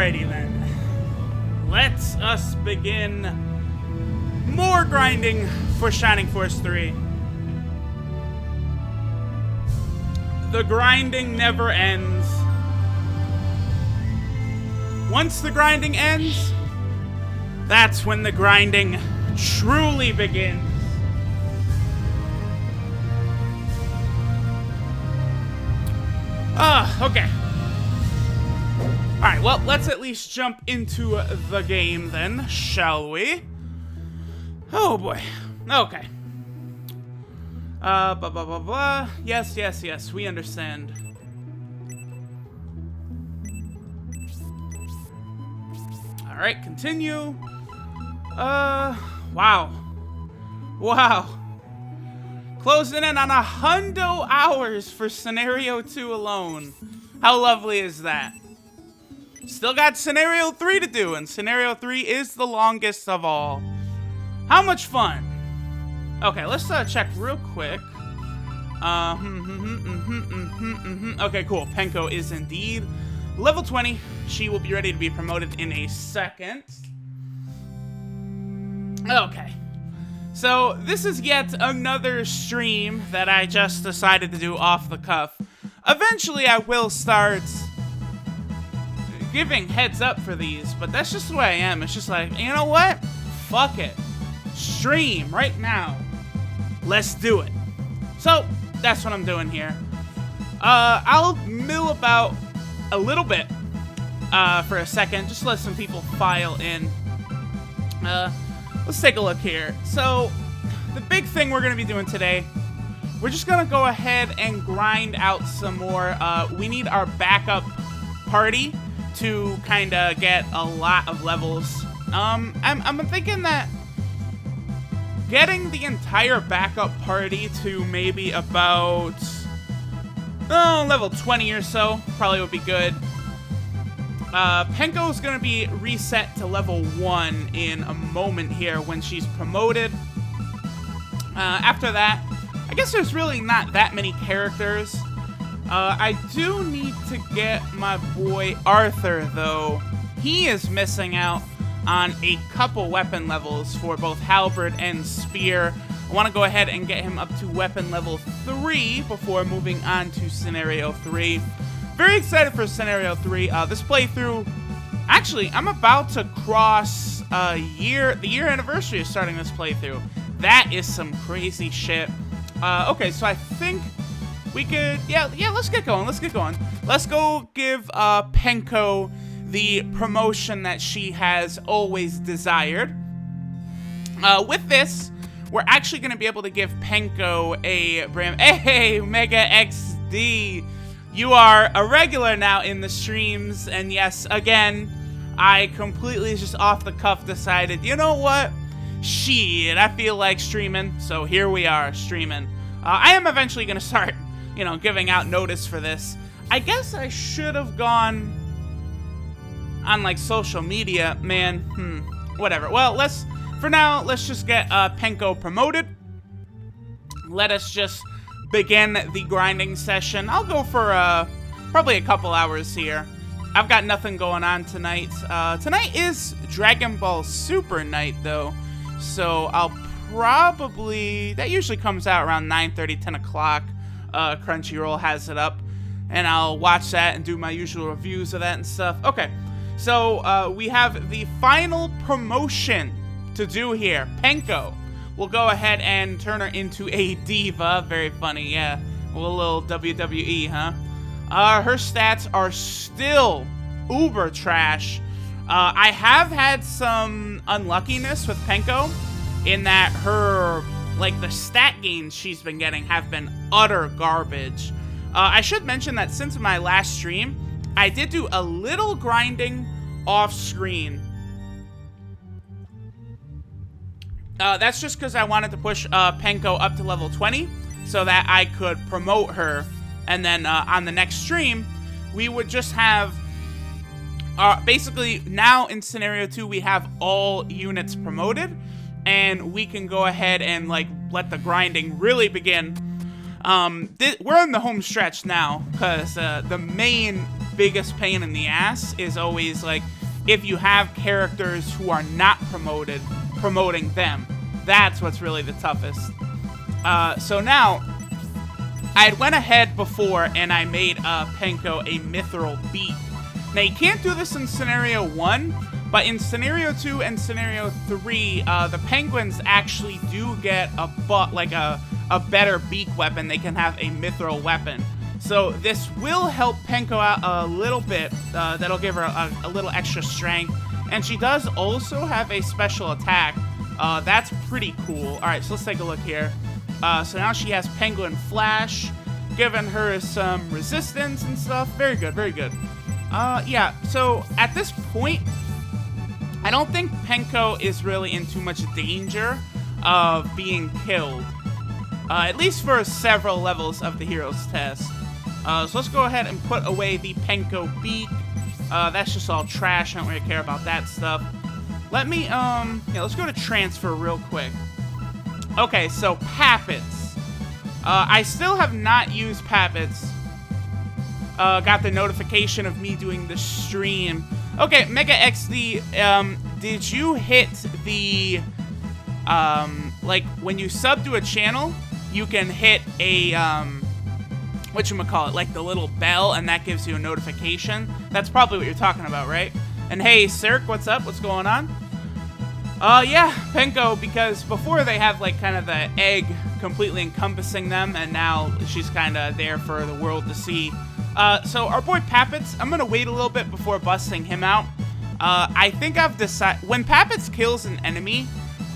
Alrighty then. Let us begin more grinding for Shining Force 3. The grinding never ends. Once the grinding ends, that's when the grinding truly begins. Okay. Alright, well, let's at least jump into the game then, shall we? Oh boy. Okay. Blah, blah, blah, blah. Yes, yes, yes, we understand. Alright, continue. Wow. Wow. Closing in on 100 hours for Scenario 2 alone. How lovely is that? Still got Scenario 3 to do, and Scenario 3 is the longest of all. How much fun? Okay, let's check real quick. Okay, cool. Penko is indeed level 20. She will be ready to be promoted in a second. Okay. So, this is yet another stream that I just decided to do off the cuff. Eventually, I will start giving heads up for these, but that's just the way I am. It's just like, you know what? Fuck it. Stream right now. Let's do it. So, that's what I'm doing here. I'll mill about a little bit for a second. Just let some people file in. Let's take a look here. So, the big thing we're going to be doing today, we're just going to go ahead and grind out some more. We need our backup party to kind of get a lot of levels. I'm thinking that getting the entire backup party to maybe about level 20 or so probably would be good. Penko is going to be reset to level 1 in a moment here when she's promoted. After that, I guess there's really not that many characters. I do need to get my boy Arthur, though. He is missing out on a couple weapon levels for both halberd and spear. I want to go ahead and get him up to weapon level 3 before moving on to Scenario 3. Very excited for Scenario 3. This playthrough, actually, I'm about to cross the year anniversary of starting this playthrough. That is some crazy shit. Okay, so I think we could, yeah, let's get going, Let's go give Penko the promotion that she has always desired. With this, we're actually going to be able to give Penko a brand. Hey, Mega XD! You are a regular now in the streams, and yes, again, I completely just off the cuff decided, you know what? Shit, I feel like streaming, so here we are, streaming. I am eventually going to start, you know, giving out notice for this. I guess I should have gone on, like, social media, man. Whatever. Well, for now, let's just get Penko promoted. Let us just begin the grinding session. I'll go for probably a couple hours here. I've got nothing going on tonight. Tonight is Dragon Ball Super night, though, so I'll probably, that usually comes out around 9:30, 10 o'clock. Crunchyroll has it up, and I'll watch that and do my usual reviews of that and stuff. Okay, so we have the final promotion to do here. Penko. We'll go ahead and turn her into a diva. Very funny, yeah. A little WWE, huh? Her stats are still uber trash. I have had some unluckiness with Penko in that her, like, the stat gains she's been getting have been utter garbage. I should mention that since my last stream, I did do a little grinding off screen. That's just because I wanted to push Penko up to level 20 so that I could promote her. And then on the next stream, we would just have... basically, now in Scenario 2, we have all units promoted. And we can go ahead and, like, let the grinding really begin. We're in the home stretch now because the main biggest pain in the ass is always, like, if you have characters who are not promoted, promoting them. That's what's really the toughest. So now, I had went ahead before and I made Penko a mithril beak. Now, you can't do this in Scenario 1, but in Scenario 2 and Scenario 3, the penguins actually do get a better beak weapon. They can have a mithril weapon. So this will help Penko out a little bit. That'll give her a little extra strength. And she does also have a special attack. That's pretty cool. Alright, so let's take a look here. So now she has Penguin Flash, giving her some resistance and stuff. Very good, very good. Yeah, so at this point, I don't think Penko is really in too much danger of being killed. At least for several levels of the Hero's Test. So let's go ahead and put away the Penko beak. That's just all trash. I don't really care about that stuff. Let me, yeah, let's go to transfer real quick. Okay, so Pappets. I still have not used Pappets. Got the notification of me doing the stream. Okay, Mega XD, did you hit the, like, when you sub to a channel, you can hit a, whatchamacallit, like the little bell, and that gives you a notification. That's probably what you're talking about, right? And hey, Cirque, what's up? What's going on? Yeah, Penko, because before they have, like, kind of the egg completely encompassing them, and now she's kind of there for the world to see. So our boy Pappets, I'm gonna wait a little bit before busting him out. I think I've decided, when Pappets kills an enemy,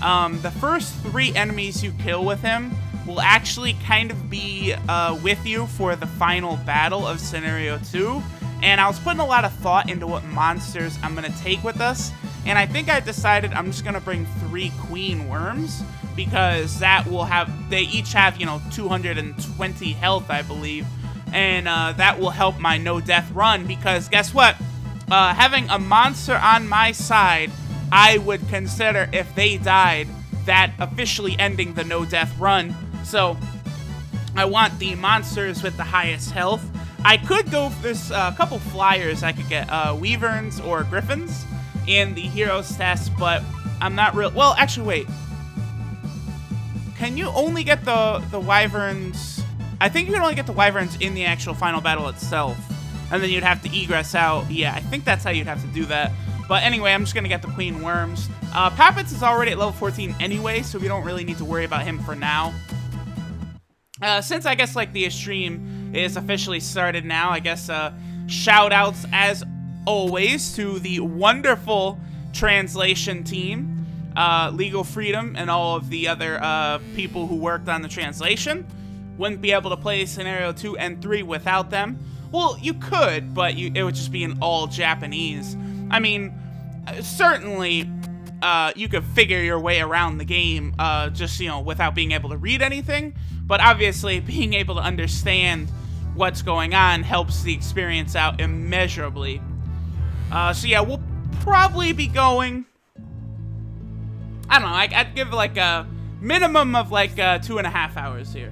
the first 3 enemies you kill with him will actually kind of be with you for the final battle of Scenario 2. And I was putting a lot of thought into what monsters I'm going to take with us. And I think I decided I'm just going to bring 3 Queen Worms, because that will have, they each have, you know, 220 health, I believe. And that will help my no-death run, because guess what? Having a monster on my side, I would consider, if they died, that officially ending the no-death run. So, I want the monsters with the highest health. I could go, there's a couple flyers I could get, Weaverns or Griffins in the Hero's Test, but I'm not real, well, actually, wait. Can you only get the Wyverns? I think you can only get the Wyverns in the actual final battle itself, and then you'd have to egress out. Yeah, I think that's how you'd have to do that. But anyway, I'm just going to get the Queen Worms. Pappets is already at level 14 anyway, so we don't really need to worry about him for now. Since I guess, like, the stream is officially started now, I guess, shout-outs, as always, to the wonderful translation team, Legal Freedom, and all of the other people who worked on the translation. Wouldn't be able to play Scenario 2 and 3 without them. Well, you could, but it would just be in all Japanese. I mean, certainly, you could figure your way around the game, just, you know, without being able to read anything. But obviously, being able to understand what's going on helps the experience out immeasurably. So yeah, we'll probably be going, I don't know, I'd give like a minimum of like 2.5 hours here.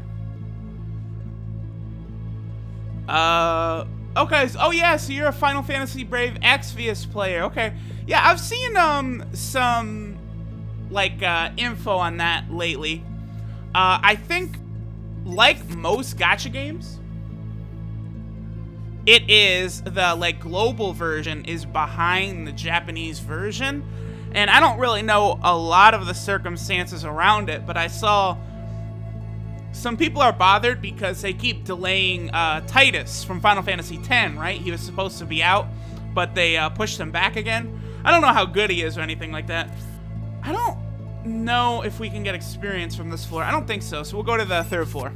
Okay, so, oh yeah, so you're a Final Fantasy Brave Exvius player, okay. Yeah, I've seen, some, like, info on that lately. I think, like most gacha games, it is the, like, global version is behind the Japanese version, and I don't really know a lot of the circumstances around it, but I saw some people are bothered because they keep delaying Titus from Final Fantasy X, right? He was supposed to be out, but they pushed him back again. I don't know how good he is or anything like that. I don't know if we can get experience from this floor. I don't think so, so we'll go to the 3rd floor.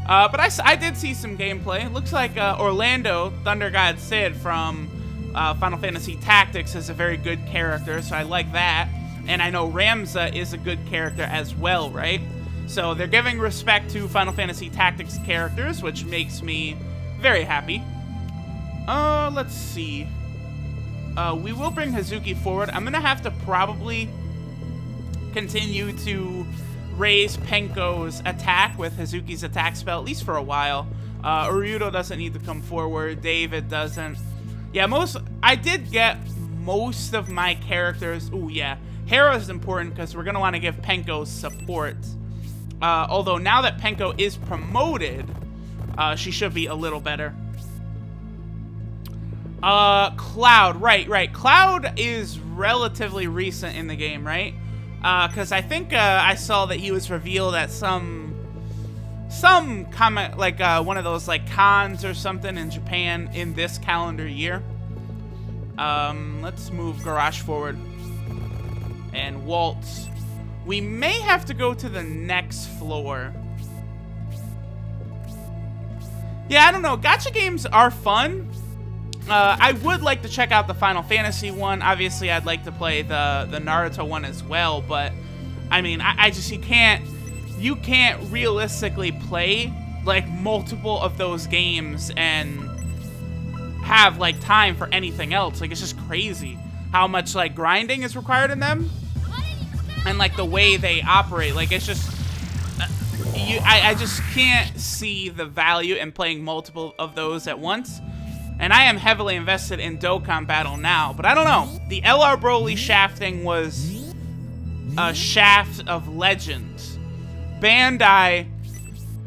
But I did see some gameplay. It looks like Orlando, Thunder God Sid from Final Fantasy Tactics is a very good character, so I like that. And I know Ramza is a good character as well, right? So they're giving respect to Final Fantasy Tactics characters, which makes me very happy. Let's see. We will bring Hazuki forward. I'm gonna have to probably continue to raise Penko's attack with Hazuki's attack spell, at least for a while. Uryudo doesn't need to come forward. David doesn't. Yeah, I did get most of my characters. Ooh, yeah. Hera is important because we're going to want to give Penko support. Although now that Penko is promoted, she should be a little better. Cloud. Right. Cloud is relatively recent in the game, right? Because I think I saw that he was revealed at some comment, like one of those like cons or something in Japan in this calendar year. Let's move Garage forward and waltz. We may have to go to the next floor. Yeah, I don't know. Gacha games are fun. I would like to check out the Final Fantasy one. Obviously, I'd like to play the Naruto one as well. But I mean, you can't realistically play like multiple of those games and have like time for anything else. Like, it's just crazy how much like grinding is required in them. And, like, the way they operate, like, it's just, I just can't see the value in playing multiple of those at once. And I am heavily invested in Dokkan Battle now, but I don't know. The LR Broly shafting was a shaft of legends. Bandai,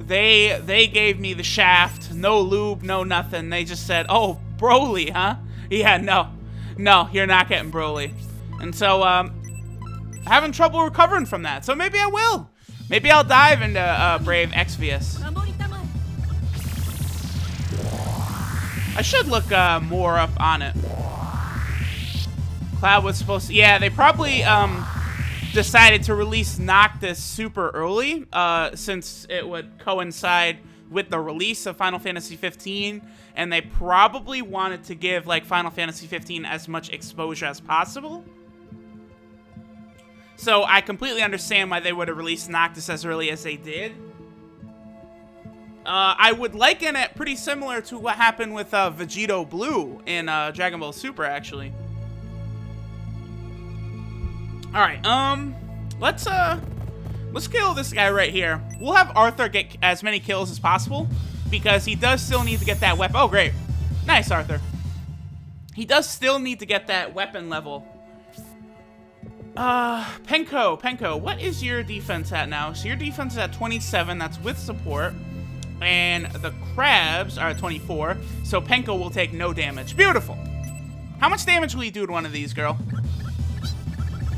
they gave me the shaft, no lube, no nothing. They just said, oh, Broly, huh? Yeah, no, you're not getting Broly. And so, having trouble recovering from that, so maybe I will. Maybe I'll dive into Brave Exvius. I should look more up on it. Cloud was supposed to... Yeah, they probably decided to release Noctis super early, since it would coincide with the release of Final Fantasy 15, and they probably wanted to give like Final Fantasy 15 as much exposure as possible. So I completely understand why they would have released Noctis as early as they did. I would liken it pretty similar to what happened with Vegito Blue in Dragon Ball Super, actually. All right, let's kill this guy right here. We'll have Arthur get as many kills as possible because he does still need to get that weapon. Oh, great, nice, Arthur. He does still need to get that weapon level. Penko, what is your defense at now? So your defense is at 27, that's with support. And the crabs are at 24, so Penko will take no damage. Beautiful. How much damage will you do to one of these, girl?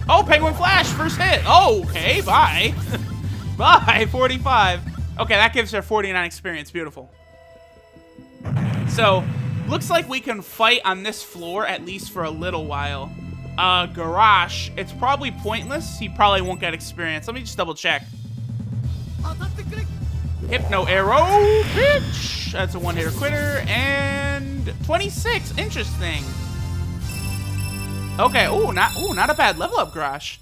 Oh, Penguin Flash, first hit. Oh, okay, bye. Bye, 45. Okay, that gives her 49 experience, beautiful. So, looks like we can fight on this floor at least for a little while. Garage, it's probably pointless. He probably won't get experience. Let me just double check. Hypno Arrow, bitch. That's a one-hitter quitter. And 26, interesting. Okay, not a bad level up, Garage.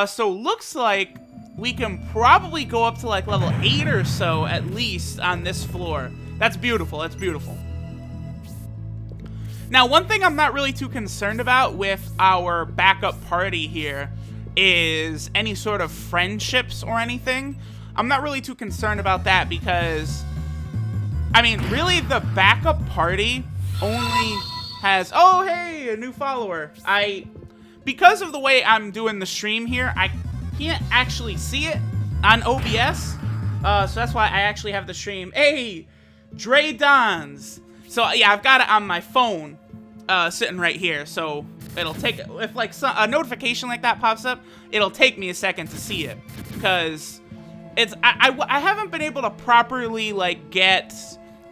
So looks like we can probably go up to like level 8 or so at least on this floor. That's beautiful, that's beautiful. Now, one thing I'm not really too concerned about with our backup party here is any sort of friendships or anything. I'm not really too concerned about that because, I mean, really the backup party only has, oh, hey, a new follower. Because of the way I'm doing the stream here, I can't actually see it on OBS. So that's why I actually have the stream. Hey, Dre Dons. So yeah, I've got it on my phone, sitting right here. So it'll take, if like a notification like that pops up, it'll take me a second to see it, because it's I haven't been able to properly like get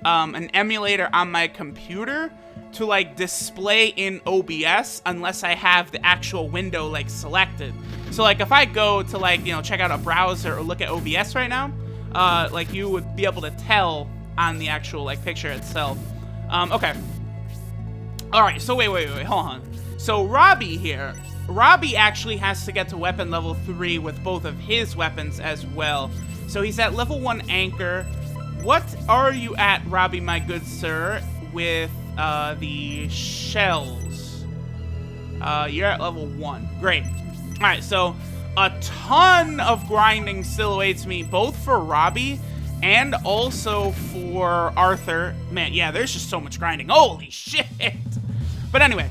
an emulator on my computer to like display in OBS unless I have the actual window like selected. So like if I go to like, you know, check out a browser or look at OBS right now, like you would be able to tell on the actual like picture itself. Okay. All right, so wait, hold on. So Robbie here, Robbie actually has to get to weapon level 3 with both of his weapons as well. So he's at level 1 anchor. What are you at, Robbie, my good sir, with the shells? You're at level 1. Great. All right, so a ton of grinding still awaits me, both for Robbie and also for Arthur. Man, yeah, there's just so much grinding. Holy shit! But anyway,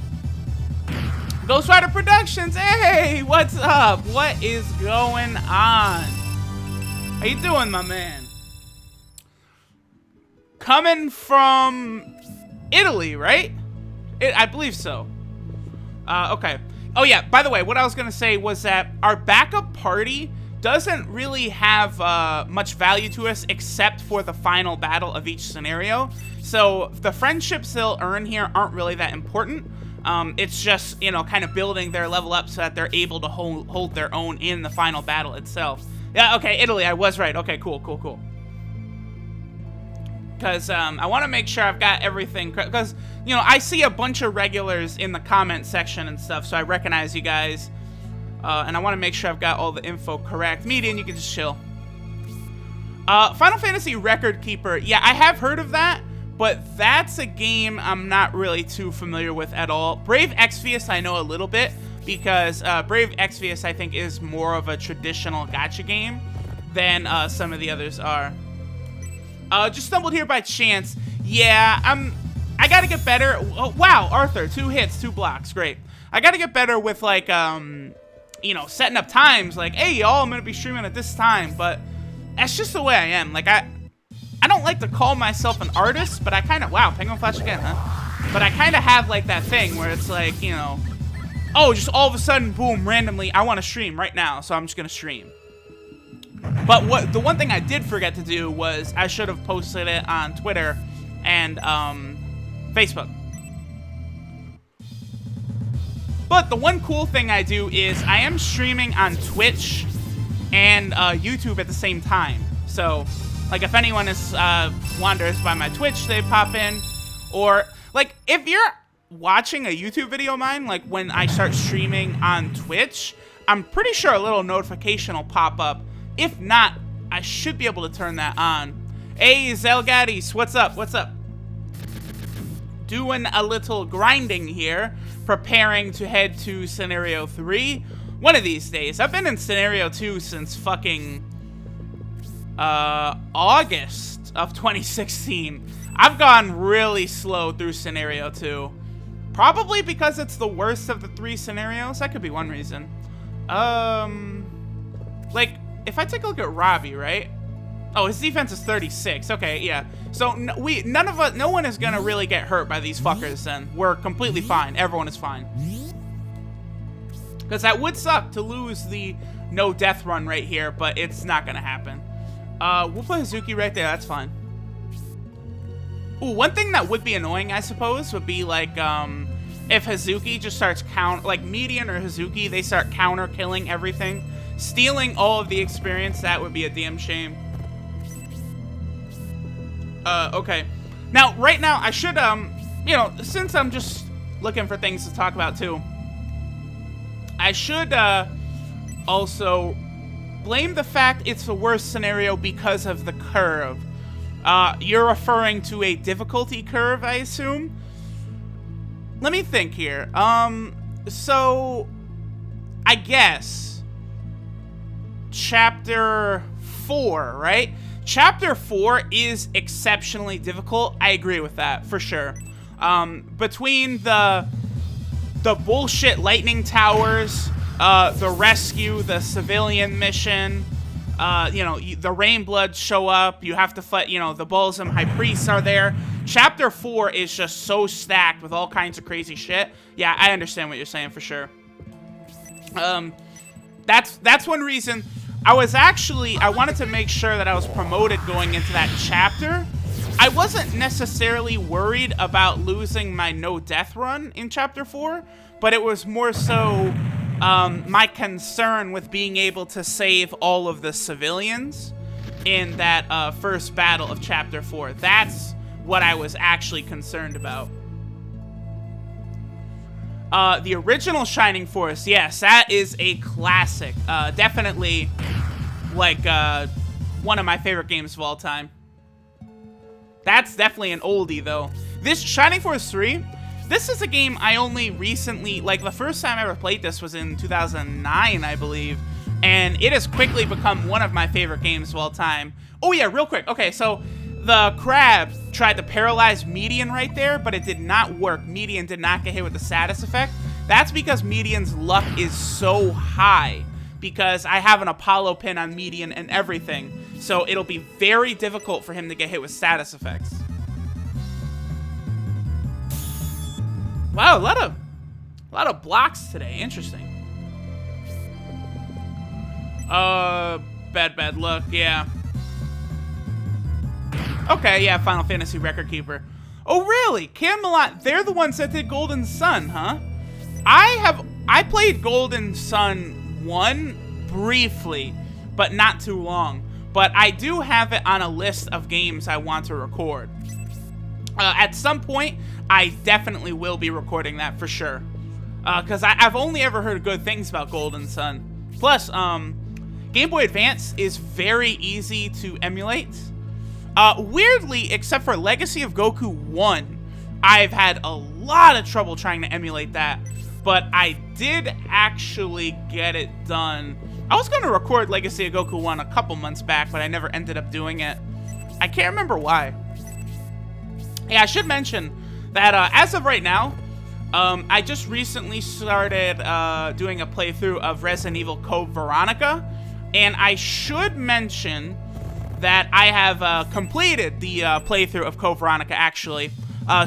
Ghost Rider Productions, hey, what's up? What is going on? How you doing, my man? Coming from Italy, right? I believe so. Okay. Oh yeah, by the way, what I was gonna say was that our backup party doesn't really have much value to us except for the final battle of each scenario. So the friendships they'll earn here aren't really that important. It's just, you know, kind of building their level up so that they're able to hold their own in the final battle itself. Yeah, okay, Italy, I was right. Okay, cool. Because I want to make sure I've got everything correct. Because, you know, I see a bunch of regulars in the comment section and stuff, so I recognize you guys. And I want to make sure I've got all the info correct. Median, you can just chill. Final Fantasy Record Keeper. Yeah, I have heard of that, but that's a game I'm not really too familiar with at all. Brave Exvius I know a little bit, because Brave Exvius I think is more of a traditional gacha game than some of the others are. Just stumbled here by chance. Yeah, I gotta get better. Oh, wow, Arthur, 2 hits, 2 blocks, great. I gotta get better with, like, you know, setting up times. Like, hey, y'all, I'm gonna be streaming at this time, but that's just the way I am. Like, I don't like to call myself an artist, but I kind of, wow, Penguin Flash again, huh? But I kind of have, like, that thing where it's like, you know, oh, just all of a sudden, boom, randomly, I want to stream right now, so I'm just gonna stream. But the one thing I did forget to do was I should have posted it on Twitter and Facebook. But the one cool thing I do is I am streaming on Twitch and YouTube at the same time. So, like, if anyone is wanders by my Twitch, they pop in. Or, like, if you're watching a YouTube video of mine, like when I start streaming on Twitch, I'm pretty sure a little notification will pop up. If not, I should be able to turn that on. Hey, Zelgadis, what's up? What's up? Doing a little grinding here, preparing to head to Scenario 3. One of these days. I've been in Scenario 2 since fucking August of 2016. I've gone really slow through Scenario 2. Probably because it's the worst of the 3 scenarios. That could be one reason. Like, if I take a look at Robbie, right? Oh, his defense is 36. Okay, yeah. So no one is gonna really get hurt by these fuckers. Then we're completely fine. Everyone is fine. Because that would suck to lose the no death run right here, but it's not gonna happen. We'll put Hazuki right there. That's fine. Ooh, one thing that would be annoying, I suppose, would be like if Hazuki just starts like Median or Hazuki, they start counter killing everything. Stealing all of the experience, that would be a damn shame. Okay. Now, right now, I should, you know, since I'm just looking for things to talk about, too, I should, also blame the fact it's the worst scenario because of the curve. You're referring to a difficulty curve, I assume? Let me think here. So, I guess Chapter 4, right? Chapter 4 is exceptionally difficult. I agree with that, for sure. Between the bullshit lightning towers, the rescue, the civilian mission, you know, the Rainbloods show up, you have to fight, you know, the Balsam High Priests are there. Chapter 4 is just so stacked with all kinds of crazy shit. Yeah, I understand what you're saying, for sure. That's one reason. I wanted to make sure that I was promoted going into that chapter. I wasn't necessarily worried about losing my no death run in Chapter 4, but it was more so my concern with being able to save all of the civilians in that first battle of Chapter 4. That's what I was actually concerned about. The original Shining Force, yes, that is a classic. Definitely, like, one of my favorite games of all time. That's definitely an oldie, though. This Shining Force 3, this is a game I only recently, like, the first time I ever played this was in 2009, I believe. And it has quickly become one of my favorite games of all time. Oh yeah, real quick. Okay, so the crab tried to paralyze Median right there, but it did not work. Median did not get hit with the status effect. That's because Median's luck is so high, because I have an Apollo pin on Median and everything. So it'll be very difficult for him to get hit with status effects. Wow, a lot of blocks today. Interesting. Bad luck, yeah. Okay, yeah, Final Fantasy Record Keeper. Oh, really? Camelot, they're the ones that did Golden Sun, huh? I played Golden Sun 1 briefly, but not too long. But I do have it on a list of games I want to record. At some point, I definitely will be recording that for sure. Because I've only ever heard good things about Golden Sun. Plus, Game Boy Advance is very easy to emulate. Weirdly, except for Legacy of Goku 1, I've had a lot of trouble trying to emulate that. But I did actually get it done. I was going to record Legacy of Goku 1 a couple months back, but I never ended up doing it. I can't remember why. Yeah, I should mention that as of right now, I just recently started doing a playthrough of Resident Evil Code Veronica. And I should mention that I have completed the playthrough of Code Veronica, actually.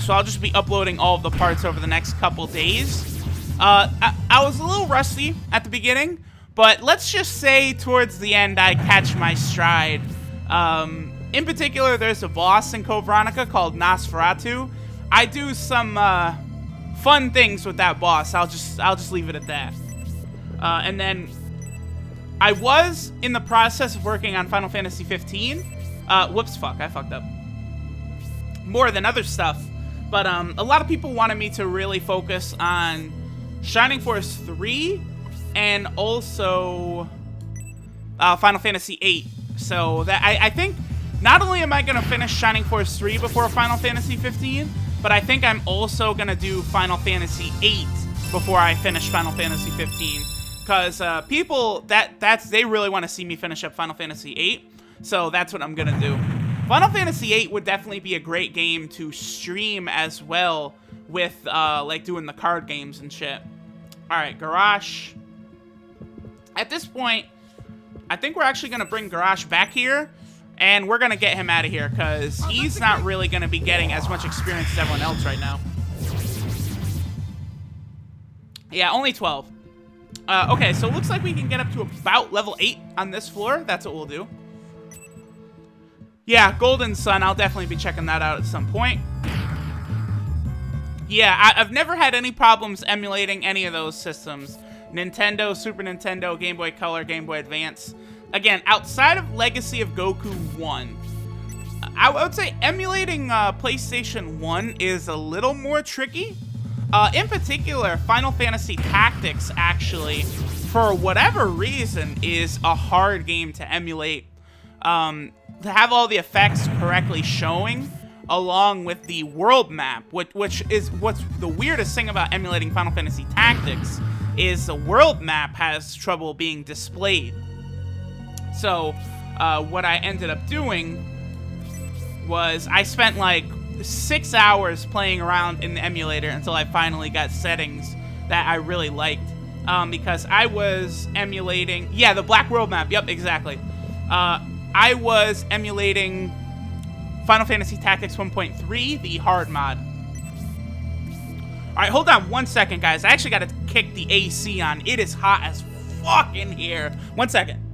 So I'll just be uploading all of the parts over the next couple days. I was a little rusty at the beginning, but let's just say towards the end I catch my stride. In particular, there's a boss in Code Veronica called Nosferatu. I do some fun things with that boss. I'll just leave it at that. And then I was in the process of working on Final Fantasy 15. Whoops, fuck, I fucked up. More than other stuff. But a lot of people wanted me to really focus on Shining Force 3 and also Final Fantasy 8. So that I think not only am I going to finish Shining Force 3 before Final Fantasy 15, but I think I'm also going to do Final Fantasy 8 before I finish Final Fantasy 15. Because people, they really want to see me finish up Final Fantasy 8. So that's what I'm going to do. Final Fantasy 8 would definitely be a great game to stream as well with, like, doing the card games and shit. Alright, Garrosh. At this point, I think we're actually going to bring Garrosh back here. And we're going to get him out of here, because he's not really going to be getting as much experience as everyone else right now. Yeah, only 12. Okay, so it looks like we can get up to about level 8 on this floor. That's what we'll do. Yeah, Golden Sun, I'll definitely be checking that out at some point. Yeah, I've never had any problems emulating any of those systems. Nintendo, Super Nintendo, Game Boy Color, Game Boy Advance. Again, outside of Legacy of Goku 1, I would say emulating PlayStation 1 is a little more tricky. In particular, Final Fantasy Tactics, actually, for whatever reason, is a hard game to emulate. To have all the effects correctly showing, along with the world map, which is what's the weirdest thing about emulating Final Fantasy Tactics, is the world map has trouble being displayed. So, what I ended up doing was I spent like 6 hours playing around in the emulator until I finally got settings that I really liked. Because I was emulating... Yeah, the Black World map. Yep, exactly. I was emulating Final Fantasy Tactics 1.3, the hard mod. Alright, hold on 1 second, guys. I actually got to kick the AC on. It is hot as fuck in here. 1 second.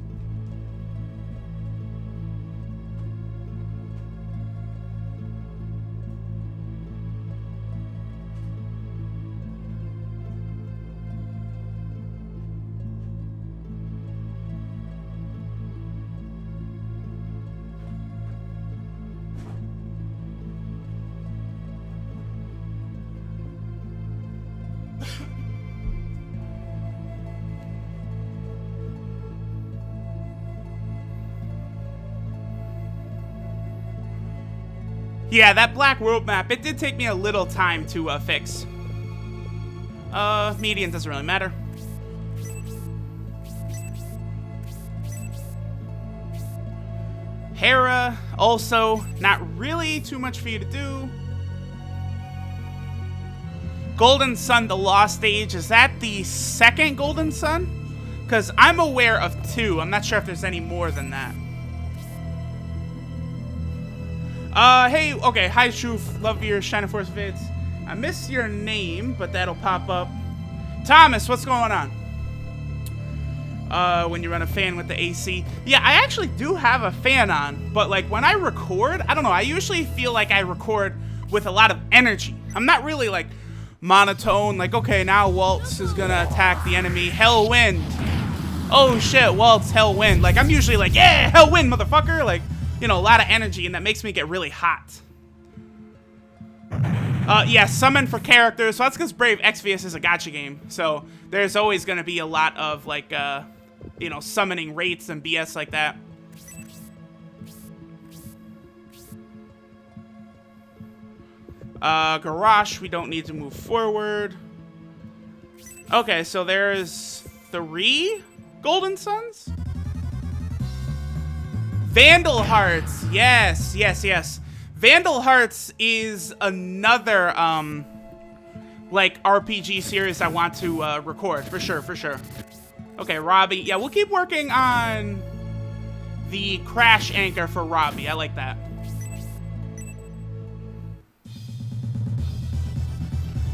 Yeah, that Black World map, it did take me a little time to fix. Median doesn't really matter. Hera, also, not really too much for you to do. Golden Sun, the Lost Age, is that the second Golden Sun? Because I'm aware of 2. I'm not sure if there's any more than that. Hey, okay, hi Truth, love your Shining Force vids. I missed your name, but that'll pop up. Thomas, what's going on? When you run a fan with the AC. Yeah, I actually do have a fan on, but like when I record, I don't know, I usually feel like I record with a lot of energy. I'm not really like monotone, like, okay, now Waltz is gonna attack the enemy. Hell Wind. Oh shit, Waltz, Hell Wind. Like, I'm usually like, yeah, Hell Wind, motherfucker. Like, you know, a lot of energy, and that makes me get really hot. Yeah, summon for characters. So that's because Brave Exvius is a gacha game. So there's always going to be a lot of, like, you know, summoning rates and BS like that. Garrosh, we don't need to move forward. Okay, so there's 3 Golden Suns? Vandal Hearts, yes, yes, yes. Vandal Hearts is another, like, RPG series I want to, record, for sure, for sure. Okay, Robbie, yeah, we'll keep working on the Crash Anchor for Robbie, I like that.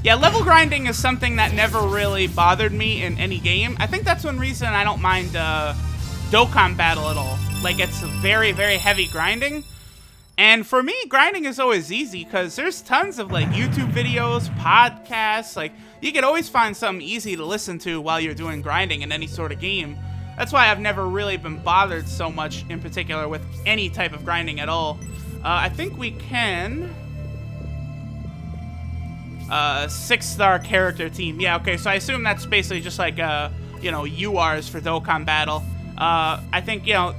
Yeah, level grinding is something that never really bothered me in any game. I think that's one reason I don't mind, Dokkan Battle at all. Like, it's very, very heavy grinding. And for me, grinding is always easy because there's tons of, like, YouTube videos, podcasts. Like, you can always find something easy to listen to while you're doing grinding in any sort of game. That's why I've never really been bothered so much, in particular, with any type of grinding at all. I think we can... 6-star character team. Yeah, okay, so I assume that's basically just like, you know, URs for Dokkan Battle. I think, you know,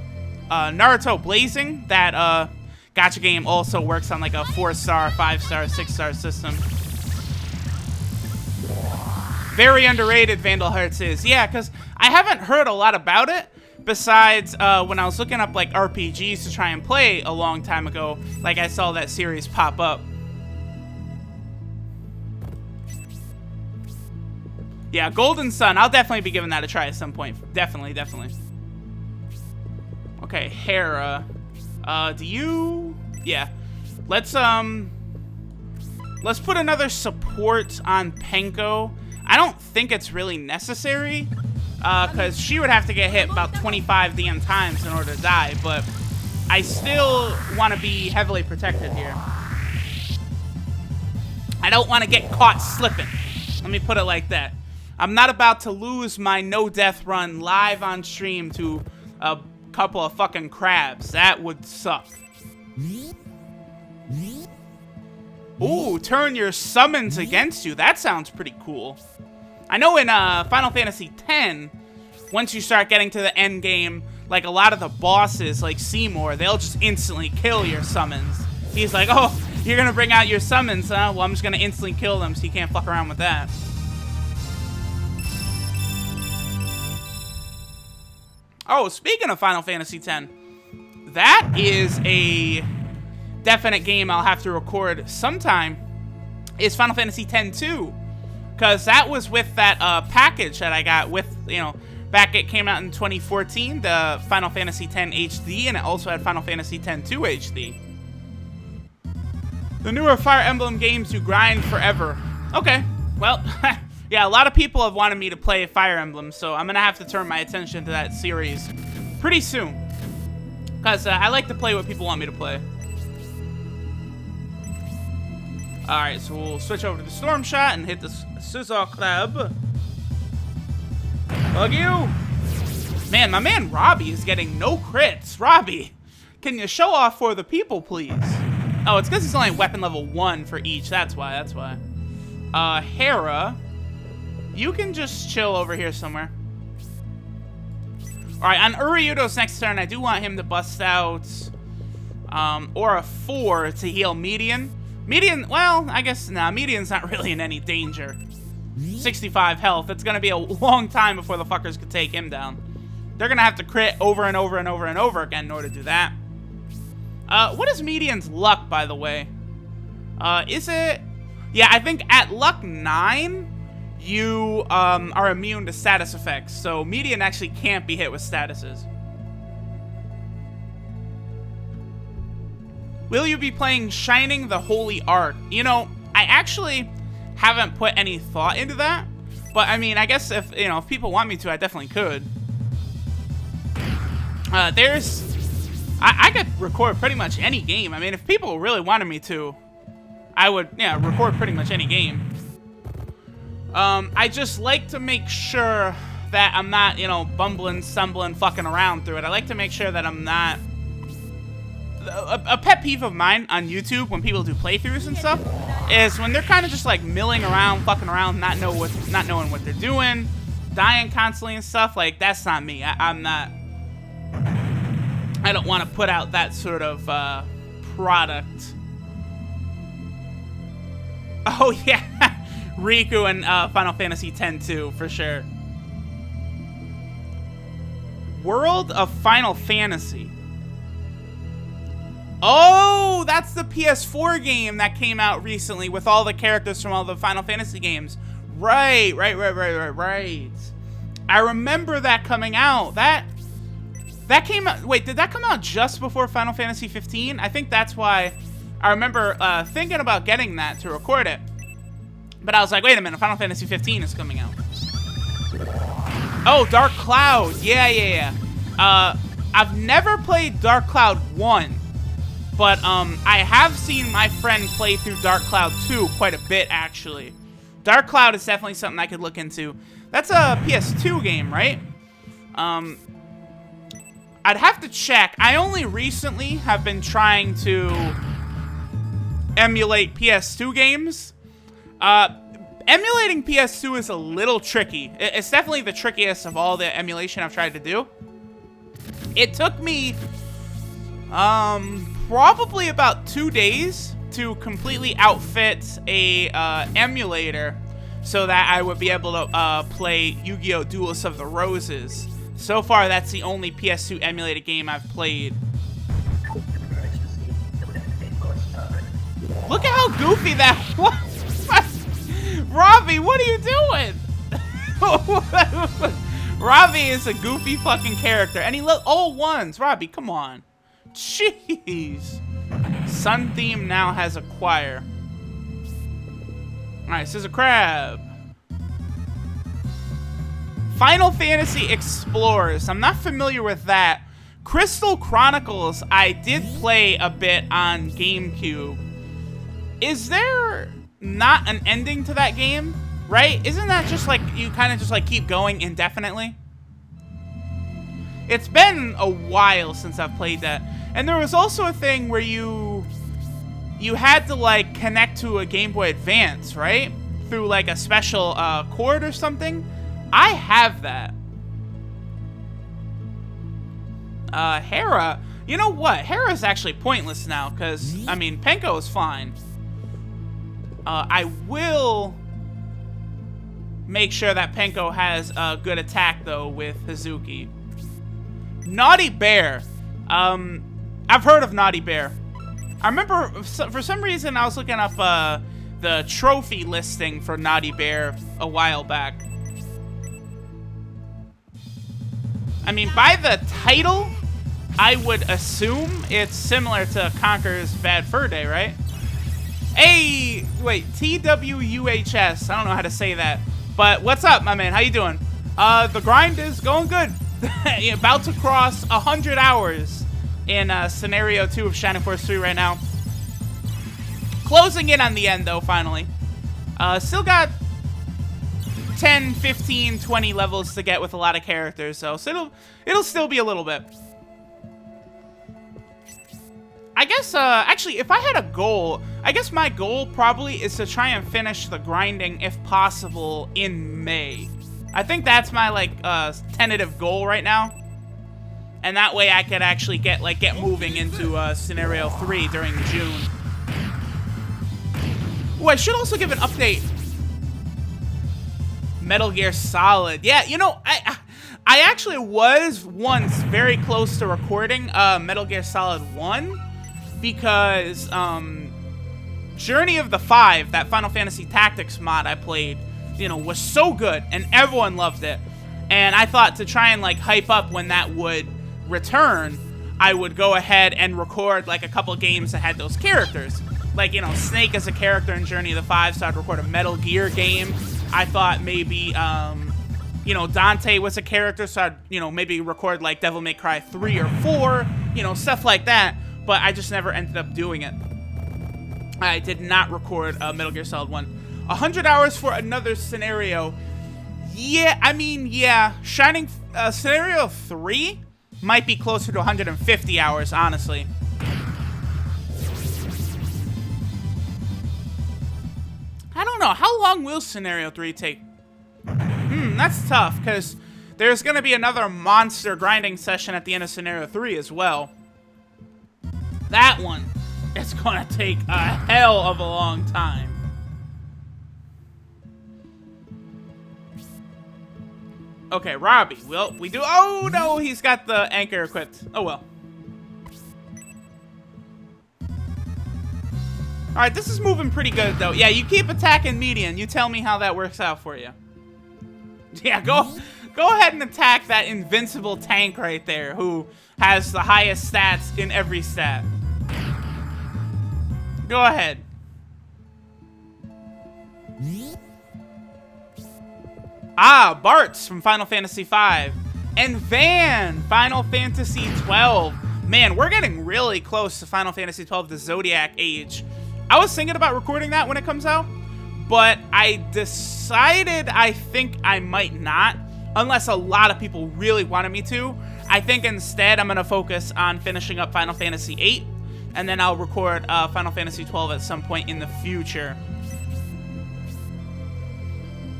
Naruto Blazing, that, gacha game also works on like a 4-star, 5-star, 6-star system. Very underrated Vandal Hearts is. Yeah, because I haven't heard a lot about it, besides when I was looking up like RPGs to try and play a long time ago, like I saw that series pop up. Yeah, Golden Sun, I'll definitely be giving that a try at some point. Definitely, definitely. Okay, Hera. Do you... Yeah. Let's put another support on Penko. I don't think it's really necessary, because she would have to get hit about 25 damn times in order to die, but I still want to be heavily protected here. I don't want to get caught slipping. Let me put it like that. I'm not about to lose my no-death run live on stream to a couple of fucking crabs. That would suck. Ooh, turn your summons against you. That sounds pretty cool. I know in Final Fantasy X, once you start getting to the end game, like a lot of the bosses, like Seymour, they'll just instantly kill your summons. He's like, oh, you're gonna bring out your summons, huh? Well, I'm just gonna instantly kill them so you can't fuck around with that. Oh, speaking of Final Fantasy X, that is a definite game I'll have to record sometime, is Final Fantasy X-2. Because that was with that package that I got with, you know, back it came out in 2014, the Final Fantasy X HD, and it also had Final Fantasy X-2 HD. The newer Fire Emblem games you grind forever. Okay, well... Yeah, a lot of people have wanted me to play Fire Emblem, so I'm going to have to turn my attention to that series pretty soon. Because I like to play what people want me to play. Alright, so we'll switch over to the Storm Shot and hit the Scissor Club. Bug you! Man, my man Robbie is getting no crits. Robbie, can you show off for the people, please? Oh, it's because he's only weapon level 1 for each. That's why, that's why. Hera... You can just chill over here somewhere. Alright, on Uryudo's next turn, I do want him to bust out Aura 4 to heal Median. Median, well, I guess, nah, Median's not really in any danger. 65 health. It's going to be a long time before the fuckers could take him down. They're going to have to crit over and over and over and over again in order to do that. What is Median's luck, by the way? Is it... Yeah, I think at luck 9, you are immune to status effects. So Median actually can't be hit with statuses. Will you be playing Shining the Holy Ark? You know, I actually haven't put any thought into that. But, I mean, I guess if, you know, if people want me to, I definitely could. I could record pretty much any game. I mean, if people really wanted me to, I would, yeah, record pretty much any game. I just like to make sure that I'm not, you know, bumbling, stumbling, fucking around through it. I like to make sure that I'm not... A pet peeve of mine on YouTube when people do playthroughs and stuff is when they're kind of just like milling around, fucking around, not knowing what they're doing, dying constantly and stuff. Like, that's not me. I'm not... I don't want to put out that sort of product. Oh, yeah. Riku and Final Fantasy X too, for sure. World of Final Fantasy. Oh, that's the PS4 game that came out recently with all the characters from all the Final Fantasy games. Right. I remember that coming out. That came out... Wait, did that come out just before Final Fantasy 15? I think that's why I remember thinking about getting that to record it. But I was like, wait a minute, Final Fantasy 15 is coming out. Oh, Dark Cloud. Yeah. I've never played Dark Cloud 1. But I have seen my friend play through Dark Cloud 2 quite a bit, actually. Dark Cloud is definitely something I could look into. That's a PS2 game, right? I'd have to check. I only recently have been trying to emulate PS2 games. Emulating PS2 is a little tricky. It's definitely the trickiest of all the emulation I've tried to do. It took me probably about 2 days to completely outfit a emulator so that I would be able to play Yu-Gi-Oh! Duelist of the Roses. So far, that's the only PS2 emulated game I've played. Look at how goofy that was! Robbie, what are you doing? Robbie is a goofy fucking character. And he all ones. Robbie, come on. Jeez. Sun Theme now has a choir. Alright, Scissor Crab. Final Fantasy Explorers. I'm not familiar with that. Crystal Chronicles, I did play a bit on GameCube. Is there not an ending to that game? Right? Isn't that just like, you kind of just like keep going indefinitely? It's been a while since I've played that. And there was also a thing where you had to like connect to a Game Boy Advance, right? Through like a special cord or something. I have that. Hera. You know what? Hera's actually pointless now, because, I mean, Penko is fine. I will make sure that Penko has a good attack, though, with Hazuki. Naughty Bear. I've heard of Naughty Bear. I remember, for some reason, I was looking up the trophy listing for Naughty Bear a while back. I mean, by the title, I would assume it's similar to Conker's Bad Fur Day, right? Hey, wait, TWUHS. I don't know how to say that. But what's up, my man? How you doing? The grind is going good. You're about to cross 100 hours in Scenario 2 of Shining Force 3 right now. Closing in on the end, though, finally. Still got 10, 15, 20 levels to get with a lot of characters, so it'll still be a little bit. I guess, actually, if I had a goal, I guess my goal probably is to try and finish the grinding, if possible, in May. I think that's my, like, tentative goal right now. And that way I could actually get moving into, Scenario 3 during June. Oh, I should also give an update. Metal Gear Solid. Yeah, you know, I actually was once very close to recording Metal Gear Solid 1. because Journey of the Five, that Final Fantasy Tactics mod I played, you know, was so good and everyone loved it. And I thought to try and like hype up when that would return, I would go ahead and record like a couple games that had those characters. Like, you know, Snake as a character in Journey of the Five, so I'd record a Metal Gear game. I thought maybe, you know, Dante was a character, so I'd, you know, maybe record like Devil May Cry 3 or 4, you know, stuff like that. But I just never ended up doing it. I did not record Metal Gear Solid 1. 100 hours for another scenario. Yeah, I mean, yeah. Shining Scenario 3 might be closer to 150 hours, honestly. I don't know. How long will Scenario 3 take? That's tough, because there's going to be another monster grinding session at the end of Scenario 3 as well. That one is going to take a hell of a long time. Okay, Robbie. Well, we do... Oh, no, he's got the anchor equipped. Oh, well. Alright, this is moving pretty good, though. Yeah, you keep attacking median. You tell me how that works out for you. Yeah, go ahead and attack that invincible tank right there, who has the highest stats in every stat. Go ahead. Ah, Bart's from Final Fantasy V. And Van, Final Fantasy XII. Man, we're getting really close to Final Fantasy XII, the Zodiac Age. I was thinking about recording that when it comes out, but I decided I think I might not, unless a lot of people really wanted me to. I think instead I'm going to focus on finishing up Final Fantasy VIII, and then I'll record Final Fantasy XII at some point in the future.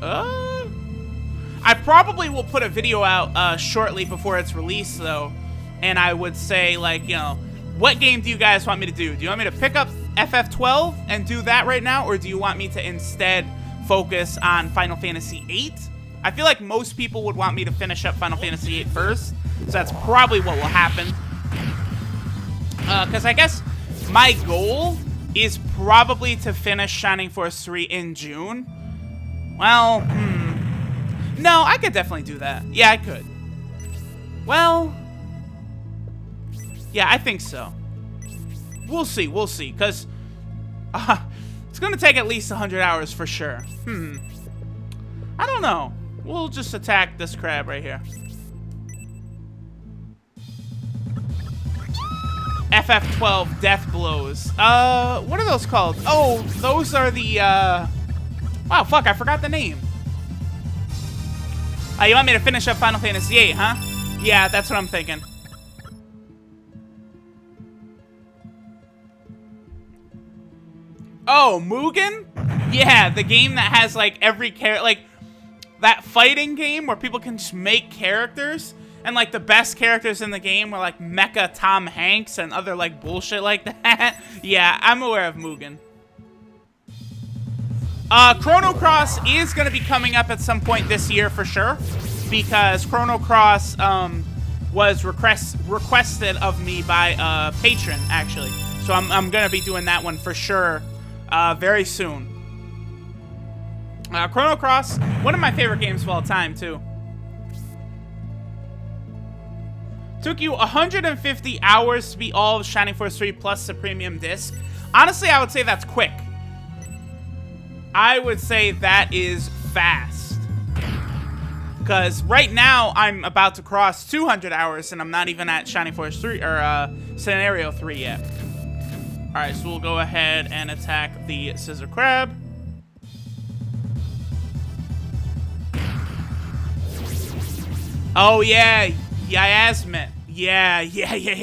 I probably will put a video out shortly before it's released, though, and I would say, like, you know, what game do you guys want me to do? Do you want me to pick up FF12 and do that right now, or do you want me to instead focus on Final Fantasy VIII? I feel like most people would want me to finish up Final Fantasy VIII first, so that's probably what will happen. Because I guess my goal is probably to finish Shining Force 3 in June. Well, no, I could definitely do that. Yeah, I could. Well, yeah, I think so. We'll see, because it's going to take at least 100 hours for sure. I don't know. We'll just attack this crab right here. FF12 Death Blows. What are those called? Oh, those are the, wow, fuck, I forgot the name. You want me to finish up Final Fantasy VIII, huh? Yeah, that's what I'm thinking. Oh, Mugen? Yeah, the game that has, like, every character, like, that fighting game where people can just make characters, and, like, the best characters in the game were, like, Mecha Tom Hanks and other, like, bullshit like that. Yeah, I'm aware of Mugen. Chrono Cross is going to be coming up at some point this year for sure, because Chrono Cross, was requested of me by a patron, actually. So I'm going to be doing that one for sure. Very soon. Chrono Cross, one of my favorite games of all time, too. Took you 150 hours to beat all of Shining Force 3 plus the premium disc. Honestly, I would say that's quick. I would say that is fast. Because right now, I'm about to cross 200 hours, and I'm not even at Shining Force 3, or Scenario 3 yet. Alright, so we'll go ahead and attack the Scissor Crab. Oh, yeah. Yasmet. Yeah. Yasmet.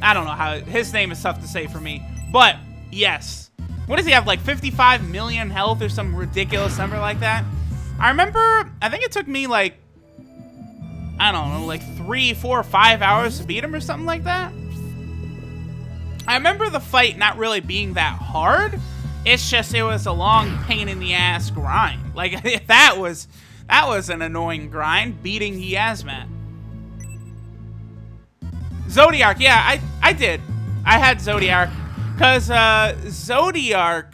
I don't know how... His name is tough to say for me. But, yes. What does he have, like 55 million health or some ridiculous number like that? I remember... I think it took me, like... I don't know, like 3, 4, 5 hours to beat him or something like that. I remember the fight not really being that hard. It's just it was a long pain in the ass grind. Like that was an annoying grind, beating Yasmet. Zodiac, yeah, I did. I had Zodiac. Because Zodiac,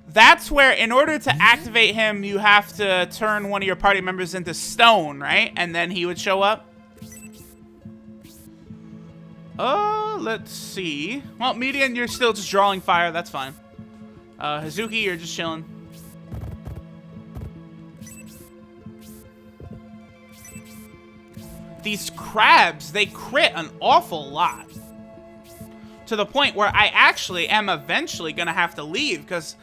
that's where in order to activate him, you have to turn one of your party members into stone, right? And then he would show up. Let's see. Well, Median, you're still just drawing fire. That's fine. Hazuki, you're just chilling. These crabs, they crit an awful lot. To the point where I actually am eventually going to have to leave because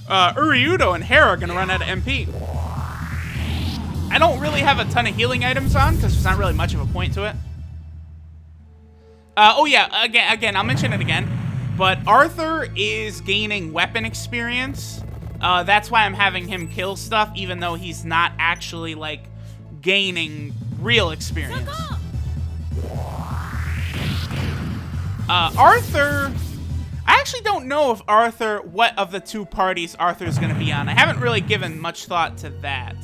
Uryudo and Hera are going to run out of MP. I don't really have a ton of healing items on because there's not really much of a point to it. Oh yeah, again, I'll mention it again. But Arthur is gaining weapon experience. That's why I'm having him kill stuff even though he's not actually like gaining real experience. Arthur, I actually don't know if Arthur, what of the two parties Arthur's going to be on. I haven't really given much thought to that.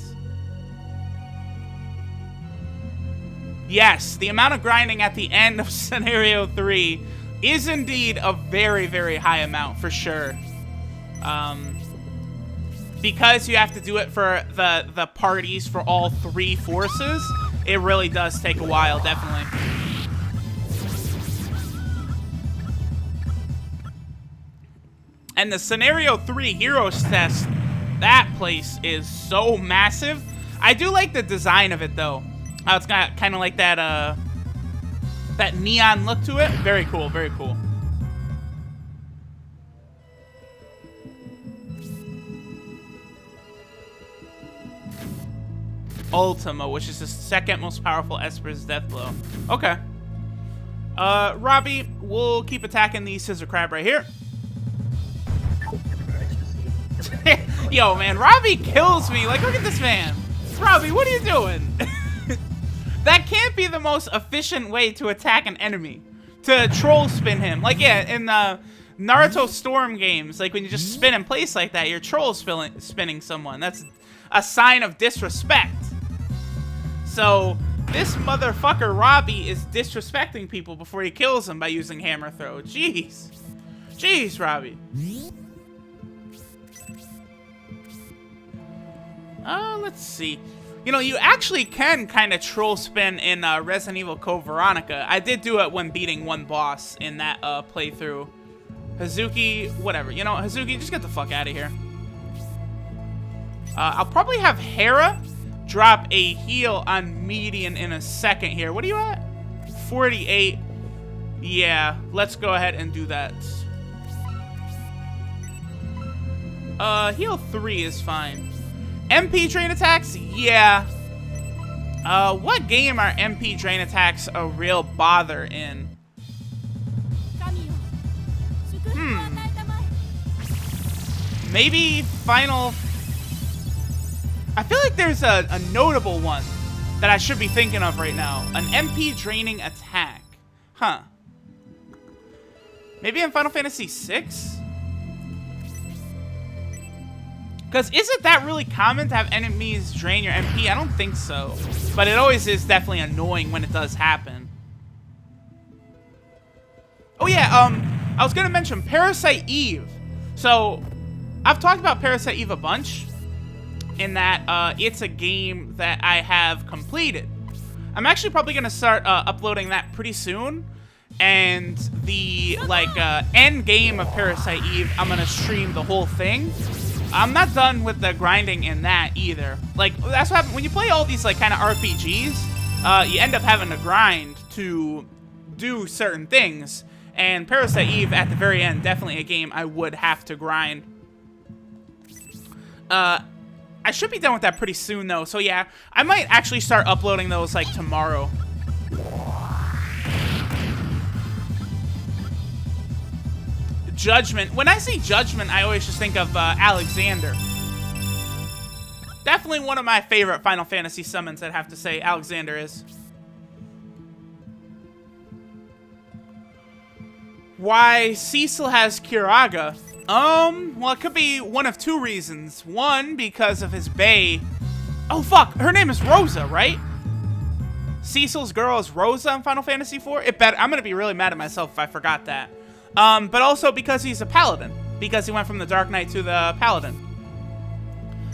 Yes, the amount of grinding at the end of Scenario 3 is indeed a very, very high amount, for sure. Because you have to do it for the parties for all three forces, it really does take a while, definitely. And the Scenario 3 Heroes test, that place is so massive. I do like the design of it, though. It's got kind of like that, that neon look to it. Very cool, very cool. Ultima, which is the second most powerful Esper's death blow. Okay. Robbie, we'll keep attacking the scissor crab right here. Yo, man, Robbie kills me. Like, look at this man. Robbie, what are you doing? That can't be the most efficient way to attack an enemy. To troll spin him. Like, yeah, in the Naruto Storm games, like, when you just spin in place like that, you're troll spinning someone. That's a sign of disrespect. So, this motherfucker Robbie is disrespecting people before he kills them by using hammer throw. Jeez. Jeez, Robbie. Let's see. You know, you actually can kind of troll spin in Resident Evil Code Veronica. I did do it when beating one boss in that playthrough. Hazuki, whatever. You know, Hazuki, just get the fuck out of here. I'll probably have Hera drop a heal on Median in a second here. What are you at? 48. Yeah, let's go ahead and do that. Heal 3 is fine. MP drain attacks? Yeah. What game are MP drain attacks a real bother in? Maybe Final... I feel like there's a notable one that I should be thinking of right now. An MP draining attack. Huh. Maybe in Final Fantasy VI? Because isn't that really common to have enemies drain your MP? I don't think so. But it always is definitely annoying when it does happen. Oh yeah, I was going to mention Parasite Eve. So, I've talked about Parasite Eve a bunch. In that it's a game that I have completed. I'm actually probably going to start uploading that pretty soon. And the, like, end game of Parasite Eve, I'm going to stream the whole thing. I'm not done with the grinding in that either. Like, that's what happens when you play all these, like, kind of RPGs. You end up having to grind to do certain things. And Parasite Eve, at the very end, definitely a game I would have to grind. I should be done with that pretty soon, though. So, yeah, I might actually start uploading those, like, tomorrow. Judgment. When I say Judgment, I always just think of Alexander. Definitely one of my favorite Final Fantasy summons, I'd have to say Alexander is. Why Cecil has Kiraga? Well, it could be one of two reasons. One, because of his bae. Oh, fuck. Her name is Rosa, right? Cecil's girl is Rosa in Final Fantasy IV. I'm gonna be really mad at myself if I forgot that. But also because he's a paladin, because he went from the Dark Knight to the paladin.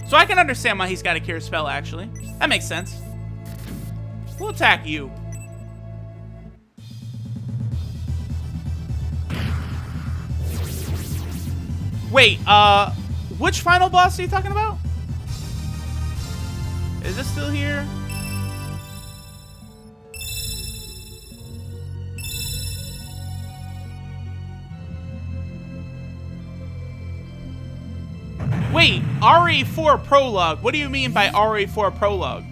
So I can understand why he's got a cure spell. Actually, that makes sense. We'll attack you. Wait, which final boss are you talking about? Is it still here? Wait, RE4 Prologue. What do you mean by RE4 Prologue?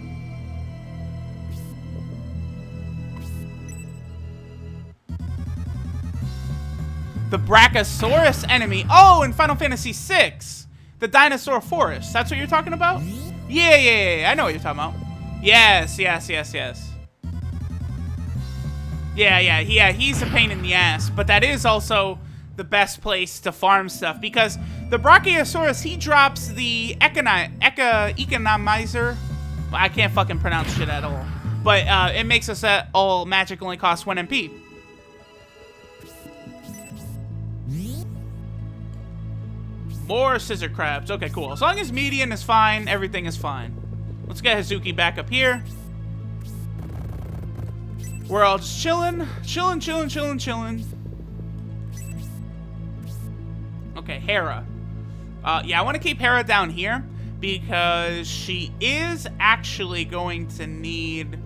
The Brachiosaurus enemy. Oh, in Final Fantasy VI. The Dinosaur Forest. That's what you're talking about? Yeah. I know what you're talking about. Yes. Yeah, he's a pain in the ass. But that is also the best place to farm stuff. Because the Brachiosaurus, he drops the economizer. Well, I can't fucking pronounce shit at all. But it makes us that all magic only costs 1 MP. More scissor crabs. Okay, cool. As long as median is fine, everything is fine. Let's get Hazuki back up here. We're all just chilling. Chilling. Okay, Hera. Yeah, I want to keep Hera down here because she is actually going to need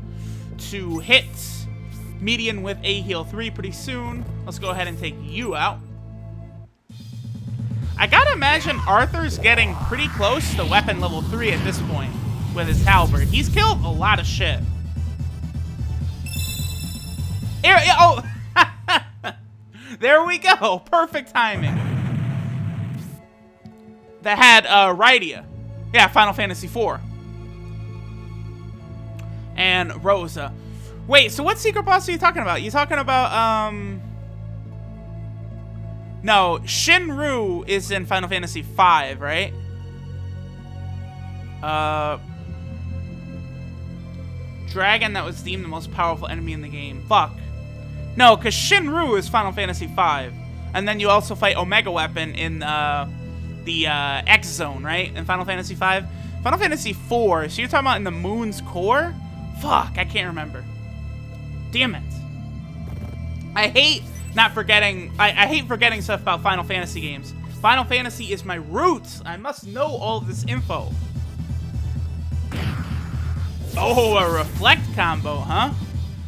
to hit median with a heal 3 pretty soon. Let's go ahead and take you out. I gotta imagine Arthur's getting pretty close to weapon level 3 at this point with his halberd. He's killed a lot of shit. Oh! There we go. Perfect timing. That had Rydia. Yeah, Final Fantasy IV. And Rosa. Wait, so what secret boss are you talking about? You talking about, No, Shinru is in Final Fantasy V, right? Dragon that was deemed the most powerful enemy in the game. Fuck. No, because Shinru is Final Fantasy V. And then you also fight Omega Weapon in the X Zone, right? In Final Fantasy V. Final Fantasy IV, so you're talking about in the Moon's Core? Fuck, I can't remember. Damn it. I hate forgetting stuff about Final Fantasy games. Final Fantasy is my roots. I must know all of this info. Oh, a reflect combo, huh?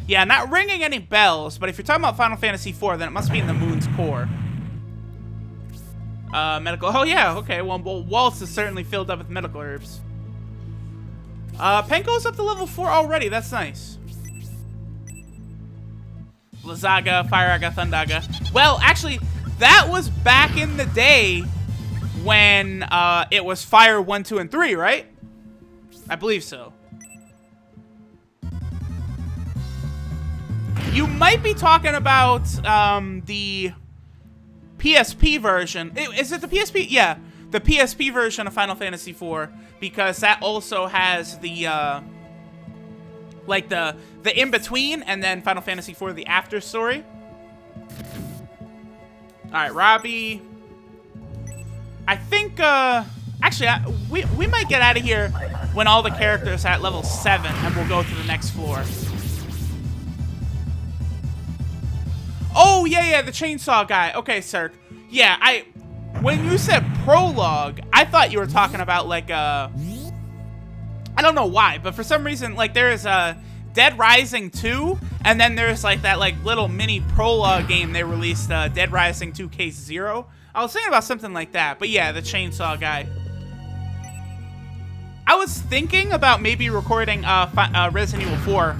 Yeah, not ringing any bells, but if you're talking about Final Fantasy IV, then it must be in the Moon's Core. Medical. Oh, yeah, okay. Well, Waltz is certainly filled up with medical herbs. Penko's up to level 4 already. That's nice. Blizzaga, Fireaga, Thundaga. Well, actually, that was back in the day when it was Fire 1, 2, and 3, right? I believe so. You might be talking about the PSP version. Is it the PSP? Yeah, the PSP version of Final Fantasy IV, because that also has the like the in-between, and then Final Fantasy IV, the after story. All right, Robbie. I think, actually, we might get out of here when all the characters are at level 7, and we'll go to the next floor. Oh, yeah, the chainsaw guy. Okay, sir. Yeah, when you said prologue, I thought you were talking about, like, I don't know why, but for some reason, like, there is Dead Rising 2, and then there's, like, that, like, little mini prologue game they released, Dead Rising 2 Case Zero. I was thinking about something like that, but yeah, the chainsaw guy. I was thinking about maybe recording Resident Evil 4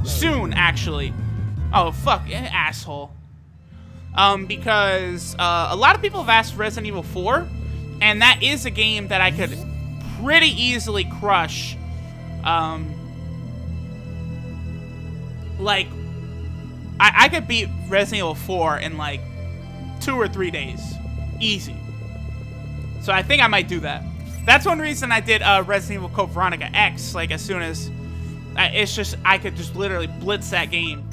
soon, actually. Oh, fuck, asshole. Because a lot of people have asked Resident Evil 4, and that is a game that I could pretty easily crush. Like, I could beat Resident Evil 4 in, like, 2 or 3 days. Easy. So I think I might do that. That's one reason I did Resident Evil Code Veronica X, like, as soon as It's just, I could just literally blitz that game.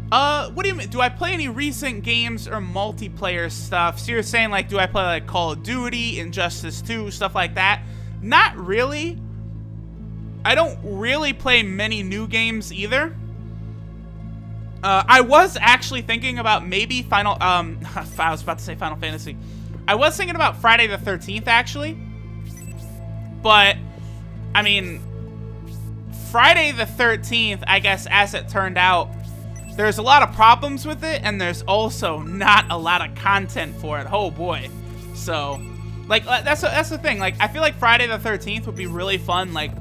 What do you mean? Do I play any recent games or multiplayer stuff? So you're saying, like, do I play, like, Call of Duty, Injustice 2, stuff like that? Not really. I don't really play many new games either. I was actually thinking about maybe I was about to say Final Fantasy. I was thinking about Friday the 13th, actually. But, I mean, Friday the 13th, I guess, as it turned out, there's a lot of problems with it, and there's also not a lot of content for it. Oh, boy. So, like, that's the thing. Like, I feel like Friday the 13th would be really fun, like,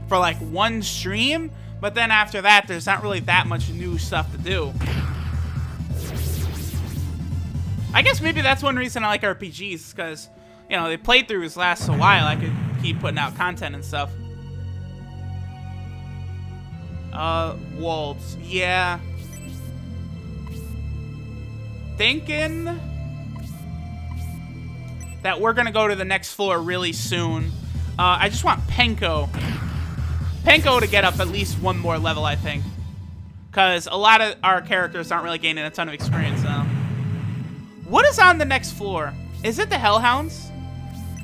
for, like, one stream. But then after that, there's not really that much new stuff to do. I guess maybe that's one reason I like RPGs, because, you know, the playthroughs last a while. I could keep putting out content and stuff. Waltz. Yeah. Thinking that we're gonna go to the next floor really soon. I just want Penko to get up at least one more level, I think. Because a lot of our characters aren't really gaining a ton of experience now. What is on the next floor? Is it the Hellhounds?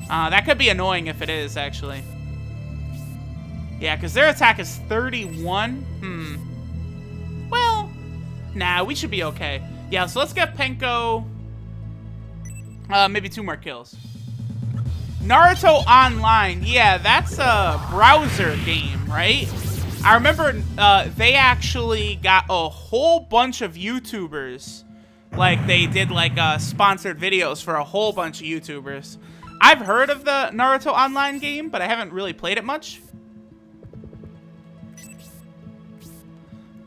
That could be annoying if it is, actually. Yeah, because their attack is 31. Well, nah, we should be okay. Yeah, so let's get Penko. Maybe 2 more kills. Naruto Online. Yeah, that's a browser game, right? I remember they actually got a whole bunch of YouTubers. Like, they did, like, sponsored videos for a whole bunch of YouTubers. I've heard of the Naruto Online game, but I haven't really played it much.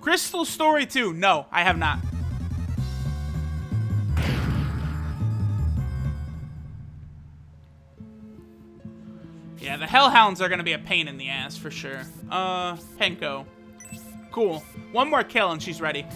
Crystal Story 2. No, I have not. Yeah, the Hellhounds are gonna be a pain in the ass for sure. Penko. Cool. One more kill and she's ready.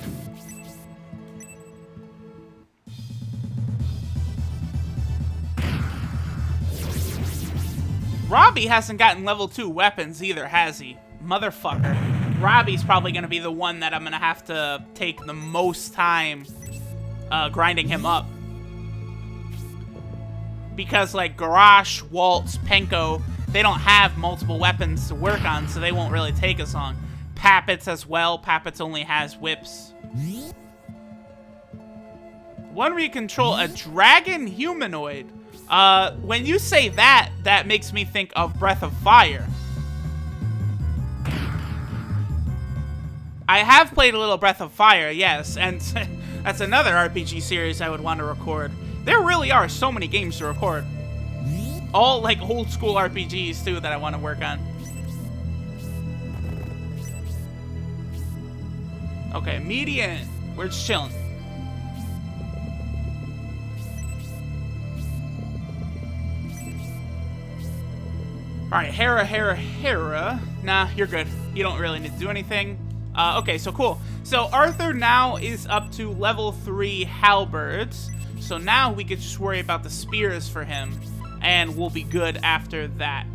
Robbie hasn't gotten level 2 weapons either, has he? Motherfucker. Robbie's probably gonna be the one that I'm gonna have to take the most time grinding him up. Because, like, Garrosh, Waltz, Penko, they don't have multiple weapons to work on, so they won't really take as long. Pappets as well. Pappets only has whips. One where you control a dragon humanoid. When you say that, that makes me think of Breath of Fire. I have played a little Breath of Fire, yes, and that's another RPG series I would want to record. There really are so many games to record. All, like, old school RPGs, too, that I want to work on. Okay, median. We're just chilling. Alright, Hera. Nah, you're good. You don't really need to do anything. Okay, so cool. So Arthur now is up to level 3 halberds. So now we could just worry about the spears for him. And we'll be good after that.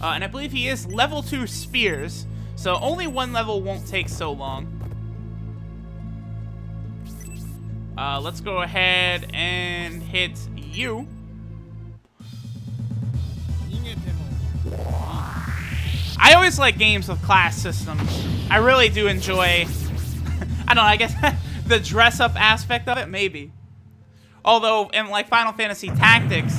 And I believe he is level 2 spears. So only one level won't take so long. Let's go ahead and hit you. I always like games with class systems. I really do enjoy, I don't know, I guess the dress-up aspect of it, maybe. Although, in, like, Final Fantasy Tactics,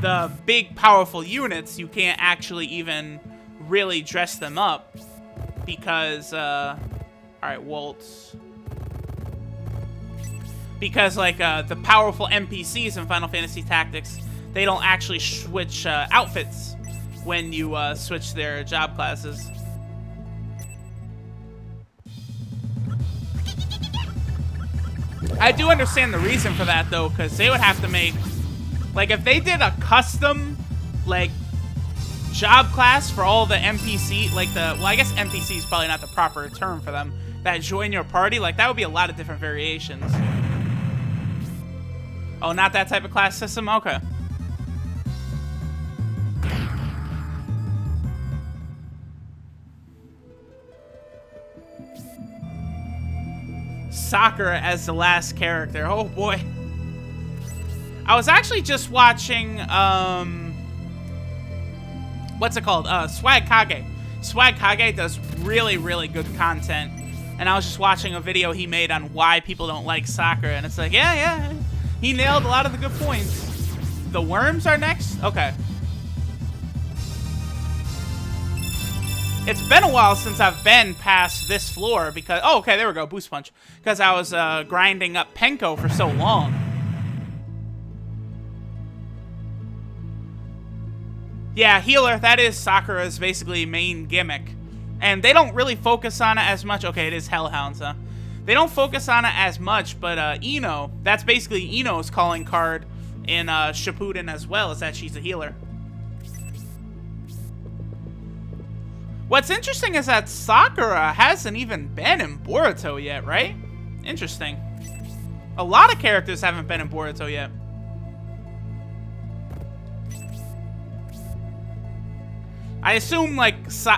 the big, powerful units, you can't actually even really dress them up. Because, alright, Waltz. Because, like, the powerful NPCs in Final Fantasy Tactics, they don't actually switch outfits when you switch their job classes. I do understand the reason for that, though, because they would have to make, like, if they did a custom, like, job class for all the NPC, like the, well, I guess NPC is probably not the proper term for them, that join your party, like, that would be a lot of different variations. Oh, not that type of class system? Okay. Sakura as the last character. Oh boy. I was actually just watching, what's it called? Swag Kage. Swag Kage does really, really good content. And I was just watching a video he made on why people don't like Sakura. And it's like, yeah, he nailed a lot of the good points. The worms are next? Okay. It's been a while since I've been past this floor because... Oh, okay, there we go. Boost Punch. Because I was grinding up Penko for so long. Yeah, healer. That is Sakura's basically main gimmick. And they don't really focus on it as much. Okay, it is Hellhounds, huh? They don't focus on it as much, but Ino, that's basically Ino's calling card in Shippuden as well, is that she's a healer. What's interesting is that Sakura hasn't even been in Boruto yet, right? Interesting. A lot of characters haven't been in Boruto yet. I assume, like,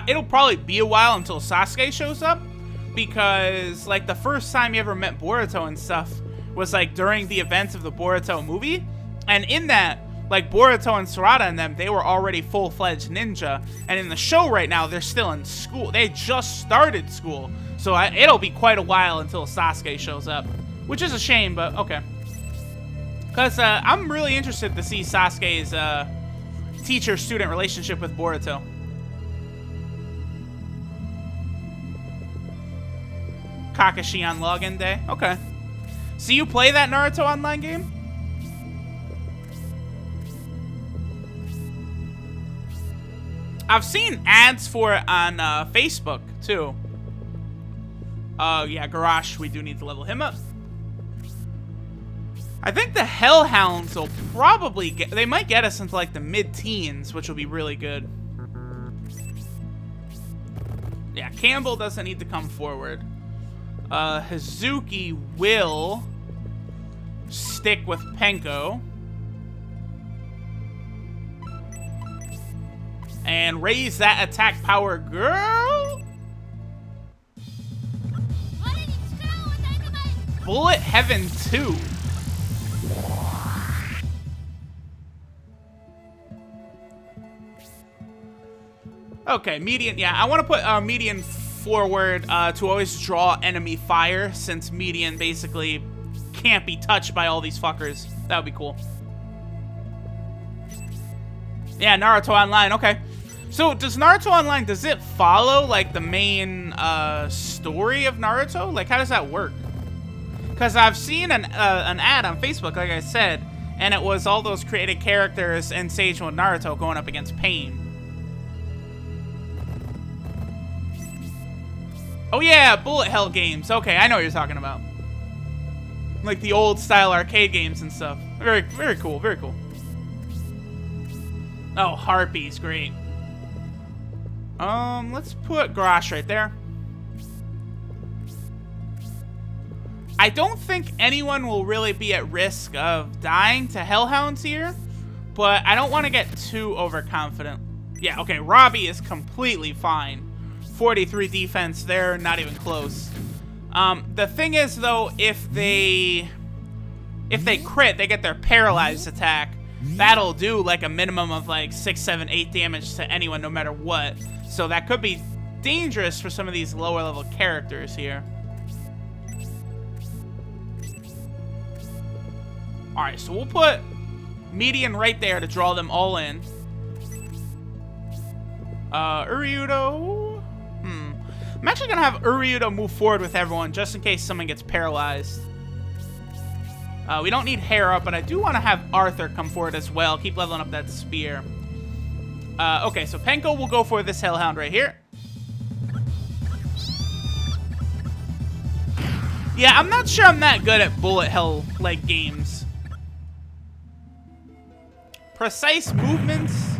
it'll probably be a while until Sasuke shows up, because, like, the first time you ever met Boruto and stuff was, like, during the events of the Boruto movie, and in that, like, Boruto and Sarada and them, they were already full-fledged ninja, and in the show right now, they're still in school. They just started school, so it'll be quite a while until Sasuke shows up, which is a shame, but okay. Because I'm really interested to see Sasuke's teacher-student relationship with Boruto. Kakashi on login day. Okay. So you play that Naruto online game? I've seen ads for it on Facebook, too. Yeah, Garrosh, we do need to level him up. I think the Hellhounds will probably get... They might get us into, like, the mid-teens, which will be really good. Yeah, Campbell doesn't need to come forward. Hazuki will stick with Penko. And raise that attack power, girl! Bullet Heaven 2. Okay, median. Yeah, I want to put median forward to always draw enemy fire, since median basically can't be touched by all these fuckers. That would be cool. Yeah, Naruto Online. Okay. So, does Naruto Online, does it follow, like, the main story of Naruto? Like, how does that work? Because I've seen an ad on Facebook, like I said, and it was all those created characters in Sage Mode Naruto going up against Pain. Oh yeah, bullet hell games. Okay, I know what you're talking about. Like the old style arcade games and stuff. Very, very cool, very cool. Oh, Harpies, great. Let's put Garrosh right there. I don't think anyone will really be at risk of dying to Hellhounds here, but I don't want to get too overconfident. Yeah, okay, Robbie is completely fine. 43 defense there, not even close. The thing is, though, if they crit, they get their paralyzed attack. That'll do like a minimum of like 6, 7, 8 damage to anyone, no matter what. So that could be dangerous for some of these lower level characters here. Alright, so we'll put median right there to draw them all in. Uryudo. I'm actually going to have Uryudo move forward with everyone just in case someone gets paralyzed. We don't need hair up, but I do want to have Arthur come forward as well. Keep leveling up that spear. Okay, so Penko will go for this Hellhound right here. Yeah, I'm not sure I'm that good at bullet hell-like games. Precise movements,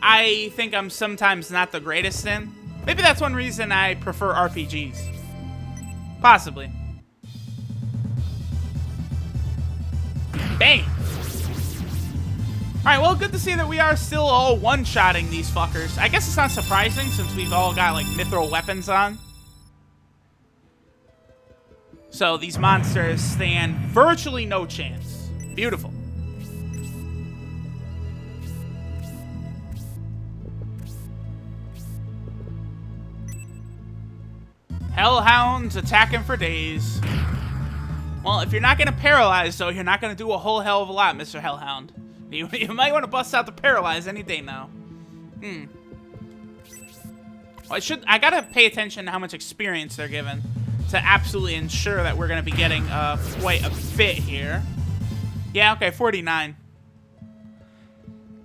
I think I'm sometimes not the greatest in. Maybe that's one reason I prefer RPGs. Possibly. Bang! Alright, well, good to see that we are still all one-shotting these fuckers. I guess it's not surprising since we've all got, like, mithril weapons on. So these monsters stand virtually no chance. Beautiful. Hellhounds attacking for days. Well, if you're not going to paralyze, though, you're not going to do a whole hell of a lot, Mr. Hellhound. You might want to bust out the paralyze any day now. Well, I got to pay attention to how much experience they're given to absolutely ensure that we're going to be getting quite a bit here. Yeah, okay, 49.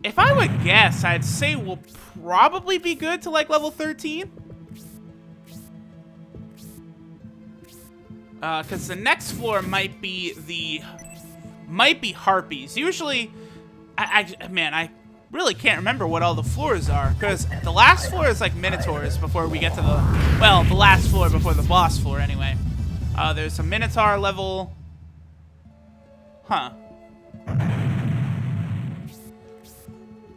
If I would guess, I'd say we'll probably be good to, like, level 13. Because the next floor might be harpies. Usually, man, I really can't remember what all the floors are. Because the last floor is like minotaurs before we get to the last floor before the boss floor anyway. There's a minotaur level. Huh.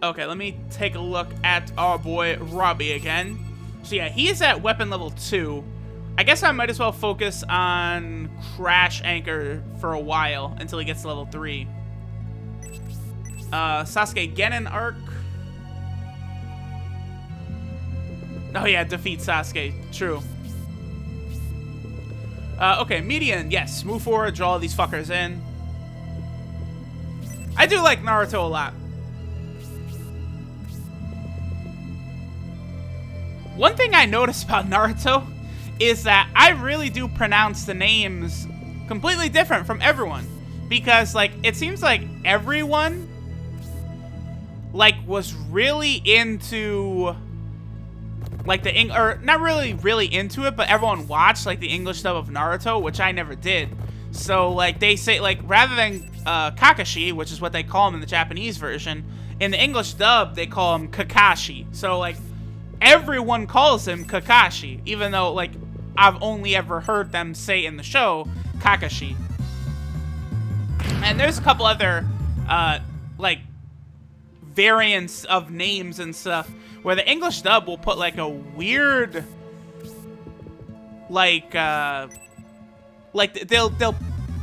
Okay, let me take a look at our boy Robbie again. So yeah, he is at weapon level 2. I guess I might as well focus on Crash Anchor for a while until he gets to level 3. Sasuke Genin arc. Oh yeah, defeat Sasuke. True. Okay, median. Yes, move forward, draw these fuckers in. I do like Naruto a lot. One thing I noticed about Naruto is that I really do pronounce the names completely different from everyone. Because, like, it seems like everyone, like, was really into, like, or not really into it, but everyone watched, like, the English dub of Naruto, which I never did. So, like, they say, like, rather than Kakashi, which is what they call him in the Japanese version, in the English dub, they call him Kakashi. So, like, everyone calls him Kakashi, even though, like, I've only ever heard them say in the show, Kakashi. And there's a couple other, like, variants of names and stuff, where the English dub will put, like, a weird, like, they'll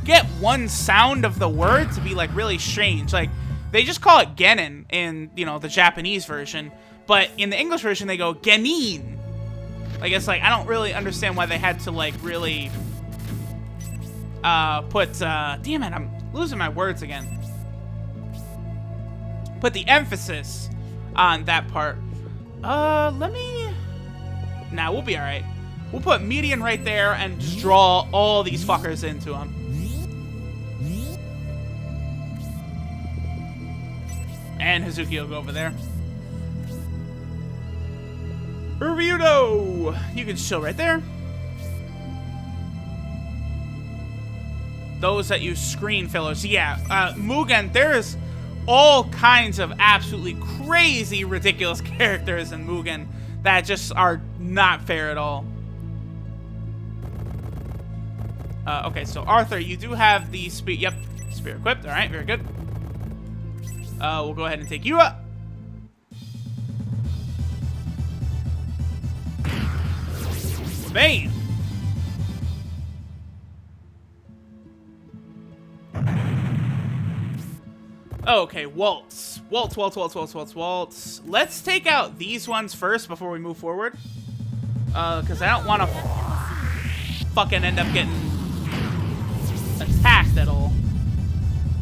get one sound of the word to be, like, really strange. Like, they just call it Genin in, you know, the Japanese version, but in the English version, they go Genin. Like, it's like, I don't really understand why they had to, like, really put, damn it, I'm losing my words again. Put the emphasis on that part. Nah, we'll be alright. We'll put median right there and just draw all these fuckers into them. And Hazuki will go over there. Ryudo! You can chill right there. Those that use screen fillers. Yeah, Mugen, there's all kinds of absolutely crazy, ridiculous characters in Mugen that just are not fair at all. Okay, so Arthur, you do have the spear. Yep, spear equipped. All right, very good. We'll go ahead and take you up. Bam! Okay, Waltz. Waltz. Let's take out these ones first before we move forward. Because I don't want to fucking end up getting attacked at all.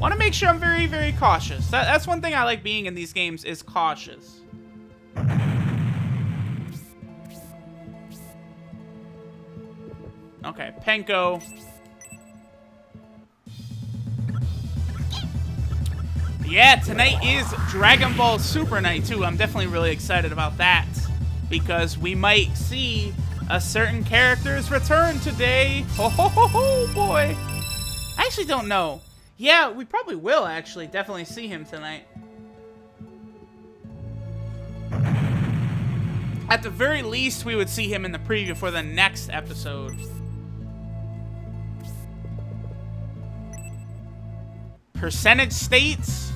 Want to make sure I'm very, very cautious. That's one thing I like being in these games, is cautious. Okay, Penko. Yeah, tonight is Dragon Ball Super Night, too. I'm definitely really excited about that, because we might see a certain character's return today. Ho, ho, ho, ho, boy. I actually don't know. Yeah, we probably will, actually. Definitely see him tonight. At the very least, we would see him in the preview for the next episode. Percentage states?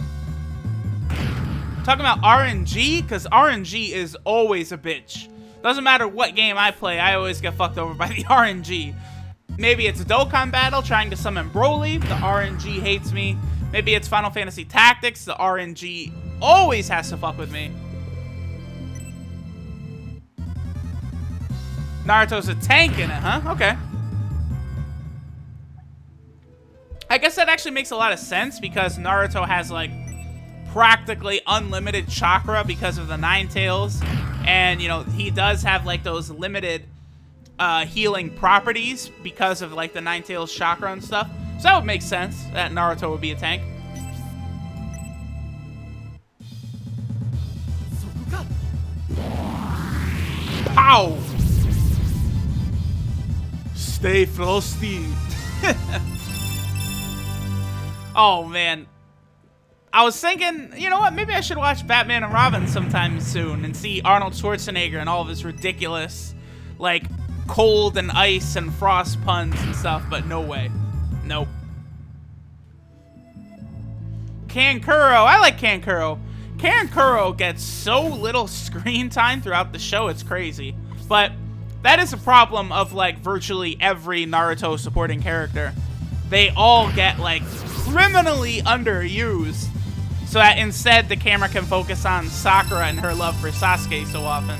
Talking about RNG? Because RNG is always a bitch. Doesn't matter what game I play, I always get fucked over by the RNG. Maybe it's a Dokkan battle trying to summon Broly. The RNG hates me. Maybe it's Final Fantasy Tactics. The RNG always has to fuck with me. Naruto's a tank in it, huh? Okay. I guess that actually makes a lot of sense because Naruto has, like, practically unlimited chakra because of the Nine Tails. And, you know, he does have, like, those limited healing properties because of, like, the Nine Tails chakra and stuff. So that would make sense that Naruto would be a tank. Pow! Stay frosty. Oh, man. I was thinking, you know what? Maybe I should watch Batman and Robin sometime soon and see Arnold Schwarzenegger and all of his ridiculous, like, cold and ice and frost puns and stuff, but no way. Nope. Kankuro. I like Kankuro. Kankuro gets so little screen time throughout the show, it's crazy. But that is a problem of, like, virtually every Naruto supporting character. They all get, like, criminally underused, so that instead the camera can focus on Sakura and her love for Sasuke so often.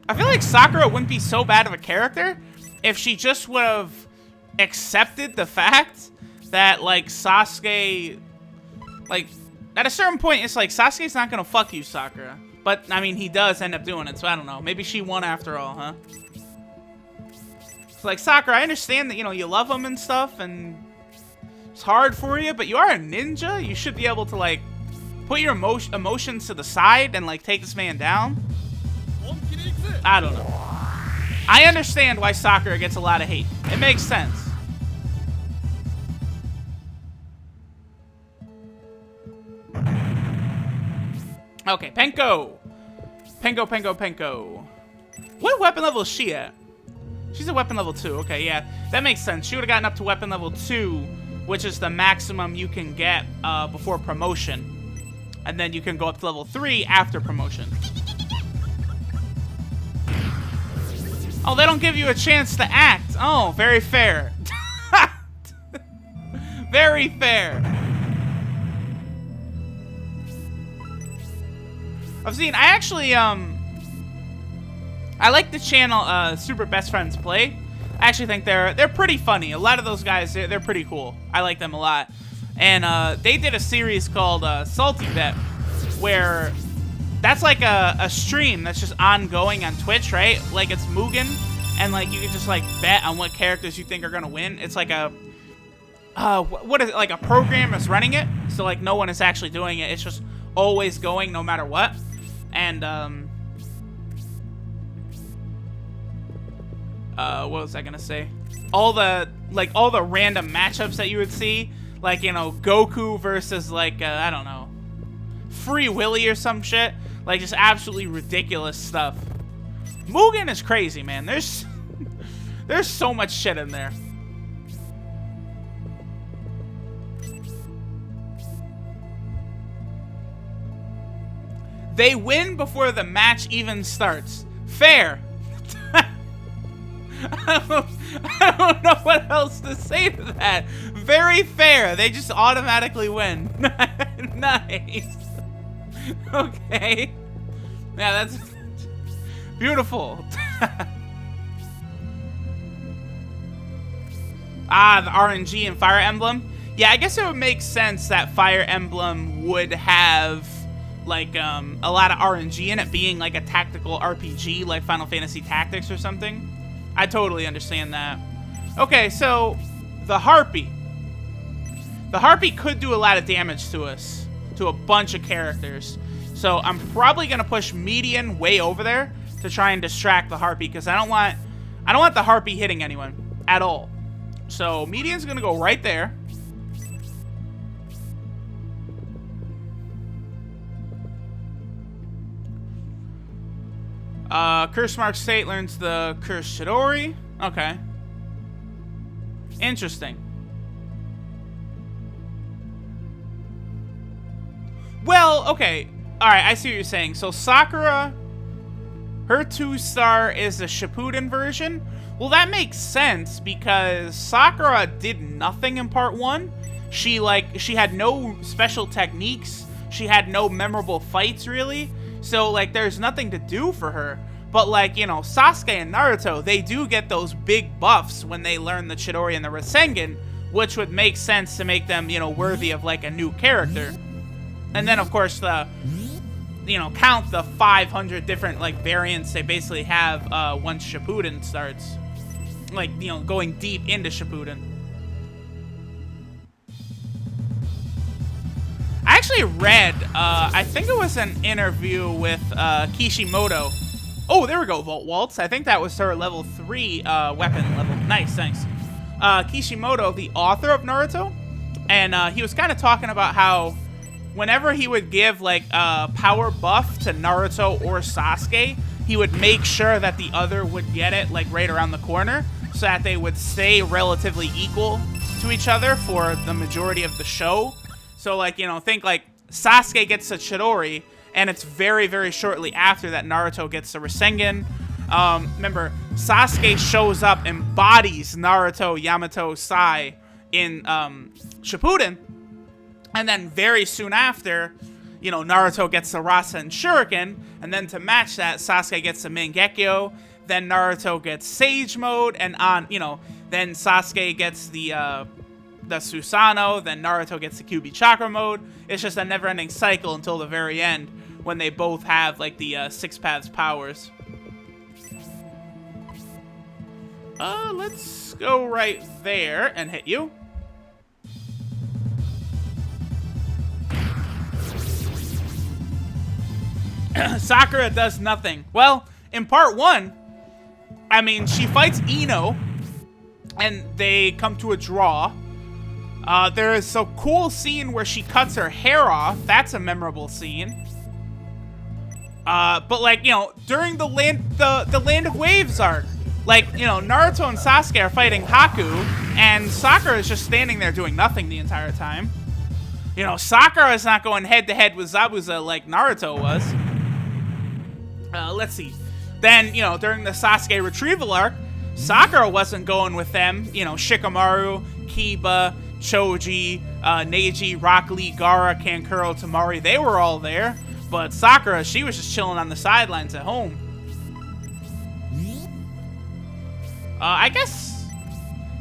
I feel like Sakura wouldn't be so bad of a character if she just would have accepted the fact that, like, Sasuke, like, at a certain point, it's like, Sasuke's not gonna fuck you, Sakura. But, I mean, he does end up doing it, so I don't know. Maybe she won after all, huh? It's like, Sakura, I understand that, you know, you love him and stuff, and it's hard for you, but you are a ninja. You should be able to, like, put your emotions to the side and, like, take this man down. I don't know. I understand why Sakura gets a lot of hate. It makes sense. Okay, Penko. Penko. What weapon level is she at? She's at weapon level 2. Okay, yeah. That makes sense. She would have gotten up to weapon level 2, which is the maximum you can get before promotion. And then you can go up to level 3 after promotion. Oh, they don't give you a chance to act. Oh, very fair. Very fair. I've seen, I actually, I like the channel, Super Best Friends Play. I actually think they're pretty funny. A lot of those guys, they're pretty cool. I like them a lot. And, they did a series called, Salty Bet, where that's like a stream that's just ongoing on Twitch, right? Like, it's Mugen, and, like, you can just, like, bet on what characters you think are gonna win. It's like a, what is it, like a program is running it, so, like, no one is actually doing it. It's just always going no matter what. And, what was I gonna say? All the random matchups that you would see, like, you know, Goku versus, like, I don't know, Free Willy or some shit. Like, just absolutely ridiculous stuff. Mugen is crazy, man. There's so much shit in there. They win before the match even starts. Fair. I don't know what else to say to that. Very fair. They just automatically win. Nice. Okay. Yeah, that's beautiful. Ah, the RNG and Fire Emblem. Yeah, I guess it would make sense that Fire Emblem would have, like, a lot of RNG in it, being like a tactical RPG like Final Fantasy Tactics or something. I totally understand that. Okay, so the Harpy. The Harpy could do a lot of damage to us, to a bunch of characters. So I'm probably gonna push Median way over there to try and distract the Harpy, because I don't want the Harpy hitting anyone at all. So Median's gonna go right there. Curse Mark State learns the Curse Chidori. Okay. Interesting. Well, okay. Alright, I see what you're saying. So Sakura Her 2-star is the Shippuden version. Well, that makes sense because Sakura did nothing in part 1. She had no special techniques. She had no memorable fights, really. So, like, there's nothing to do for her. But, like, you know, Sasuke and Naruto, they do get those big buffs when they learn the Chidori and the Rasengan, which would make sense to make them, you know, worthy of, like, a new character. And then, of course, count the 500 different, like, variants they basically have once Shippuden starts. Like, you know, going deep into Shippuden. I actually read, I think it was an interview with Kishimoto. Oh, there we go, Volt Waltz. I think that was her level 3 weapon level. Nice, nice. Kishimoto, the author of Naruto, and he was kind of talking about how whenever he would give, like, power buff to Naruto or Sasuke, he would make sure that the other would get it, like, right around the corner, so that they would stay relatively equal to each other for the majority of the show. So, like, you know, think, like, Sasuke gets the Chidori, and it's very, very shortly after that Naruto gets the Rasengan. Remember, Sasuke shows up and bodies Naruto, Yamato, Sai in Shippuden. And then very soon after, you know, Naruto gets the Rasen Shuriken. And then to match that, Sasuke gets the Mangekyo. Then Naruto gets Sage Mode. And on, you know, then Sasuke gets the Susanoo. Then Naruto gets the Kyuubi Chakra Mode. It's just a never-ending cycle until the very end, when they both have, like, the 6 paths powers. Let's go right there and hit you. Sakura does nothing. Well, in part 1, I mean, she fights Ino, and they come to a draw. There is a cool scene where she cuts her hair off. That's a memorable scene. But, like, you know, during the Land of Waves arc, like, you know, Naruto and Sasuke are fighting Haku, and Sakura is just standing there doing nothing the entire time. You know, Sakura is not going head-to-head with Zabuza like Naruto was. Let's see. Then, you know, during the Sasuke retrieval arc, Sakura wasn't going with them. You know, Shikamaru, Kiba, Choji, Neji, Rock Lee, Gaara, Kankuro, Tamari, they were all there. But Sakura, she was just chilling on the sidelines at home. I guess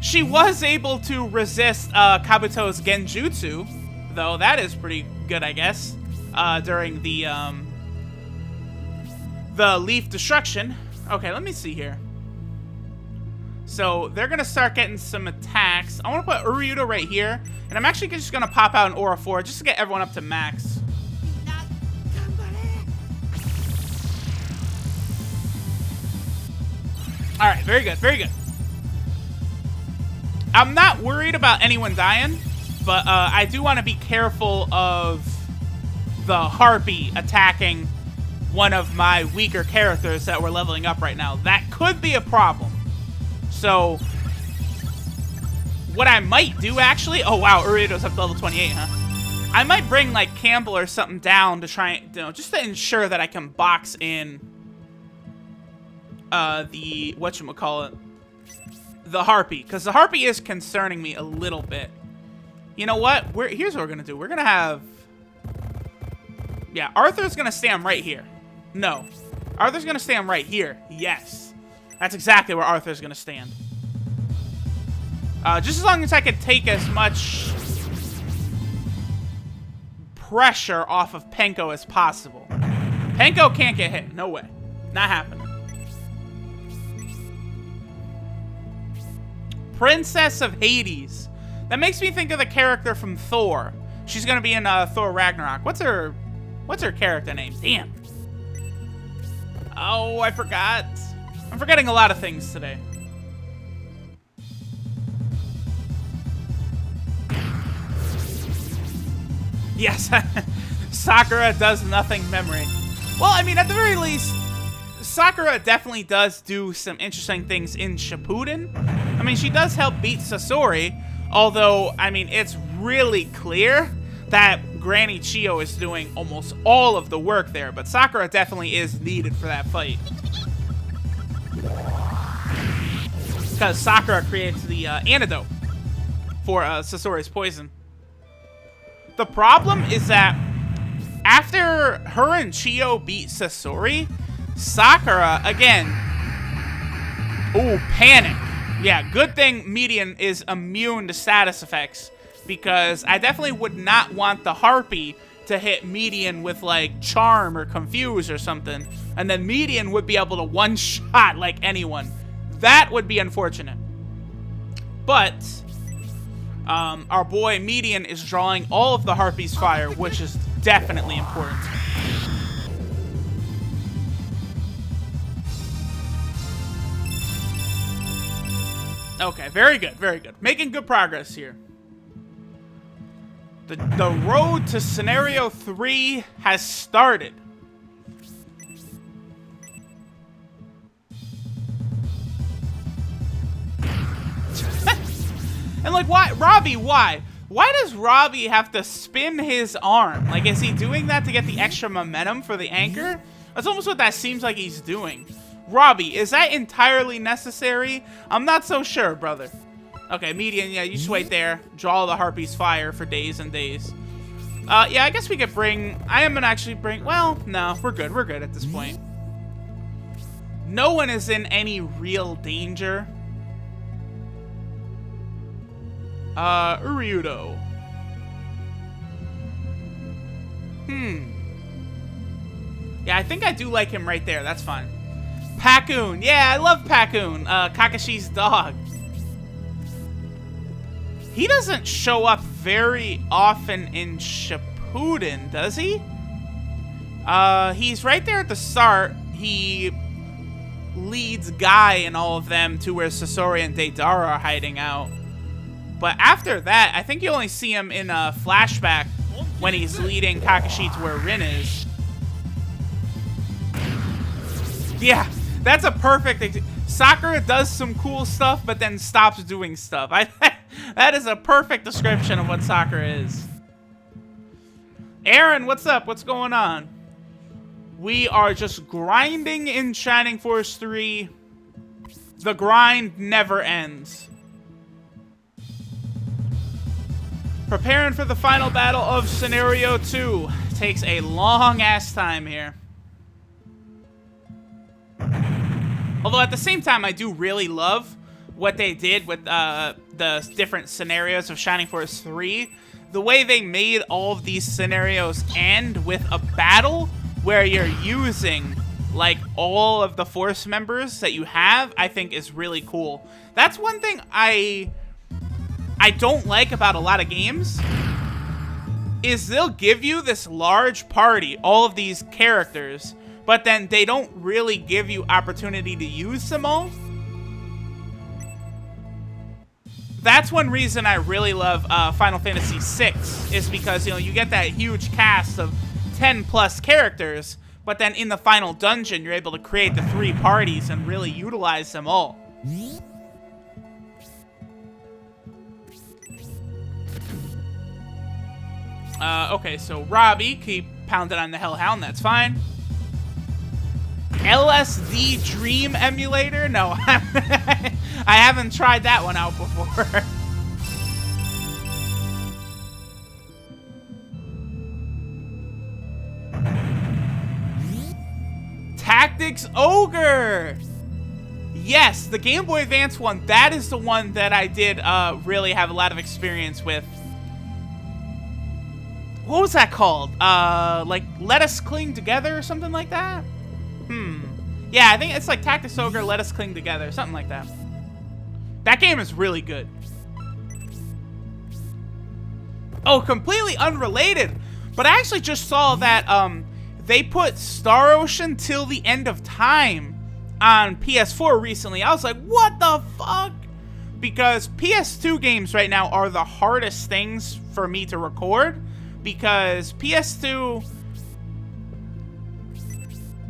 she was able to resist Kabuto's Genjutsu, though that is pretty good, I guess, during the Leaf Destruction. Okay, let me see here. So they're gonna start getting some attacks. I want to put Uryuta right here, and I'm actually just gonna pop out an Aura 4 just to get everyone up to max. All right, very good, very good. I'm not worried about anyone dying, but I do want to be careful of the Harpy attacking one of my weaker characters that we're leveling up right now. That could be a problem. So, what I might do, actually... Oh, wow, Uryuto's up to level 28, huh? I might bring, like, Campbell or something down to try, you know, just to ensure that I can box in the... whatchamacallit? The Harpy. Because the Harpy is concerning me a little bit. You know what? Here's what we're going to do. We're going to have... Yeah, Arthur's going to stand right here. No. Arthur's going to stand right here. Yes. That's exactly where Arthur's going to stand. Just as long as I can take as much pressure off of Penko as possible. Penko can't get hit. No way. Not happening. Princess of Hades. That makes me think of the character from Thor. She's going to be in Thor Ragnarok. What's her character name? Damn. Oh, I forgot. I'm forgetting a lot of things today. Yes, Sakura does nothing memory. Well, I mean, at the very least, Sakura definitely does do some interesting things in Shippuden. I mean, she does help beat Sasori, although, I mean, it's really clear that Granny Chiyo is doing almost all of the work there, but Sakura definitely is needed for that fight. Because Sakura creates the antidote for Sasori's poison. The problem is that after her and Chiyo beat Sasori, Sakura, again... Ooh, panic. Yeah, good thing Median is immune to status effects, because I definitely would not want the Harpy to hit Median with, like, Charm or Confuse or something, and then Median would be able to one-shot, like, anyone. That would be unfortunate. But, our boy Median is drawing all of the Harpy's fire, which is definitely important. Okay, very good, very good. Making good progress here. The road to Scenario 3 has started. And like, why? Robbie, why? Why does Robbie have to spin his arm? Like, is he doing that to get the extra momentum for the anchor? That's almost what that seems like he's doing. Robbie, is that entirely necessary? I'm not so sure, brother. Okay, Median, yeah, you just wait there. Draw the Harpy's fire for days and days. Yeah, I guess we could bring... I am gonna actually bring... Well, no, we're good. We're good at this point. No one is in any real danger. Uryudo. Yeah, I think I do like him right there. That's fine. Pakun. Yeah, I love Pakun. Kakashi's dog. He doesn't show up very often in Shippuden, does he? He's right there at the start. He leads Guy and all of them to where Sasori and Deidara are hiding out. But after that, I think you only see him in a flashback when he's leading Kakashi to where Rin is. Yeah, that's a perfect... Sakura does some cool stuff, but then stops doing stuff. That is a perfect description of what Sakura is. Aaron, what's up? What's going on? We are just grinding in Shining Force 3. The grind never ends. Preparing for the final battle of Scenario 2. Takes a long-ass time here. Although at the same time, I do really love what they did with the different scenarios of Shining Force 3. The way they made all of these scenarios end with a battle where you're using, like, all of the Force members that you have, I think is really cool. That's one thing I don't like about a lot of games, is they'll give you this large party, all of these characters, but then they don't really give you opportunity to use them all. That's one reason I really love Final Fantasy VI, is because, you know, you get that huge cast of 10 plus characters, but then in the final dungeon, you're able to create the 3 parties and really utilize them all. Okay, so Robbie, keep pounding on the Hellhound, that's fine. LSD Dream Emulator? No, I haven't tried that one out before. Tactics Ogre! Yes, the Game Boy Advance one, that is the one that I did really have a lot of experience with. What was that called? Like, Let Us Cling Together or something like that? Yeah, I think it's like Tactics Ogre, Let Us Cling Together, something like that. That game is really good. Oh, completely unrelated, but I actually just saw that they put Star Ocean Till the End of Time on PS4 recently. I was like, what the fuck? Because PS2 games right now are the hardest things for me to record, because PS2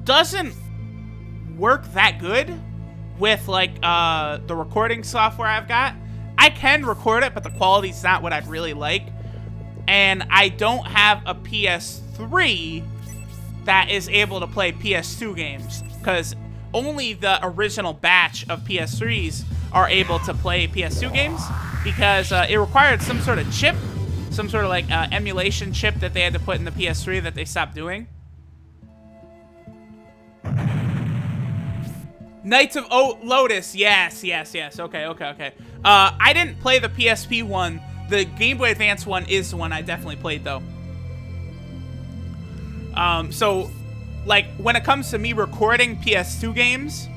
doesn't work that good with, like, the recording software I've got. I can record it, but the quality's not what I'd really like. and I don't have a PS3 that is able to play PS2 games, because only the original batch of PS3s are able to play PS2 games, because it required some sort of chip, some sort of like emulation chip that they had to put in the PS3 that they stopped doing. Knights of Lotus, yes. Okay. I didn't play the PSP one. The Game Boy Advance one is the one I definitely played, though. So, like, when it comes to me recording PS2 games,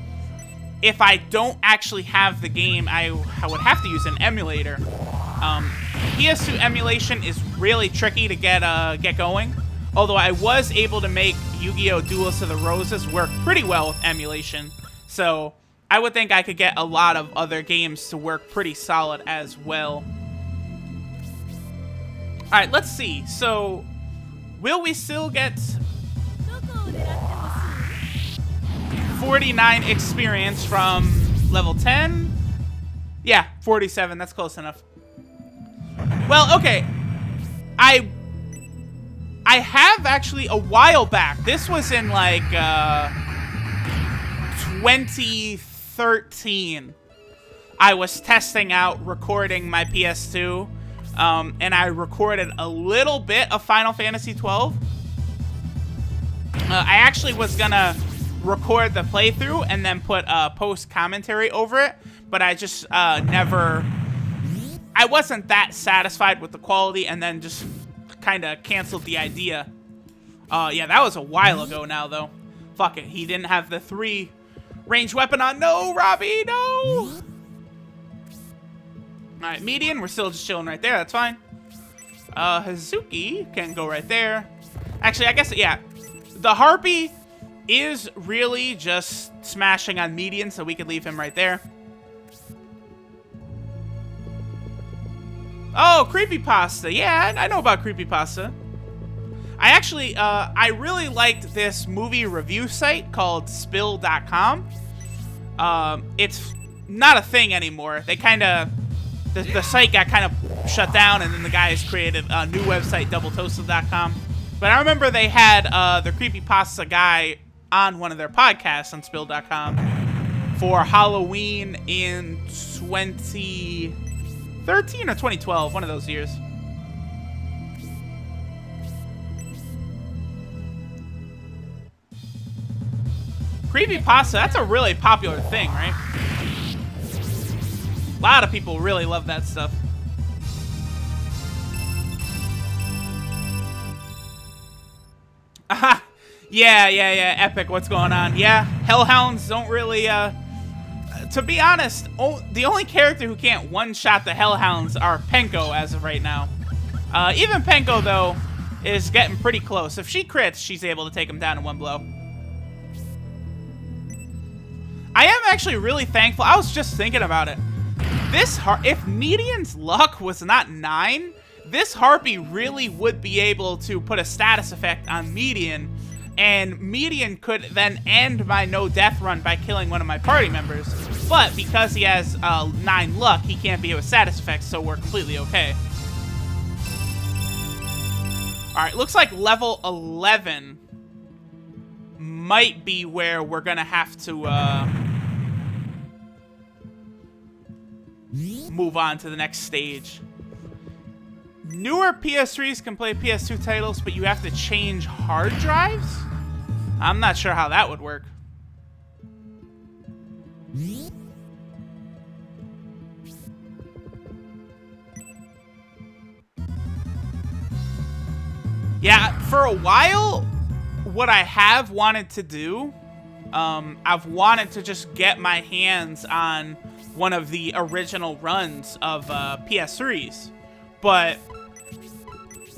if I don't actually have the game, I would have to use an emulator. PS2 emulation is really tricky to get going. Although I was able to make Yu-Gi-Oh! Duels of the Roses work pretty well with emulation. So, I would think I could get a lot of other games to work pretty solid as well. Alright, let's see. So, will we still get 49 experience from level 10? Yeah, 47. That's close enough. Well, okay. I have actually a while back. This was in like 2013. I was testing out recording my PS2, and I recorded a little bit of Final Fantasy XII. I actually was gonna record the playthrough and then put post commentary over it, but I just I wasn't that satisfied with the quality, and then just kind of canceled the idea. Yeah, that was a while ago now, though. Fuck it, he didn't have the 3 range weapon on. No, Robbie, no! Alright, median, we're still just chilling right there, that's fine. Hazuki can go right there. Actually, I guess, yeah. The Harpy is really just smashing on median, so we could leave him right there. Oh, Creepypasta. Yeah, I know about Creepypasta. I actually, I really liked this movie review site called Spill.com. It's not a thing anymore. They kind of, the site got kind of shut down, and then the guys created a new website, doubletoasted.com. But I remember they had the Creepypasta guy on one of their podcasts on Spill.com for Halloween in 2013 or 2012, one of those years. Creepypasta, that's a really popular thing, right? A lot of people really love that stuff. Aha! Yeah, Epic, what's going on? Yeah, Hellhounds don't really, to be honest, the only character who can't one-shot the Hellhounds are Penko as of right now. Even Penko, though, is getting pretty close. If she crits, she's able to take him down in one blow. I am actually really thankful. I was just thinking about it. If Median's luck was not 9, this Harpy really would be able to put a status effect on Median, and Median could then end my no-death run by killing one of my party members. But because he has 9 luck, he can't be hit with status effects, so we're completely okay. Alright, looks like level 11 might be where we're gonna have to move on to the next stage. Newer PS3s can play PS2 titles, but you have to change hard drives? I'm not sure how that would work. Yeah, for a while, what I have wanted to do, I've wanted to just get my hands on one of the original runs of PS3s, but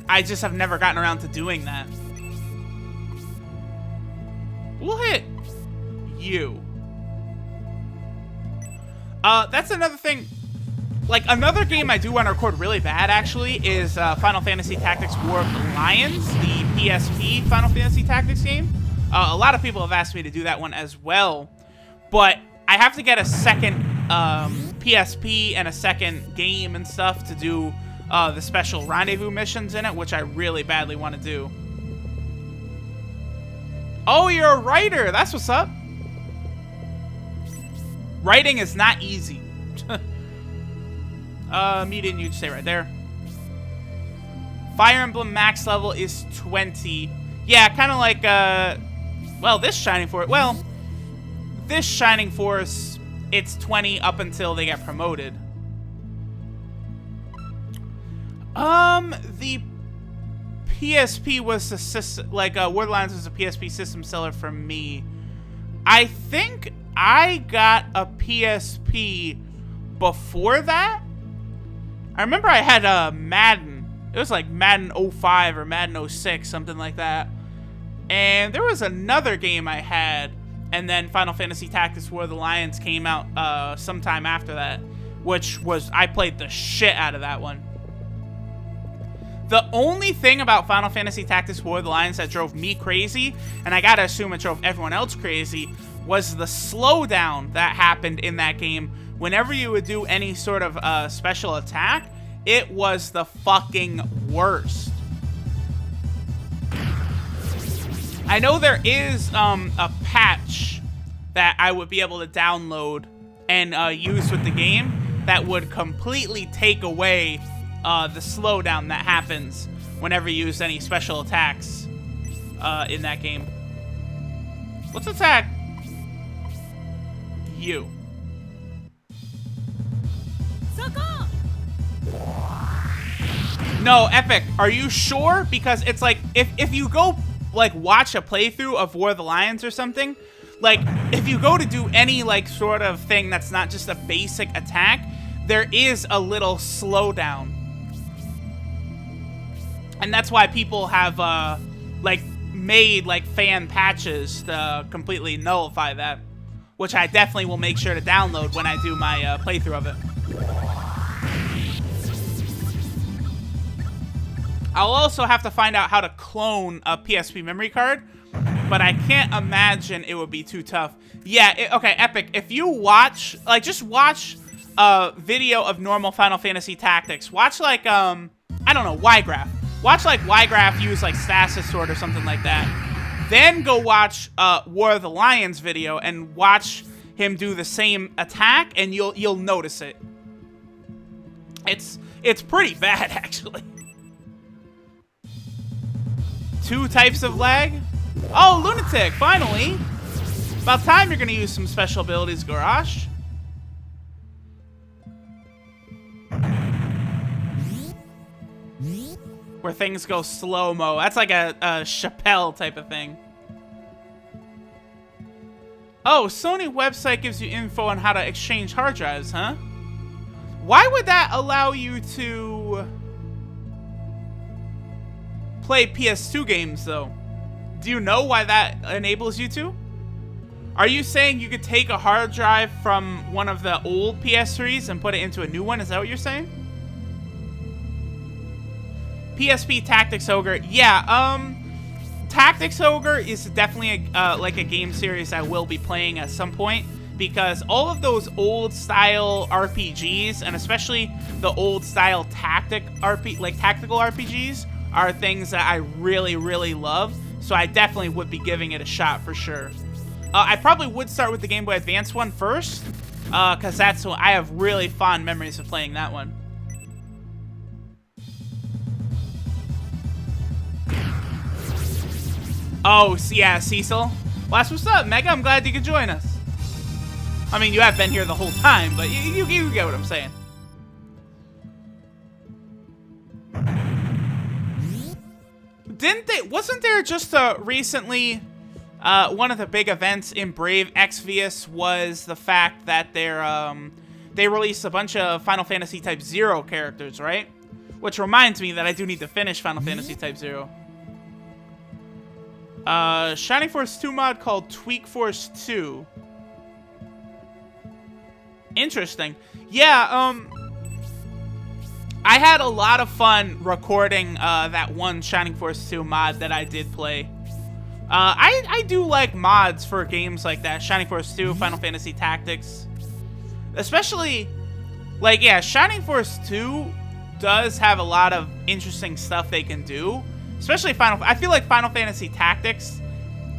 I just have never gotten around to doing that. We'll hit you. That's another thing. Like, another game I do want to record really bad, actually, is Final Fantasy Tactics War of the Lions, the PSP Final Fantasy Tactics game. A lot of people have asked me to do that one as well, but I have to get a second PSP and a second game and stuff to do the special rendezvous missions in it, which I really badly want to do. Oh, you're a writer. That's what's up. Writing is not easy. Median, you stay right there. Fire Emblem max level is 20. Yeah, kind of like, well, this Shining Force. Well, this Shining Force, it's 20 up until they get promoted. The PSP was the system, like, Borderlands was a PSP system seller for me. I think I got a PSP before that. I remember I had Madden. It was like Madden 05 or Madden 06, something like that. And there was another game I had, and then Final Fantasy Tactics War of the Lions came out sometime after that, which was, I played the shit out of that one. The only thing about Final Fantasy Tactics War of the Lions that drove me crazy, and I gotta assume it drove everyone else crazy, was the slowdown that happened in that game. Whenever you would do any sort of special attack, it was the fucking worst. I know there is a patch that I would be able to download and use with the game that would completely take away the slowdown that happens whenever you use any special attacks in that game. Let's attack you. No, Epic, are you sure? Because it's like, if you go, like, watch a playthrough of War of the Lions or something, like, if you go to do any, like, sort of thing that's not just a basic attack, there is a little slowdown. And that's why people have, like, made, like, fan patches to completely nullify that, which I definitely will make sure to download when I do my playthrough of it. I'll also have to find out how to clone a PSP memory card, but I can't imagine it would be too tough. Yeah, okay, Epic, if you watch, like, just watch a video of normal Final Fantasy Tactics. Watch, like, I don't know, Y-Graph. Watch, like, Y-Graph use, like, Stasis Sword or something like that. Then go watch War of the Lions video and watch him do the same attack, and you'll notice it. It's pretty bad, actually. 2 types of lag? Oh, Lunatic, finally! About time you're gonna use some special abilities, Garrosh. Where things go slow-mo. That's like a Chappelle type of thing. Oh, Sony website gives you info on how to exchange hard drives, huh? Why would that allow you to play PS2 games, though? Do you know why that enables you to? Are you saying you could take a hard drive from one of the old PS3s and put it into a new one? Is that what you're saying? PSP Tactics Ogre. Yeah, Tactics Ogre is definitely like a game series I will be playing at some point, because all of those old style RPGs, and especially the old style tactical RPGs, are things that I really, really love. So I definitely would be giving it a shot for sure. I probably would start with the Game Boy Advance one first, because that's what I have really fond memories of playing that one. Oh, yeah, Cecil. Well, that's what's up, Mega. I'm glad you could join us. I mean, you have been here the whole time, but you get what I'm saying. Wasn't there just recently, one of the big events in Brave Exvius was the fact that they released a bunch of Final Fantasy Type 0 characters, right? Which reminds me that I do need to finish Final Fantasy Type 0. Shining Force 2 mod called Tweak Force 2. Interesting. Yeah, I had a lot of fun recording that one Shining Force 2 mod that I did play. I do like mods for games like that. Shining Force 2, Final Fantasy Tactics. Especially, like, yeah, Shining Force 2 does have a lot of interesting stuff they can do. Especially I feel like Final Fantasy Tactics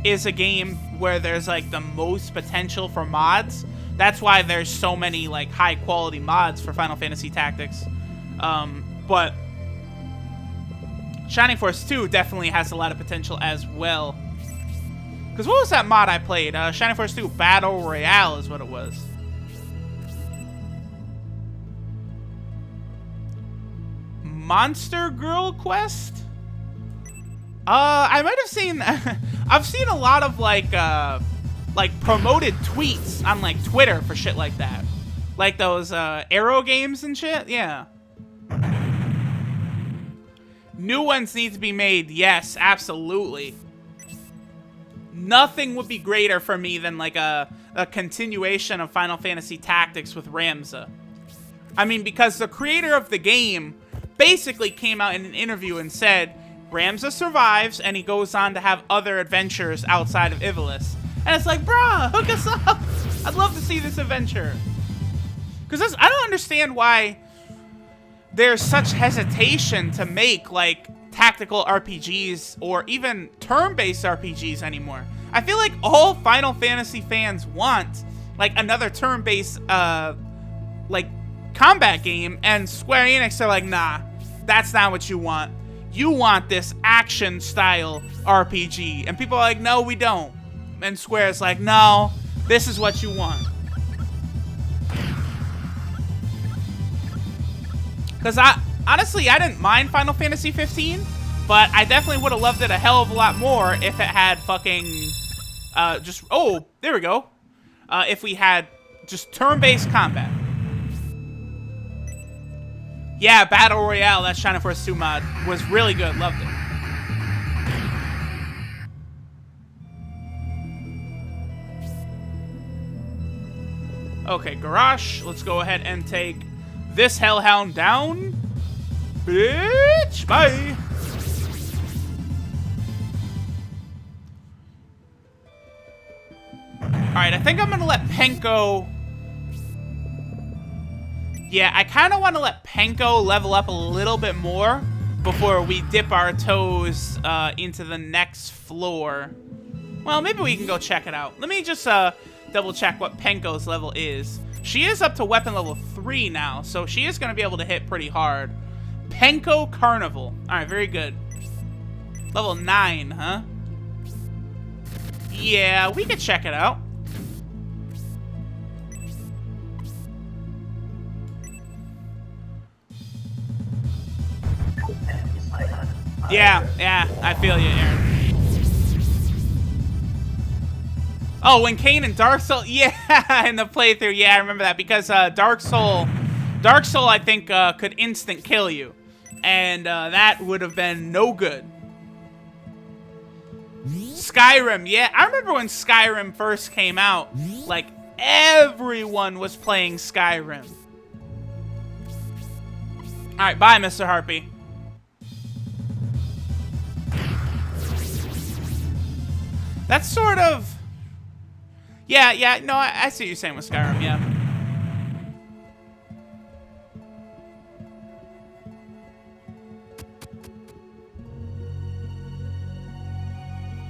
is a game where there's like the most potential for mods. That's why there's so many like high quality mods for Final Fantasy Tactics. But Shining Force 2 definitely has a lot of potential as well. Because what was that mod I played? Shining Force 2 Battle Royale is what it was. Monster Girl Quest? I might have seen... I've seen a lot of, like promoted tweets on, like, Twitter for shit like that. Like those, Arrow games and shit? Yeah. New ones need to be made. Yes, absolutely. Nothing would be greater for me than, like, a continuation of Final Fantasy Tactics with Ramza. I mean, because the creator of the game basically came out in an interview and said, Ramza survives, and he goes on to have other adventures outside of Ivalice. And it's like, bruh, hook us up. I'd love to see this adventure. Because I don't understand why there's such hesitation to make, like, tactical RPGs or even turn-based RPGs anymore. I feel like all Final Fantasy fans want, like, another turn-based, like, combat game, and Square Enix are like, nah, that's not what you want. You want this action-style RPG. And people are like, no, we don't. And Square's like, no, this is what you want. Because honestly, I didn't mind Final Fantasy 15, but I definitely would have loved it a hell of a lot more if it had fucking, oh, there we go. If we had just turn-based combat. Yeah, Battle Royale, that Shining Force 2 mod was really good. Loved it. Okay, Garrosh, let's go ahead and take this Hellhound down. Bitch, bye. Alright, I think I'm gonna let Penko... Yeah, I kind of want to let Penko level up a little bit more before we dip our toes into the next floor. Well, maybe we can go check it out. Let me just double check what Penko's level is. She is up to weapon level 3 now, so she is going to be able to hit pretty hard. Penko Carnival. Alright, very good. Level 9, huh? Yeah, we could check it out. Yeah, I feel you, Aaron. Oh, when Kain and Dark Soul, yeah, in the playthrough, yeah, I remember that, because Dark Soul, I think, could instant kill you, and that would have been no good. Skyrim, yeah, I remember when Skyrim first came out, like, everyone was playing Skyrim. Alright, bye, Mr. Harpy. That's sort of... Yeah, no, I see what you're saying with Skyrim, yeah.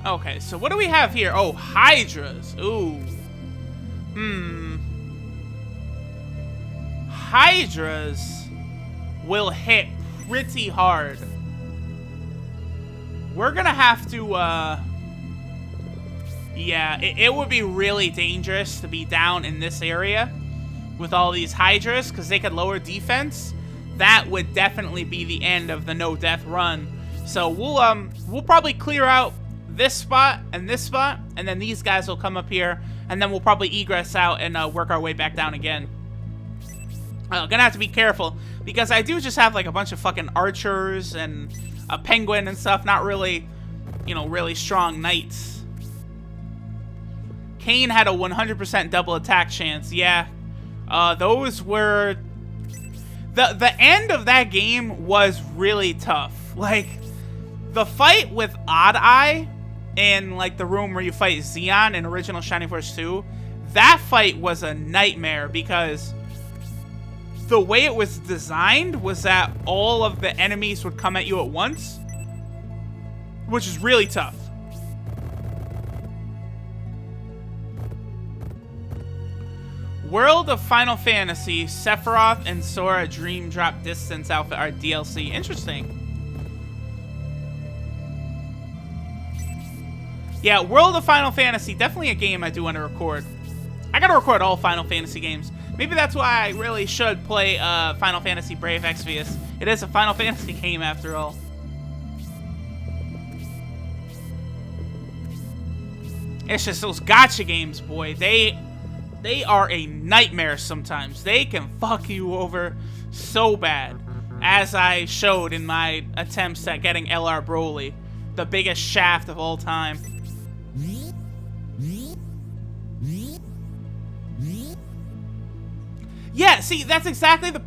Okay, so what do we have here? Oh, Hydras. Ooh. Hydras will hit pretty hard. We're gonna have to, yeah, it would be really dangerous to be down in this area with all these Hydras, because they could lower defense. That would definitely be the end of the no-death run. So we'll probably clear out this spot, and then these guys will come up here, and then we'll probably egress out and work our way back down again. Gonna have to be careful, because I do just have like a bunch of fucking archers and a penguin and stuff, not really, you know, really strong knights. Kain had a 100% double attack chance. Yeah, those were... The end of that game was really tough. Like, the fight with Odd Eye in, like, the room where you fight Xeon in original Shining Force 2, that fight was a nightmare, because the way it was designed was that all of the enemies would come at you at once, which is really tough. World of Final Fantasy, Sephiroth and Sora Dream Drop Distance outfit are DLC. Interesting. Yeah, World of Final Fantasy, definitely a game I do want to record. I gotta record all Final Fantasy games. Maybe that's why I really should play Final Fantasy Brave Exvius. It is a Final Fantasy game after all. It's just those gacha games, boy. They are a nightmare sometimes. They can fuck you over so bad. As I showed in my attempts at getting LR Broly, the biggest shaft of all time. Yeah, see, that's exactly the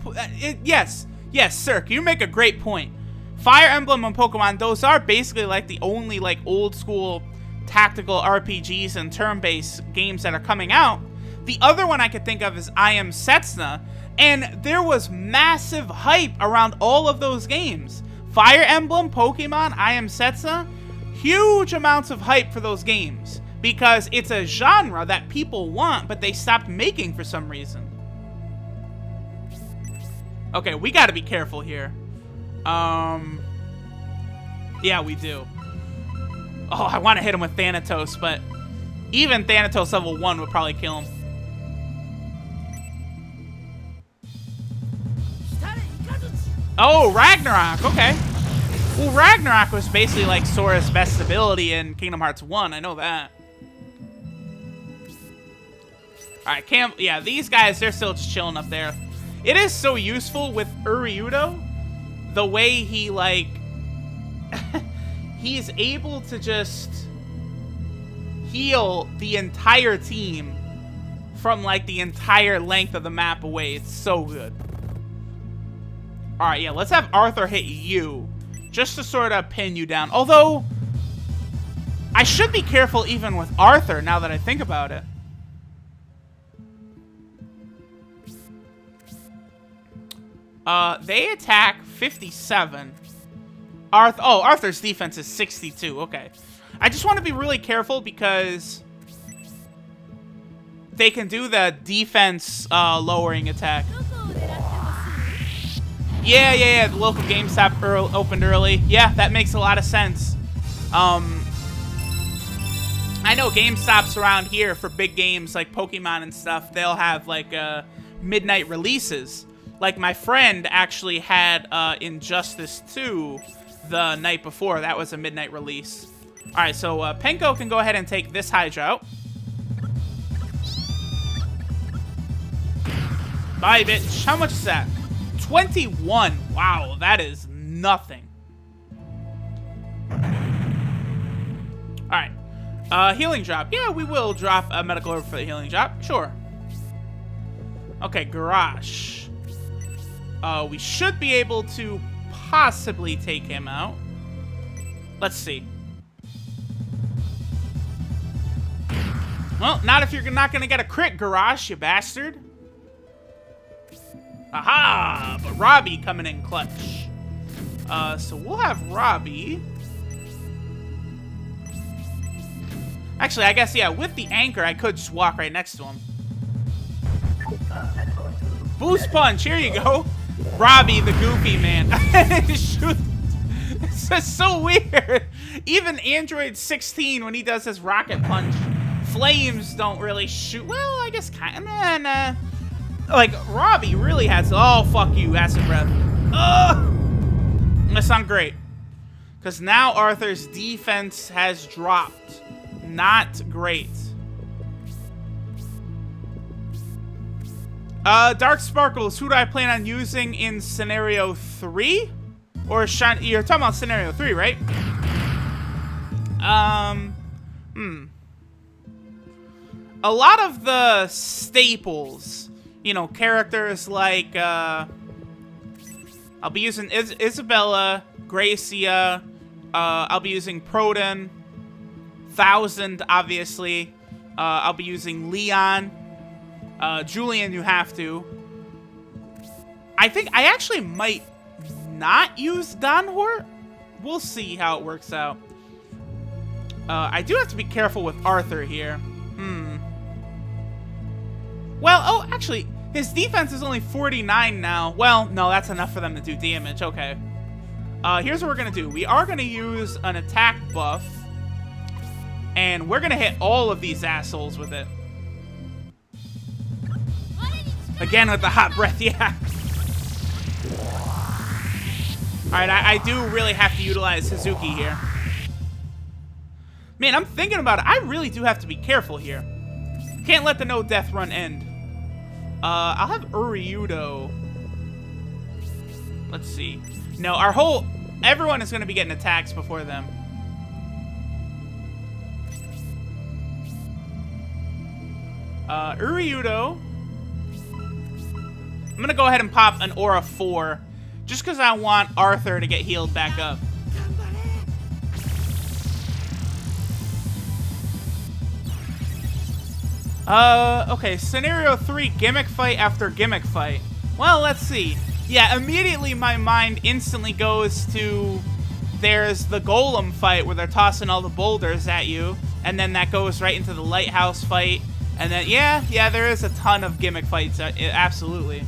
yes, sir, you make a great point. Fire Emblem and Pokemon, those are basically like the only like old school tactical RPGs and turn-based games that are coming out. The other one I could think of is I Am Setsuna, and there was massive hype around all of those games. Fire Emblem, Pokemon, I Am Setsuna, huge amounts of hype for those games because it's a genre that people want, but they stopped making for some reason. Okay, we gotta be careful here. Yeah, we do. Oh, I want to hit him with Thanatos, but even Thanatos level 1 would probably kill him. Oh, Ragnarok, okay. Well, Ragnarok was basically like Sora's best ability in Kingdom Hearts 1, I know that. Alright, yeah, these guys, they're still just chilling up there. It is so useful with Uryudo, the way he, like, he's able to just heal the entire team from, like, the entire length of the map away. It's so good. Alright, yeah, let's have Arthur hit you, just to sort of pin you down. Although, I should be careful even with Arthur, now that I think about it. They attack 57. Arthur's defense is 62. Okay. I just want to be really careful because they can do the defense lowering attack. Yeah. The local GameStop opened early. Yeah, that makes a lot of sense. I know GameStops around here for big games like Pokemon and stuff, they'll have like midnight releases. Like my friend actually had Injustice 2 the night before. That was a midnight release. Alright, so Penko can go ahead and take this Hydra out. Bye, bitch. How much is that? 21. Wow, that is nothing. Alright. Healing drop. Yeah, we will drop a medical herb for the healing drop. Sure. Okay, Garage. We should be able to possibly take him out. Let's see. Well, not if you're not going to get a crit, Garage, you bastard. Aha! But Robbie coming in clutch. So we'll have Robbie. Actually, I guess, yeah, with the anchor, I could just walk right next to him. Boost punch, here you go. Robbie, the goofy man. Shoot. It's just so weird. Even Android 16, when he does his rocket punch, flames don't really shoot. Well, I guess kind of. Nah. Like, Robbie really has. Oh, fuck you, acid breath. That's not great. Because now Arthur's defense has dropped. Not great. Dark Sparkles, who do I plan on using in Scenario 3? Or you're talking about Scenario 3, right? A lot of the staples, you know, characters like, I'll be using Isabella, Gracia, I'll be using Proton, 1000, obviously. I'll be using Leon. Julian, you have to. I think I actually might not use Danhort. We'll see how it works out. I do have to be careful with Arthur here. Well, oh, actually, his defense is only 49 now. Well, no, that's enough for them to do damage. Okay. Here's what we're going to do. We are going to use an attack buff. And we're going to hit all of these assholes with it. Again with the hot breath, yeah. Alright, I do really have to utilize Suzuki here. Man, I'm thinking about it. I really do have to be careful here. Can't let the no death run end. I'll have Uryudo. Let's see. No, everyone is going to be getting attacks before them. Uryudo. I'm going to go ahead and pop an Aura 4. Just because I want Arthur to get healed back up. Okay, scenario 3, gimmick fight after gimmick fight. Well, let's see. Yeah, immediately my mind instantly goes to there's the golem fight where they're tossing all the boulders at you, and then that goes right into the lighthouse fight, and then, yeah, there is a ton of gimmick fights, absolutely.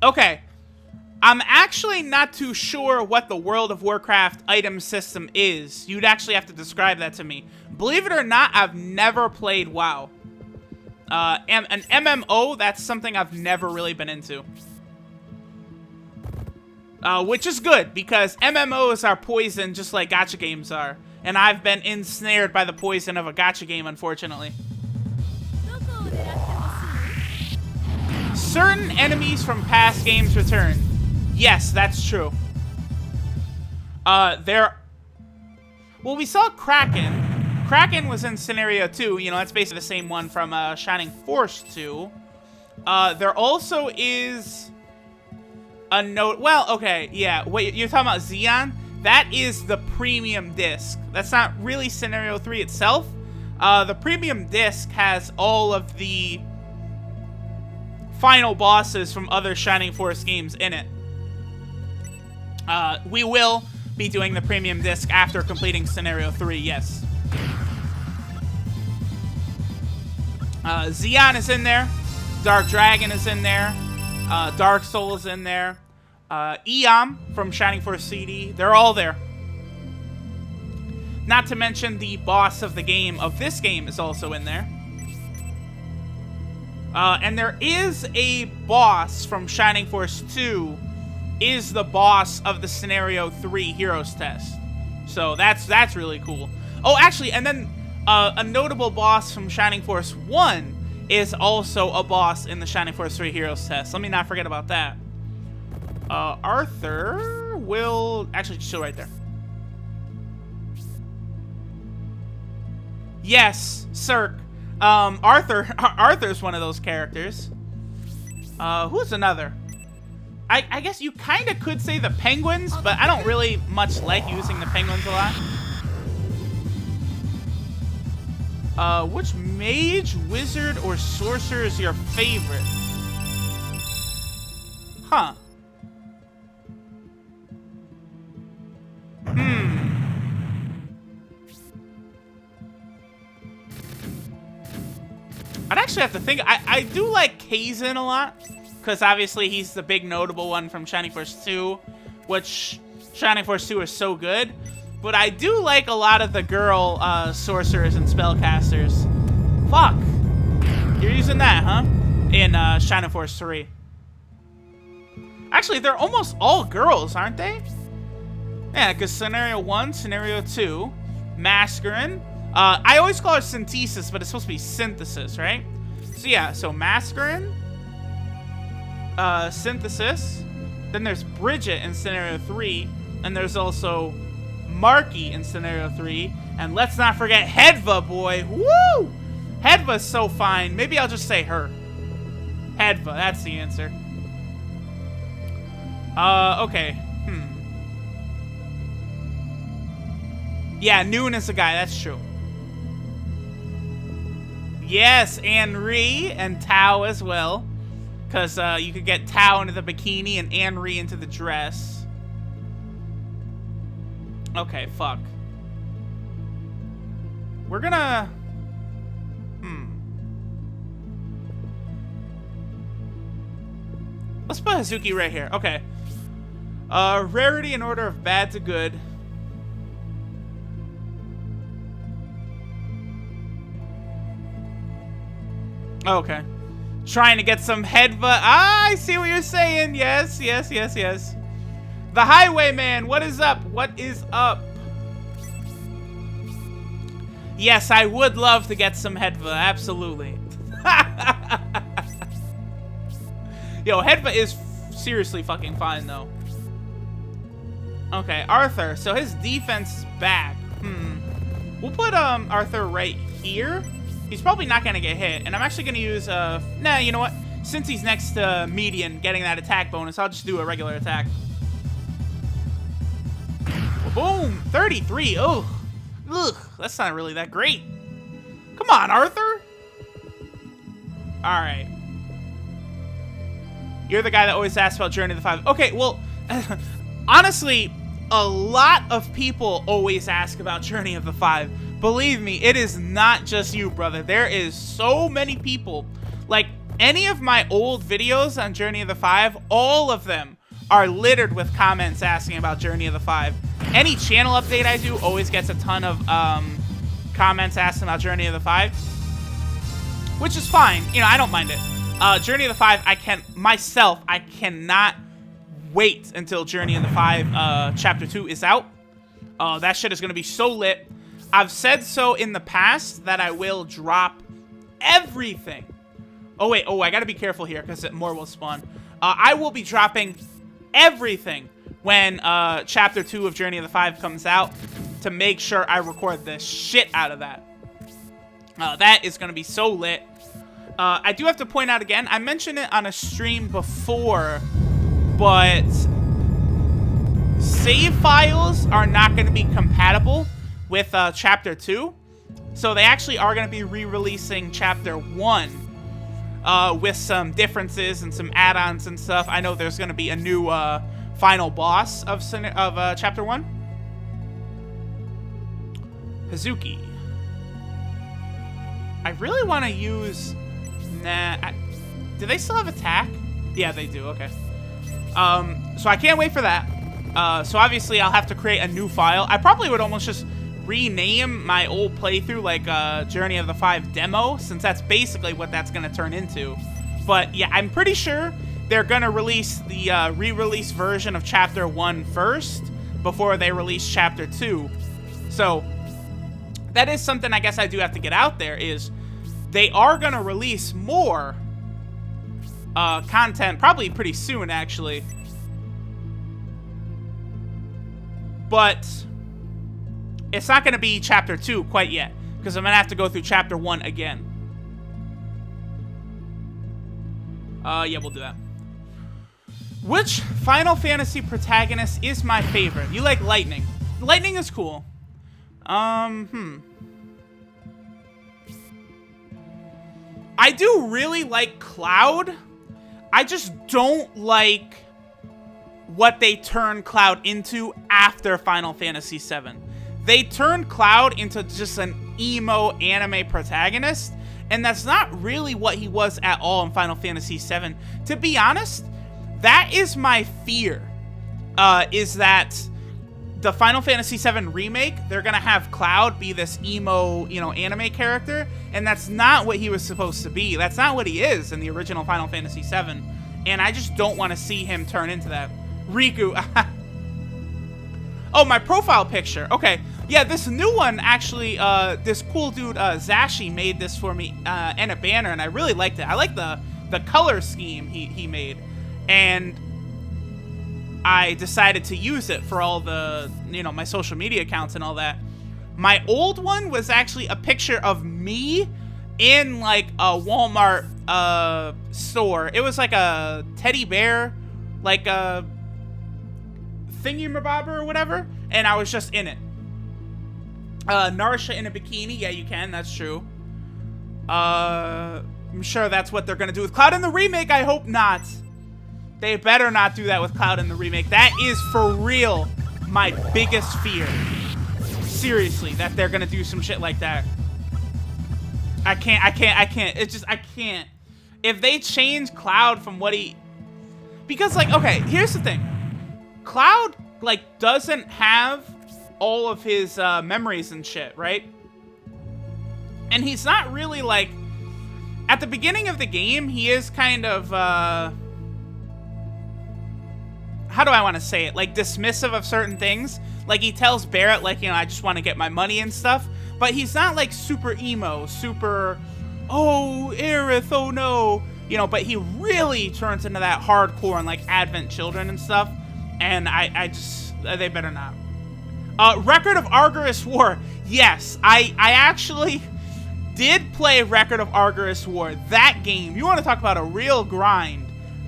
Okay, I'm actually not too sure what the World of Warcraft item system is. You'd actually have to describe that to me. Believe it or not, I've never played WoW. An MMO, that's something I've never really been into. Which is good, because MMOs are poison just like gacha games are. And I've been ensnared by the poison of a gacha game, unfortunately. Certain enemies from past games return. Yes, that's true. Well, we saw Kraken. Kraken was in Scenario 2. You know, that's basically the same one from Shining Force 2. There also is a note. Well, okay, yeah. Wait, you're talking about Xeon? That is the premium disc. That's not really Scenario 3 itself. The premium disc has all of the final bosses from other Shining Force games in it. We will be doing the premium disc after completing Scenario 3, yes. Xeon is in there. Dark Dragon is in there. Dark Soul is in there. Eom from Shining Force CD. They're all there. Not to mention the boss of the game, of this game, is also in there. And there is a boss from Shining Force 2, is the boss of the Scenario 3 Heroes test. So that's really cool. Oh, actually, and then a notable boss from Shining Force 1 is also a boss in the Shining Force 3 Heroes test. Let me not forget about that. Arthur will actually just chill right there. Yes, Cirque. Arthur's one of those characters. Who's another? I guess you kind of could say the penguins, but I don't really much like using the penguins a lot. Which mage, wizard, or sorcerer is your favorite? Huh. I'd actually have to think. I do like Kaizen a lot, because obviously he's the big notable one from Shining Force 2, which Shining Force 2 is so good. But I do like a lot of the girl sorcerers and spellcasters. Fuck. You're using that, huh? In Shining Force 3. Actually, they're almost all girls, aren't they? Yeah, because Scenario 1, Scenario 2, Masculine. I always call it Synthesis, but it's supposed to be Synthesis, right? So yeah, so Masculine, Synthesis. Then there's Bridget in Scenario 3. And there's also Marky in Scenario 3. And let's not forget Hedva, boy. Woo! Hedva's so fine. Maybe I'll just say her. Hedva, that's the answer. Okay. Yeah, Noon is the guy, that's true. Yes, Anri and Tao as well. Because you could get Tao into the bikini and Anri into the dress. Okay, fuck. We're gonna... Let's put Hazuki right here. Okay. Rarity in order of bad to good. Okay. Trying to get some headbutt. Ah, I see what you're saying. Yes, yes, yes, yes. The Highwayman, what is up? What is up? Yes, I would love to get some headbutt. Absolutely. Yo, headbutt is seriously fucking fine, though. Okay, Arthur. So his defense is back. We'll put Arthur right here. He's probably not going to get hit. And I'm actually going to use... Nah, you know what? Since he's next to median, getting that attack bonus, I'll just do a regular attack. Boom! 33. Ugh. Ugh. That's not really that great. Come on, Arthur. Alright. You're the guy that always asks about Journey of the Five. Okay, well... honestly, a lot of people always ask about Journey of the Five. Believe me, it is not just you, brother. There is so many people. Like, any of my old videos on Journey of the Five, all of them are littered with comments asking about Journey of the Five. Any channel update I do always gets a ton of comments asking about Journey of the Five, which is fine. You know, I don't mind it. Journey of the Five, I cannot wait until Journey of the Five Chapter 2 is out. That shit is going to be so lit. I've said so in the past that I will drop everything. Oh, wait. Oh, I got to be careful here because more will spawn. I will be dropping everything when Chapter 2 of Journey of the Five comes out to make sure I record the shit out of that. That is going to be so lit. I do have to point out again, I mentioned it on a stream before, but save files are not going to be compatible with Chapter 2. So they actually are going to be re-releasing Chapter 1 with some differences and some add-ons and stuff. I know there's going to be a new final boss of Chapter 1. Hazuki. I really want to use... Nah. Do they still have attack? Yeah, they do. Okay. So I can't wait for that. So obviously I'll have to create a new file. I probably would almost just rename my old playthrough like Journey of the Five demo, since that's basically what that's going to turn into. But yeah, I'm pretty sure they're going to release the re-release version of Chapter 1 first before they release Chapter 2. So that is something I guess I do have to get out there, is they are going to release more content probably pretty soon, actually. But it's not going to be Chapter 2 quite yet, because I'm going to have to go through Chapter 1 again. Yeah, we'll do that. Which Final Fantasy protagonist is my favorite? You like Lightning. Lightning is cool. I do really like Cloud. I just don't like what they turn Cloud into after Final Fantasy VII. They turned Cloud into just an emo anime protagonist, and that's not really what he was at all in Final Fantasy VII. To be honest, that is my fear, is that the Final Fantasy VII remake, they're gonna have Cloud be this emo, you know, anime character, and that's not what he was supposed to be. That's not what he is in the original Final Fantasy VII, and I just don't want to see him turn into that. Riku. Oh, my profile picture. Okay. Yeah, this new one, actually, this cool dude, Zashi, made this for me, and a banner, and I really liked it. I like the color scheme he made, and I decided to use it for all the, you know, my social media accounts and all that. My old one was actually a picture of me in, like, a Walmart store. It was like a teddy bear, like a thingy-mabobber or whatever, and I was just in it. Narsha in a bikini. Yeah, you can. That's true. I'm sure that's what they're gonna do with Cloud in the remake. I hope not. They better not do that with Cloud in the remake. That is for real my biggest fear. Seriously, that they're gonna do some shit like that. I can't. It's just, I can't. If they change Cloud from what he... Because, like, okay, here's the thing. Cloud, like, doesn't have all of his memories and shit, right? And he's not really, like... At the beginning of the game, he is kind of, how do I want to say it? Like, dismissive of certain things. Like, he tells Barrett, like, you know, I just want to get my money and stuff. But he's not, like, super emo, super, oh, Aerith, oh no. You know, but he really turns into that hardcore and, like, Advent Children and stuff. And I just, they better not. Record of Argyrus War. Yes, I actually did play Record of Argyrus War. That game, you want to talk about a real grind.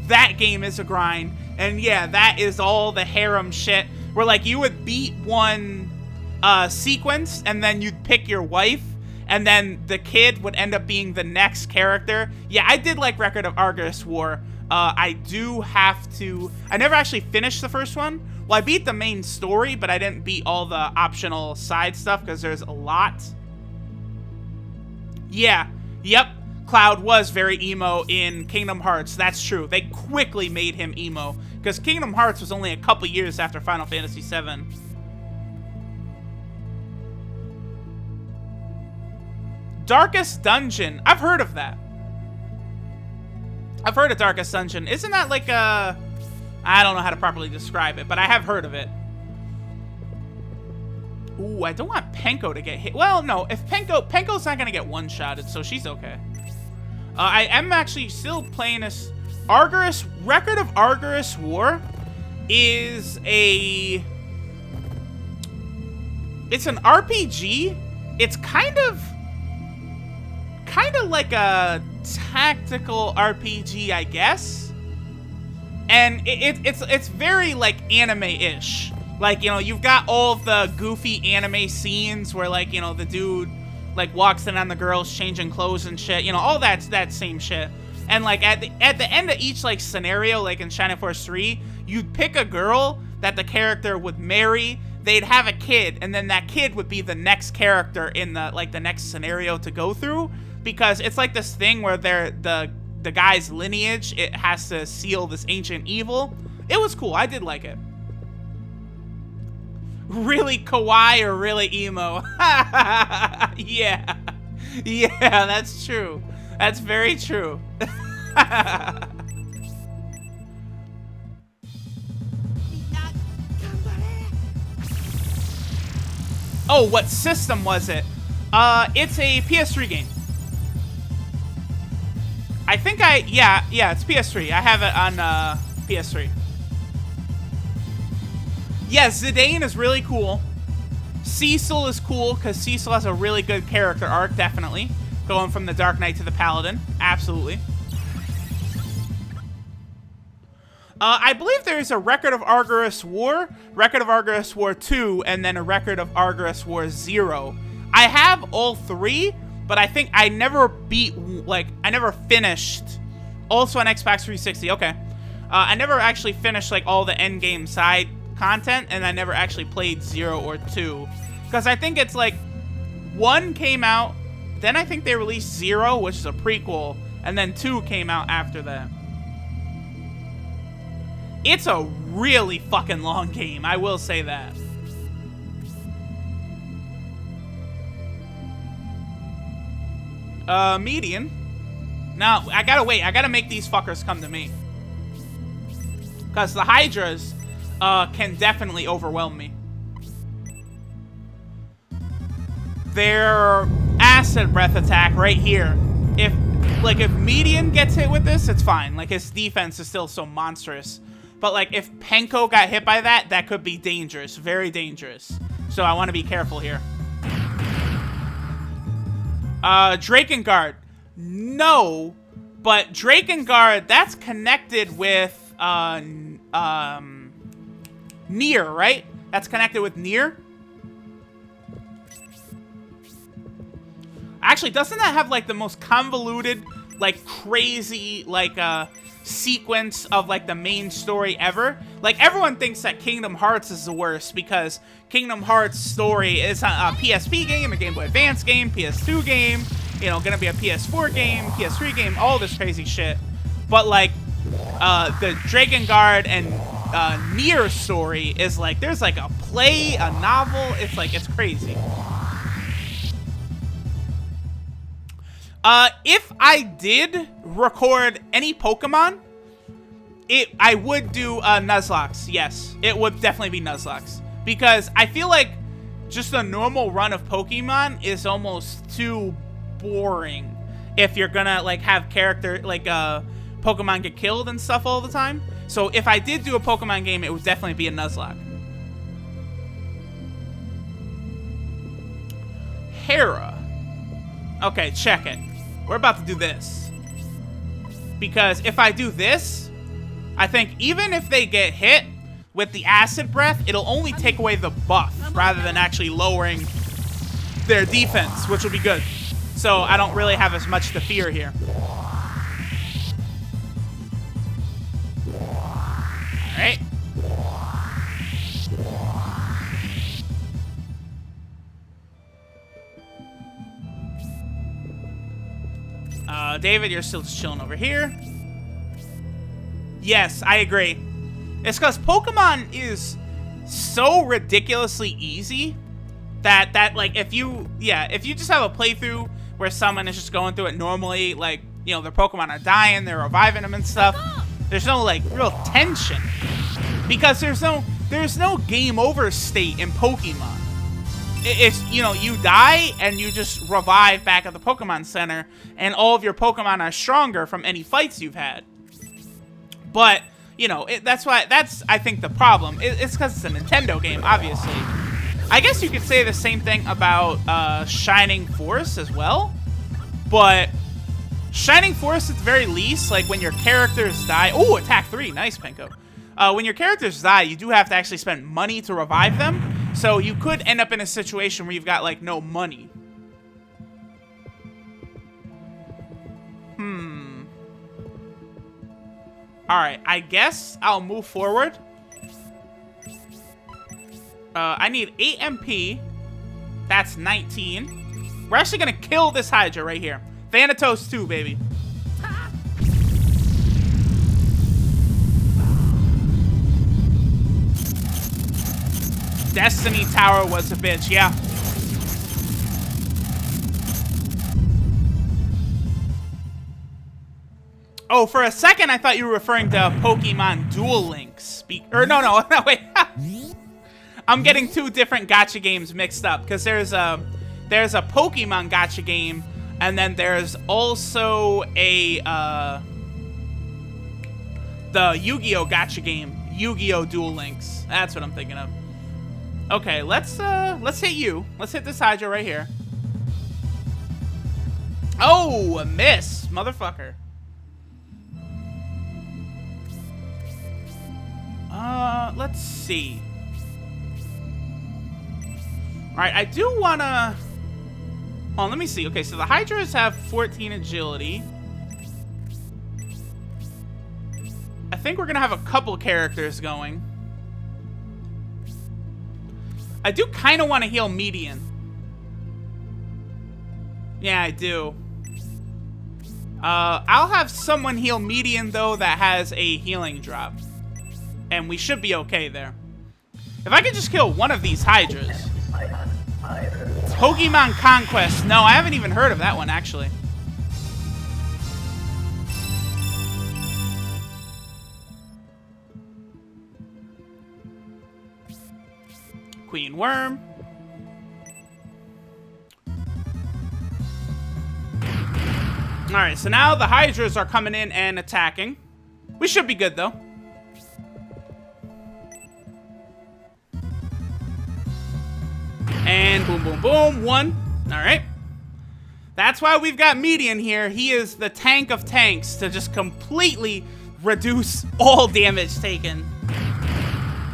That game is a grind. And yeah, that is all the harem shit. Where, like, you would beat one sequence, and then you'd pick your wife, and then the kid would end up being the next character. Yeah, I did like Record of Argyrus War. I do have to... I never actually finished the first one. Well, I beat the main story, but I didn't beat all the optional side stuff, because there's a lot. Yeah, yep. Cloud was very emo in Kingdom Hearts. That's true. They quickly made him emo, because Kingdom Hearts was only a couple years after Final Fantasy VII. Darkest Dungeon. I've heard of that. I've heard of Darkest Dungeon. Isn't that like a... I don't know how to properly describe it, but I have heard of it. Ooh, I don't want Penko to get hit. Well, no. If Penko's not going to get one-shotted, so she's okay. I am actually still playing this. Argyrus, Record of Argyrus War is a... It's an RPG. It's kind of like a tactical RPG, I guess. And it's very, like, anime-ish. Like, you know, you've got all the goofy anime scenes where, like, you know, the dude, like, walks in on the girls changing clothes and shit. You know, all that same shit. And, like, at the end of each, like, scenario, like in Shining Force 3, you'd pick a girl that the character would marry. They'd have a kid, and then that kid would be the next character in the, like, the next scenario to go through. Because it's like this thing where the guy's lineage, it has to seal this ancient evil. It was cool. I did like it. Really kawaii or really emo? Yeah. Yeah, that's true. That's very true. Oh, what system was it? It's a PS3 game. I think yeah, it's PS3. I have it on PS3. Yeah, Zidane is really cool. Cecil is cool, because Cecil has a really good character arc, definitely. Going from the Dark Knight to the Paladin. Absolutely. I believe there's a Record of Argyrus War, Record of Argyrus War 2, and then a Record of Argyrus War 0. I have all three, but I think I never beat, like, I never finished. Also on Xbox 360, okay. I never actually finished, like, all the endgame side content, and I never actually played 0 or 2. Because I think it's, like, 1 came out, then I think they released 0, which is a prequel, and then 2 came out after that. It's a really fucking long game, I will say that. Median. Now, I gotta wait. I gotta make these fuckers come to me. Because the Hydras can definitely overwhelm me. Their acid breath attack right here. If Median gets hit with this, it's fine. Like, his defense is still so monstrous. But, like, if Penko got hit by that, that could be dangerous. Very dangerous. So I want to be careful here. Drakengard. No. But Drakengard, that's connected with, Nier, right? That's connected with Nier. Actually, Actually, doesn't that have, like, the most convoluted, like, crazy, like, sequence of, like, the main story ever? Like, everyone thinks that Kingdom Hearts is the worst because Kingdom Hearts story is a PSP game, a Game Boy Advance game, PS2 game, you know, gonna be a PS4 game, PS3 game, all this crazy shit. But, like, the Dragon Guard and Nier story is, like, there's, like, a play, a novel, it's, like, it's crazy. If I did record any Pokemon, I would do Nuzlocke. Yes, it would definitely be Nuzlocke. Because I feel like just a normal run of Pokemon is almost too boring if you're gonna, like, have Pokemon get killed and stuff all the time. So if I did do a Pokemon game, it would definitely be a Nuzlocke. Hera. Okay, check it. We're about to do this. Because if I do this, I think even if they get hit with the acid breath, it'll only take away the buff rather than actually lowering their defense, which will be good. So I don't really have as much to fear here. Alright. David, you're still just chilling over here. Yes, I agree. It's because Pokemon is so ridiculously easy that like if you just have a playthrough where someone is just going through it normally, like, you know, their Pokemon are dying, they're reviving them and stuff, there's no, like, real tension. Because there's no game over state in Pokemon. It's, you know, you die and you just revive back at the Pokemon Center, and all of your Pokemon are stronger from any fights you've had. But, you know, that's, I think, the problem. It's because it's a Nintendo game, obviously. I guess you could say the same thing about Shining Force as well. But Shining Force, at the very least, like, when your characters die... Oh, attack 3. Nice, Penko. When your characters die, you do have to actually spend money to revive them. So you could end up in a situation where you've got, like, no money. Alright, I guess I'll move forward. I need 8 MP. That's 19. We're actually gonna kill this Hydra right here. Thanatos 2, baby. Destiny Tower was a bitch, yeah. Oh, for a second I thought you were referring to Pokemon Duel Links. No, wait. I'm getting two different gacha games mixed up because there's a Pokemon gacha game, and then there's also a the Yu-Gi-Oh gacha game, Yu-Gi-Oh Duel Links. That's what I'm thinking of. Okay, let's hit you. Let's hit this Hydra right here. Oh, a miss, motherfucker. Let's see. Alright, I do wanna... Oh, let me see. Okay, so the Hydras have 14 agility. I think we're gonna have a couple characters going. I do kind of want to heal Median. Yeah, I do. I'll have someone heal Median, though, that has a healing drop. And we should be okay there. If I could just kill one of these Hydras. Pokemon Conquest. No, I haven't even heard of that one, actually. Queen Worm. Alright, so now the Hydras are coming in and attacking. We should be good, though. And boom, boom, boom. One. Alright. That's why we've got Median here. He is the tank of tanks to just completely reduce all damage taken.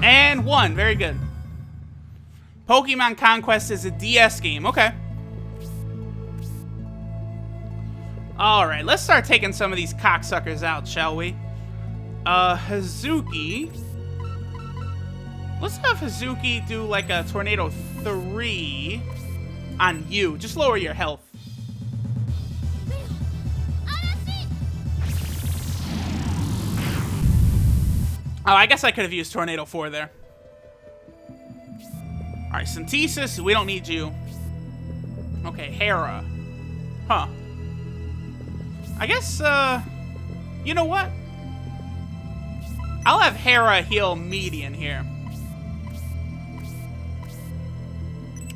And one. Very good. Pokemon Conquest is a DS game. Okay. Alright, let's start taking some of these cocksuckers out, shall we? Hazuki. Let's have Hazuki do like a Tornado 3 on you. Just lower your health. Oh, I guess I could have used Tornado 4 there. Alright, Synthesis, we don't need you. Okay, Hera. Huh. I guess, you know what? I'll have Hera heal Median here.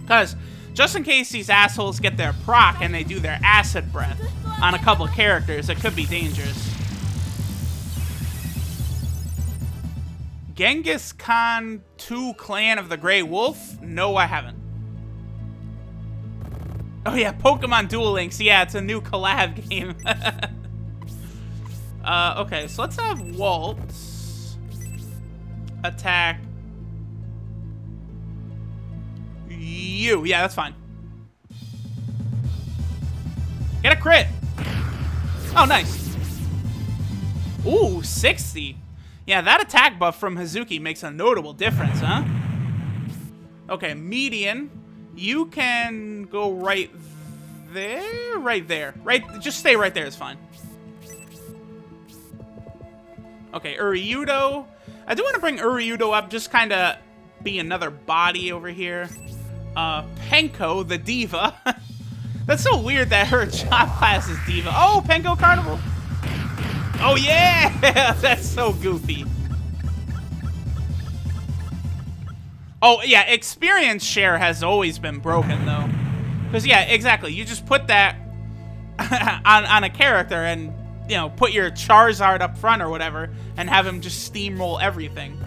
Because, just in case these assholes get their proc and they do their acid breath on a couple characters, it could be dangerous. Genghis Khan 2 Clan of the Grey Wolf? No, I haven't. Oh yeah, Pokemon Duel Links. Yeah, it's a new collab game. Okay, so let's have Waltz attack you. Yeah, that's fine. Get a crit. Oh, nice. Ooh, 60. Yeah, that attack buff from Hazuki makes a notable difference, huh? Okay, Median. You can go right there? Right there. Right, just stay right there is fine. Okay, Uryudo. I do want to bring Uryudo up, just kind of be another body over here. Penko, the diva. That's so weird that her job class is diva. Oh, Penko Carnival. Oh, yeah! That's so goofy. Oh, yeah, experience share has always been broken, though. Because, yeah, exactly. You just put that on a character and, you know, put your Charizard up front or whatever and have him just steamroll everything.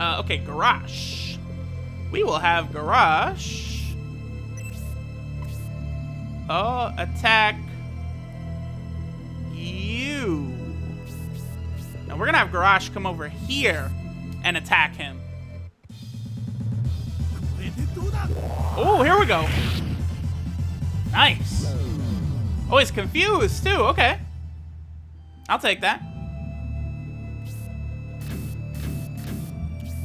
Okay, Garrosh. We will have Garrosh. Attack you. Now, we're going to have Garrosh come over here and attack him. Oh, here we go. Nice. Oh, he's confused, too. Okay. I'll take that.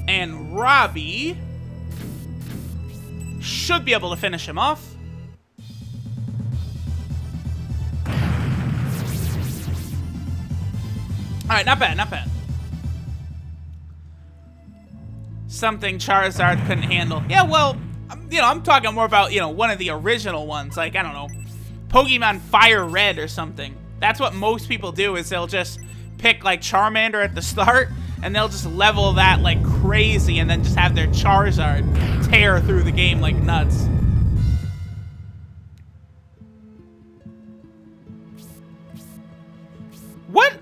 And Robbie should be able to finish him off. Alright, not bad, not bad. Something Charizard couldn't handle. Yeah, well, you know, I'm talking more about, you know, one of the original ones. Like, I don't know, Pokemon Fire Red or something. That's what most people do, is they'll just pick, like, Charmander at the start, and they'll just level that like crazy, and then just have their Charizard tear through the game like nuts.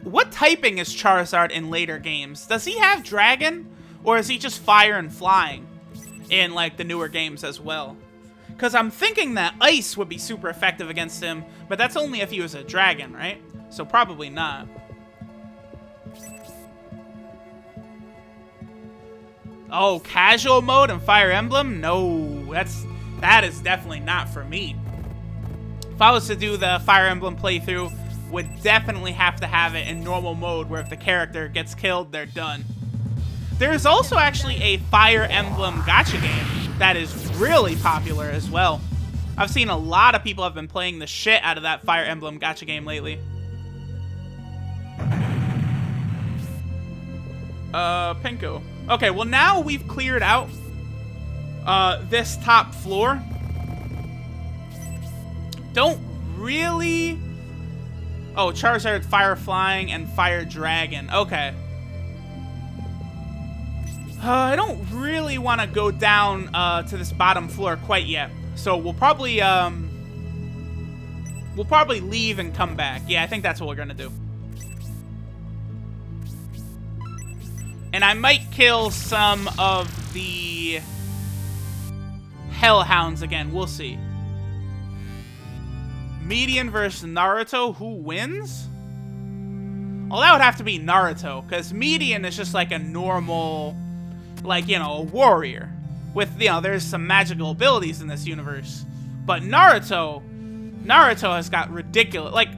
What typing is Charizard in later games? Does he have Dragon? Or is he just Fire and Flying in, like, the newer games as well? Because I'm thinking that Ice would be super effective against him, but that's only if he was a Dragon, right? So probably not. Oh, casual mode and Fire Emblem? No, that is definitely not for me. If I was to do the Fire Emblem playthrough, would definitely have to have it in normal mode, where if the character gets killed, they're done. There's also actually a Fire Emblem gacha game that is really popular as well. I've seen a lot of people have been playing the shit out of that Fire Emblem gacha game lately. Pinko. Okay, well now we've cleared out this top floor. Don't really... Oh, Charizard, Fire Flying, and Fire Dragon. Okay. I don't really want to go down to this bottom floor quite yet. So we'll probably leave and come back. Yeah, I think that's what we're gonna do. And I might kill some of the Hellhounds again. We'll see. Median versus Naruto. Who wins? Well, that would have to be Naruto, because Median is just like a normal, like, you know, a warrior. With, you know, there's some magical abilities in this universe. But Naruto, Naruto has got ridiculous, like,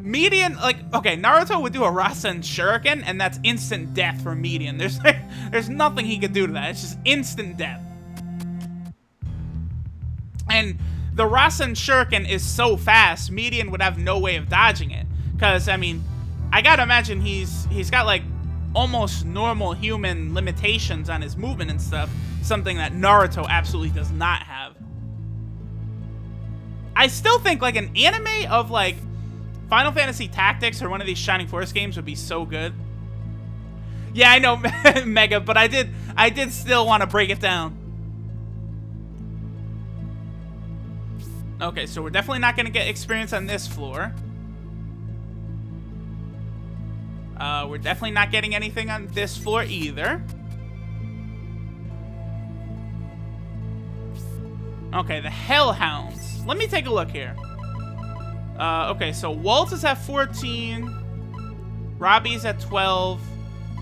median, like, okay, Naruto would do a Rasen Shuriken, and that's instant death for median. There's nothing he could do to that. It's just instant death. And the Rasen Shuriken is so fast, median would have no way of dodging it. Because, I mean, I gotta imagine he's got, like, almost normal human limitations on his movement and stuff. Something that Naruto absolutely does not have. I still think, like, an anime of, like, Final Fantasy Tactics or one of these Shining Force games would be so good. Yeah, I know, Mega, but I did still want to break it down. Okay, so we're definitely not going to get experience on this floor. We're definitely not getting anything on this floor either. Okay, the Hellhounds. Let me take a look here. Okay, so Walt is at 14. Robbie's at 12.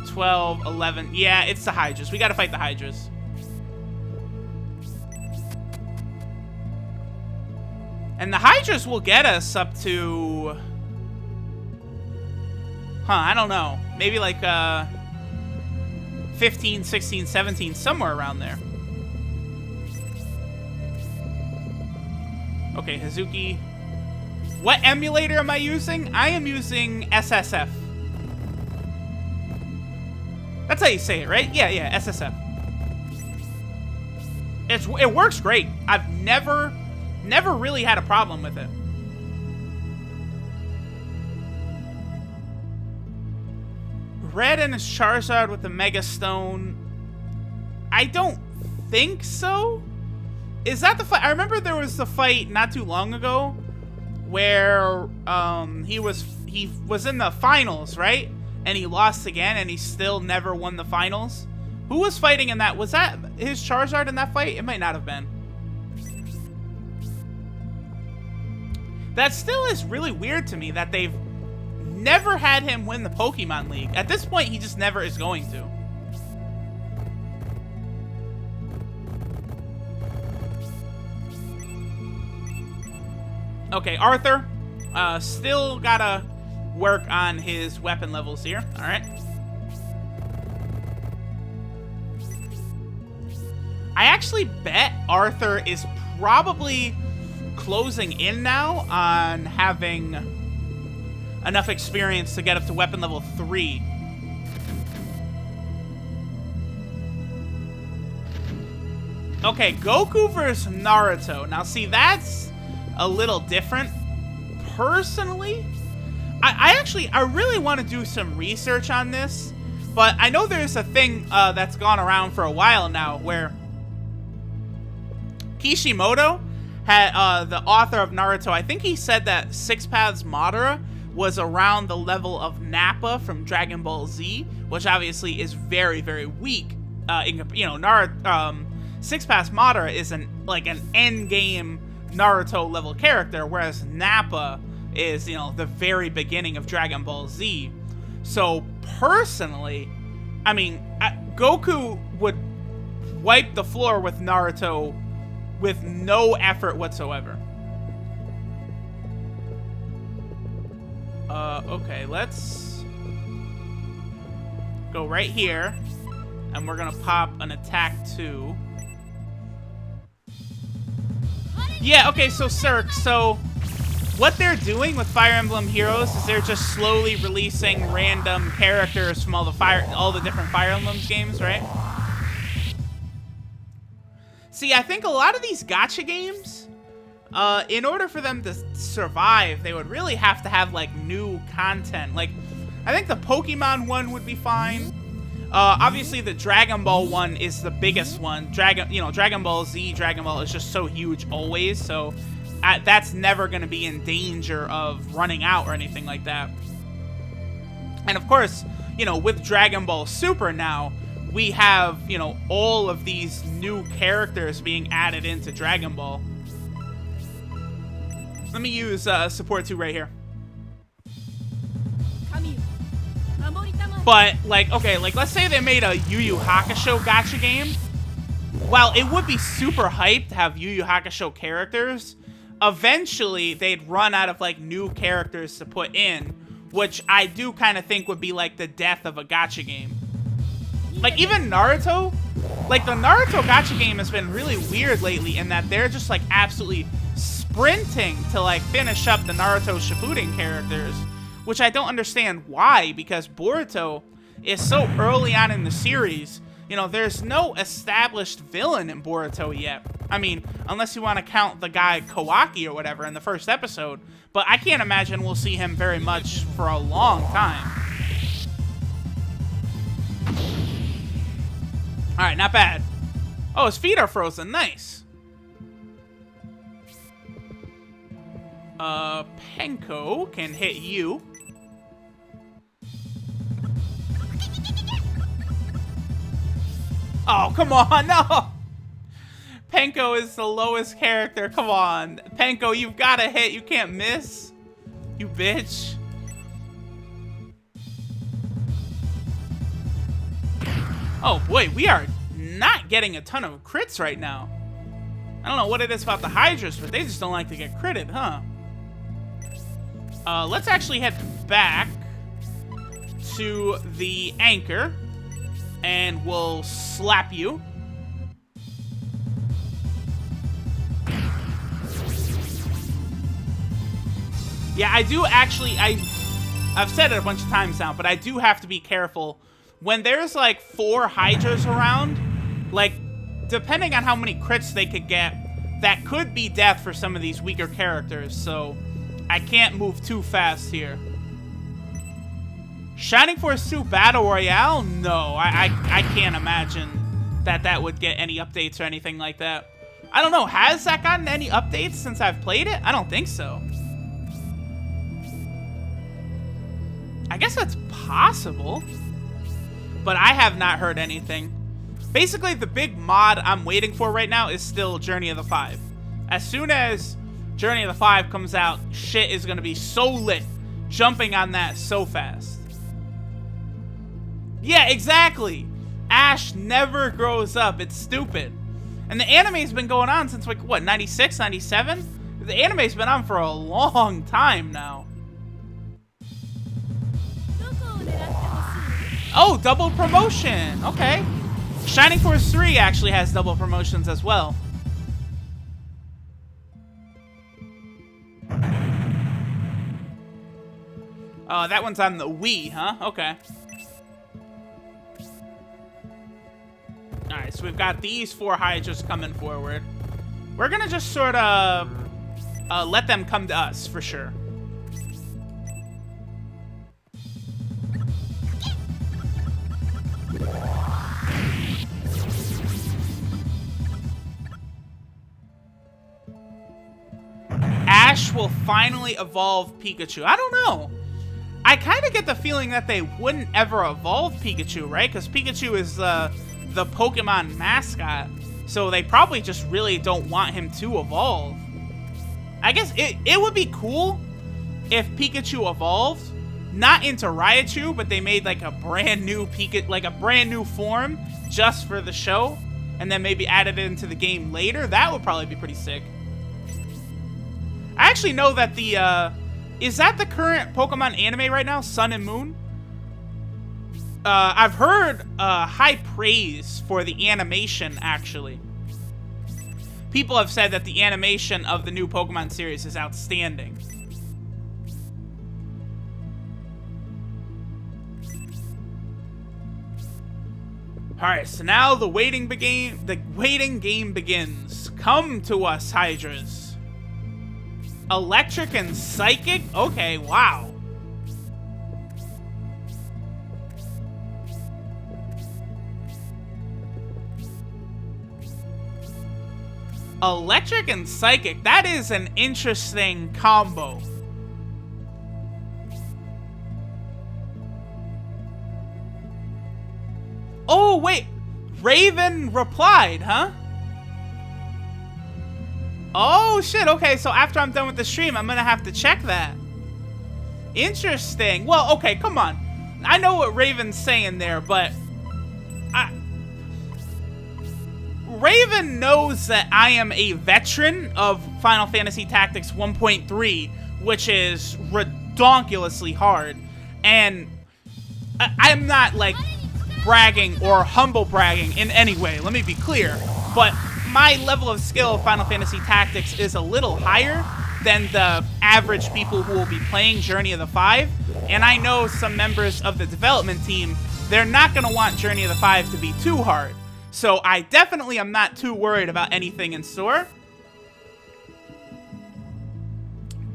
12, 11. Yeah, it's the Hydras. We gotta fight the Hydras. And the Hydras will get us up to... Huh, I don't know. Maybe like 15, 16, 17, somewhere around there. Okay, Hazuki. What emulator am I using? I am using SSF. That's how you say it, right? Yeah, SSF. It works great. I've never really had a problem with it. Red and his Charizard with the Mega Stone. I don't think so. Is that the fight? I remember there was the fight not too long ago where he was in the finals, right? And he lost again, and he still never won the finals. Who was fighting in that? Was that his Charizard in that fight? It might not have been. That still is really weird to me that they've never had him win the Pokemon League. At this point, he just never is going to. Okay, Arthur. Still gotta work on his weapon levels here. Alright. I actually bet Arthur is probably closing in now on having enough experience to get up to weapon level 3. Okay, Goku versus Naruto. Now, see, that's a little different. Personally, I really want to do some research on this, but I know there's a thing that's gone around for a while now where Kishimoto, had, the author of Naruto, I think he said that Six Paths Madara was around the level of Nappa from Dragon Ball Z, which obviously is very, very weak. You know, Six Paths Madara is an end game Naruto level character, whereas Nappa is, you know, the very beginning of Dragon Ball Z. So personally, I mean, Goku would wipe the floor with Naruto with no effort whatsoever. Okay, let's go right here, and we're gonna pop an attack too. Yeah, okay, so Cirque, so what they're doing with Fire Emblem Heroes is they're just slowly releasing random characters from all the different Fire Emblem games, right? See, I think a lot of these gacha games, in order for them to survive, they would really have to have, like, new content. Like, I think the Pokemon one would be fine. Obviously, the Dragon Ball one is the biggest one. Dragon Ball Z, Dragon Ball is just so huge always, so that's never going to be in danger of running out or anything like that. And of course, you know, with Dragon Ball Super now, we have, you know, all of these new characters being added into Dragon Ball. Let me use support 2 right here. But, like, okay, like, let's say they made a Yu Yu Hakusho gacha game. While it would be super hyped to have Yu Yu Hakusho characters, eventually they'd run out of, like, new characters to put in, which I do kind of think would be, like, the death of a gacha game. Like, even Naruto, like, the Naruto gacha game has been really weird lately in that they're just, like, absolutely sprinting to, like, finish up the Naruto Shippuden characters, which I don't understand why, because Boruto is so early on in the series. You know, there's no established villain in Boruto yet. I mean, unless you want to count the guy Kawaki or whatever in the first episode, but I can't imagine we'll see him very much for a long time. Alright, not bad. Oh, his feet are frozen. Nice. Penko can hit you. Oh, come on, no! Penko is the lowest character, come on. Penko, you've got to hit, you can't miss. You bitch. Oh boy, we are not getting a ton of crits right now. I don't know what it is about the Hydras, but they just don't like to get critted, huh? Let's actually head back to the anchor, and we'll slap you. Yeah, I do actually, I've said it a bunch of times now, but I do have to be careful. When there's like 4 Hydras around, like, depending on how many crits they could get, that could be death for some of these weaker characters, so I can't move too fast here. Shining Force 2 Battle Royale? No, I can't imagine that that would get any updates or anything like that. I don't know, has that gotten any updates since I've played it? I don't think so. I guess that's possible, but I have not heard anything. Basically, the big mod I'm waiting for right now is still Journey of the 5. As soon as Journey of the 5 comes out, shit is going to be so lit. Jumping on that so fast. Yeah, exactly. Ash never grows up. It's stupid. And the anime's been going on since, like, what, 96, 97? The anime's been on for a long time now. Oh, double promotion. Okay. Shining Force 3 actually has double promotions as well. That one's on the Wii, huh? Okay. Alright, so we've got these 4 Hydras coming forward. We're gonna just sort of let them come to us, for sure. Ash will finally evolve Pikachu. I don't know. I kind of get the feeling that they wouldn't ever evolve Pikachu, right? Because Pikachu is the Pokemon mascot. So they probably just really don't want him to evolve. I guess it would be cool if Pikachu evolved, not into Raichu, but they made like a brand new like a brand new form just for the show, and then maybe added it into the game later. That would probably be pretty sick. I actually know that the, is that the current Pokemon anime right now, Sun and Moon? I've heard high praise for the animation, actually. People have said that the animation of the new Pokemon series is outstanding. Alright, so now the waiting game begins. Come to us, Hydras. Electric and Psychic? Okay, wow. Electric and Psychic, that is an interesting combo. Oh, wait. Raven replied, huh? Oh, shit. Okay, so after I'm done with the stream, I'm gonna have to check that. Interesting. Well, okay, come on. I know what Raven's saying there, but... Raven knows that I am a veteran of Final Fantasy Tactics 1.3, which is redonkulously hard. And I'm not, like, bragging or humble bragging in any way, let me be clear. But my level of skill of Final Fantasy Tactics is a little higher than the average people who will be playing Journey of the Five. And I know some members of the development team, they're not going to want Journey of the Five to be too hard. So I definitely am not too worried about anything in store.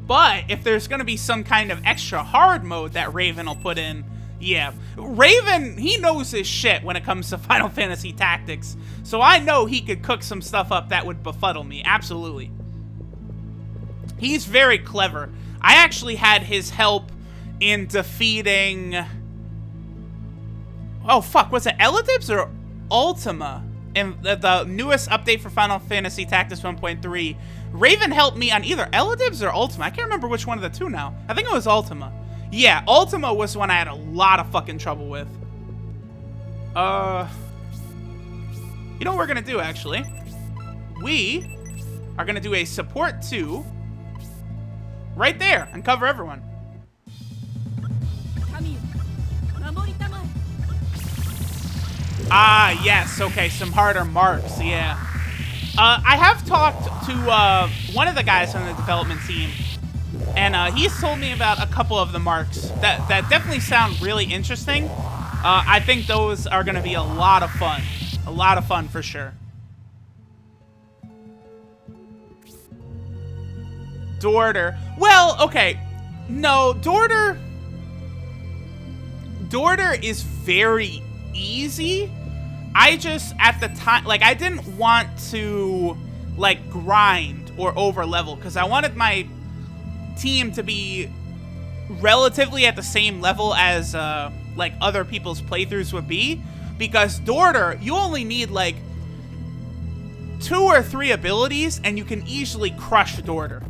But if there's going to be some kind of extra hard mode that Raven will put in, yeah. Raven, he knows his shit when it comes to Final Fantasy Tactics. So I know he could cook some stuff up that would befuddle me, absolutely. He's very clever. I actually had his help in defeating... Oh, fuck, was it Elidibs or Ultima? In the newest update for Final Fantasy Tactics 1.3, Raven helped me on either Elidibs or Ultima. I can't remember which one of the two now. I think it was Ultima. Yeah, Ultima was one I had a lot of fucking trouble with. You know what we're gonna do, actually? We are gonna do a support 2 right there and cover everyone. Ah, yes, okay, some harder marks, yeah. I have talked to one of the guys on the development team, and he's told me about a couple of the marks that definitely sound really interesting. I think those are going to be a lot of fun. A lot of fun for sure. Dorder. Well, okay. No, Dorder is very easy. I just, at the time, like, I didn't want to, like, grind or over level, because I wanted my team to be relatively at the same level as, like, other people's playthroughs would be, because Dorder, you only need, like, 2 or 3 abilities, and you can easily crush Dorder.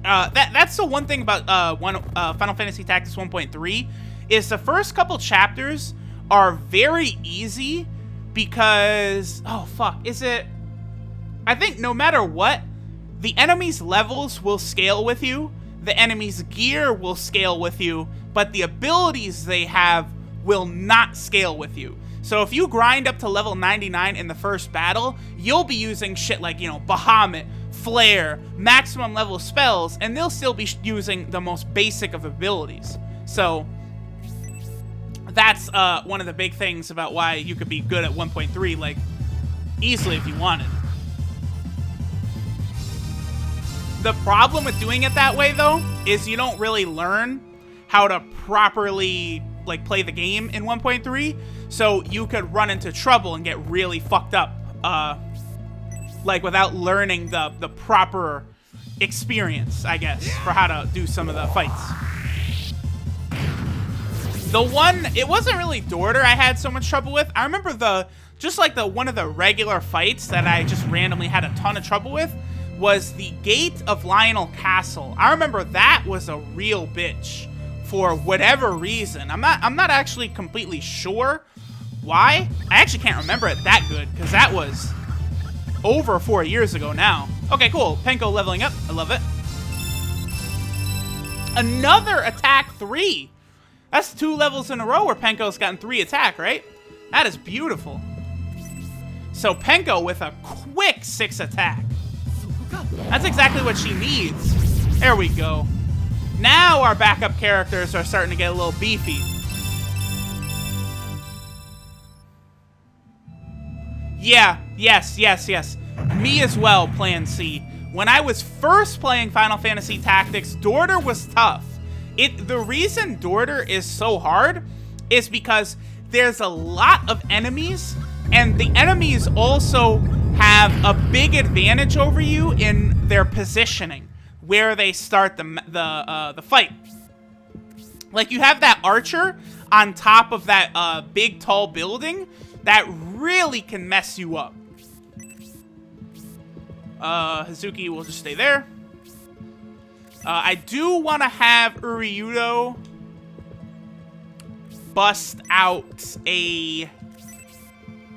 That's the one thing about Final Fantasy Tactics 1.3, is the first couple chapters are very easy, because, oh fuck, is it, I think no matter what, the enemy's levels will scale with you, the enemy's gear will scale with you, but the abilities they have will not scale with you. So if you grind up to level 99 in the first battle, you'll be using shit like, you know, Bahamut, Flare, maximum level spells, and they'll still be using the most basic of abilities. So that's one of the big things about why you could be good at 1.3, like, easily if you wanted. The problem with doing it that way, though, is you don't really learn how to properly, like, play the game in 1.3, so you could run into trouble and get really fucked up, like, without learning the proper experience, I guess, for how to do some of the fights. The one, it wasn't really Dorder I had so much trouble with. I remember one of the regular fights that I just randomly had a ton of trouble with was the Gate of Lionel Castle. I remember that was a real bitch for whatever reason. I'm not actually completely sure why. I actually can't remember it that good, because that was over 4 years ago now. Okay, cool. Penko leveling up. I love it. Another attack 3. That's 2 levels in a row where Penko's gotten 3 attack, right? That is beautiful. So Penko with a quick 6 attack. That's exactly what she needs. There we go. Now our backup characters are starting to get a little beefy. Yeah, yes. Me as well, Plan C. When I was first playing Final Fantasy Tactics, Dorder was tough. The reason Dorder is so hard is because there's a lot of enemies, and the enemies also have a big advantage over you in their positioning, where they start the fight. Like, you have that archer on top of that big tall building that really can mess you up. Hazuki will just stay there. I do want to have Uryudo bust out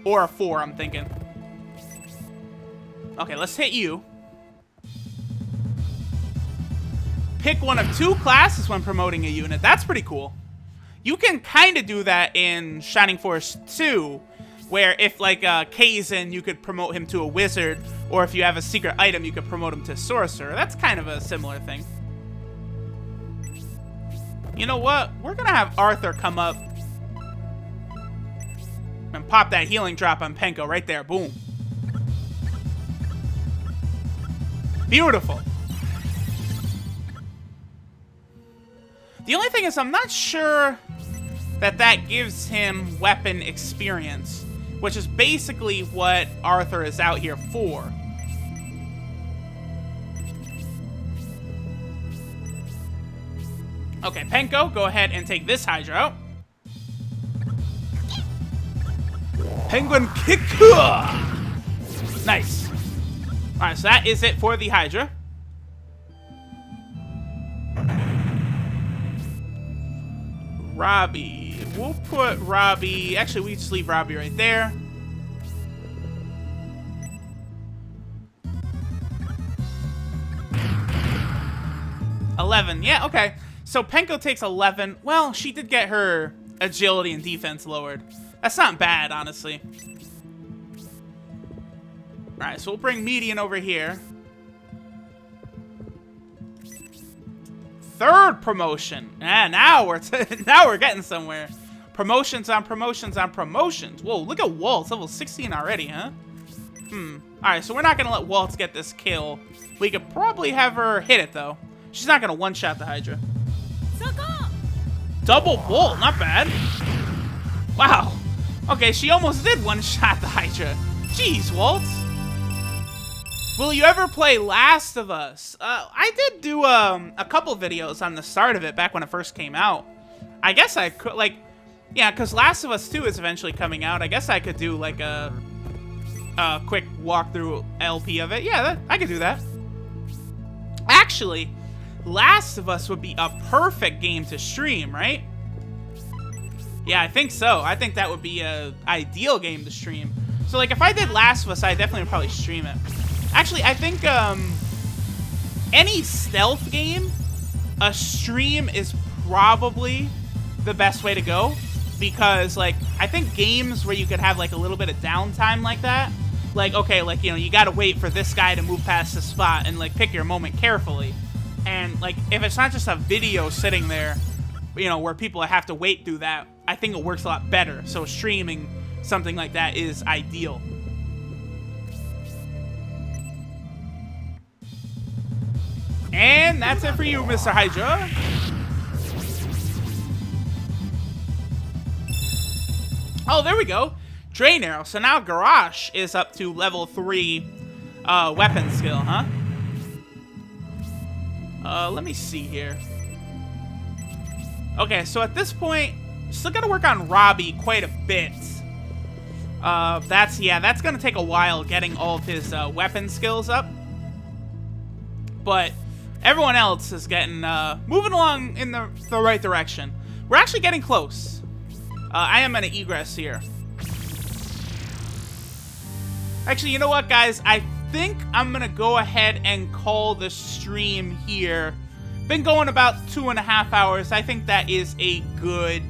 or a 4, I'm thinking. Okay, let's hit you. Pick one of 2 classes when promoting a unit. That's pretty cool. You can kind of do that in Shining Force 2, where if, like, Kaizen, you could promote him to a wizard, or if you have a secret item, you could promote him to sorcerer. That's kind of a similar thing. You know what? We're gonna have Arthur come up and pop that healing drop on Penko right there. Boom. Beautiful. The only thing is I'm not sure that that gives him weapon experience, which is basically what Arthur is out here for. Okay, Penko, go ahead and take this Hydra out. Penguin kick. Nice. Alright, so that is it for the Hydra. Robbie. We'll put Robbie... Actually, we just leave Robbie right there. $11. Yeah, okay. So Penko takes 11. Well, she did get her agility and defense lowered. That's not bad, honestly. Alright, so we'll bring Median over here. 3rd promotion. Now we're getting somewhere. Promotions on promotions on promotions. Whoa, look at Waltz, level 16 already, huh? Alright, so we're not gonna let Waltz get this kill. We could probably have her hit it though. She's not gonna one-shot the Hydra. Double bolt, not bad. Wow. Okay, she almost did one-shot the Hydra. Jeez, Waltz. Will you ever play Last of Us? I did do a couple videos on the start of it back when it first came out. I guess I could, like, yeah, because Last of Us 2 is eventually coming out. I guess I could do, like, a quick walkthrough LP of it. Yeah, I could do that. Actually, Last of Us would be a perfect game to stream, right? Yeah, I think so. I think that would be a ideal game to stream. So, like, if I did Last of Us, I definitely would probably stream it. Actually, I think any stealth game, a stream is probably the best way to go. Because, like, I think games where you could have, like, a little bit of downtime like that, like, okay, like, you know, you gotta wait for this guy to move past the spot and, like, pick your moment carefully. And, like, if it's not just a video sitting there, you know, where people have to wait through that, I think it works a lot better. So streaming something like that is ideal. And that's it for you, Mr. Hydra. Oh, there we go. Drain Arrow. So now Garrosh is up to level 3 weapon skill, huh? Let me see here. Okay, so at this point, still gotta work on Robbie quite a bit. That's gonna take a while getting all of his weapon skills up. But everyone else is getting, moving along in the right direction. We're actually getting close. I am gonna egress here. Actually, you know what, guys? I think I'm gonna go ahead and call the stream here. Been going about 2.5 hours. I think that is a good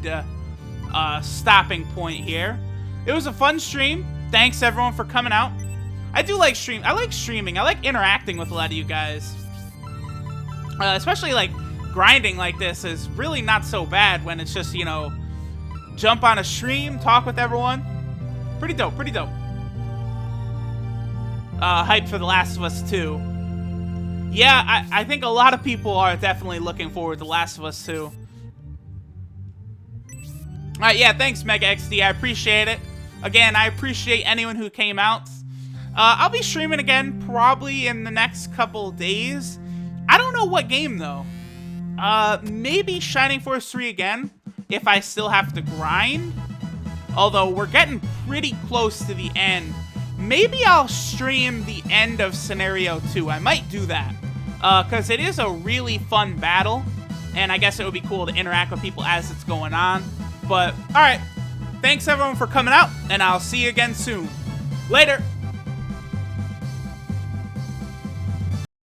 stopping point here. It was a fun stream. Thanks everyone for coming out. I do like stream. I like streaming. I like interacting with a lot of you guys. Especially like grinding like this is really not so bad when it's just, you know, jump on a stream, talk with everyone. Pretty dope. Pretty dope. Hype for The Last of Us 2. Yeah, I think a lot of people are definitely looking forward to Last of Us 2. Alright, yeah, thanks, Mega XD. I appreciate it. Again, I appreciate anyone who came out. I'll be streaming again probably in the next couple days. I don't know what game, though. Maybe Shining Force 3 again, if I still have to grind. Although, we're getting pretty close to the end. Maybe I'll stream the end of Scenario 2. I might do that. Because it is a really fun battle. And I guess it would be cool to interact with people as it's going on. But, alright. Thanks everyone for coming out. And I'll see you again soon. Later.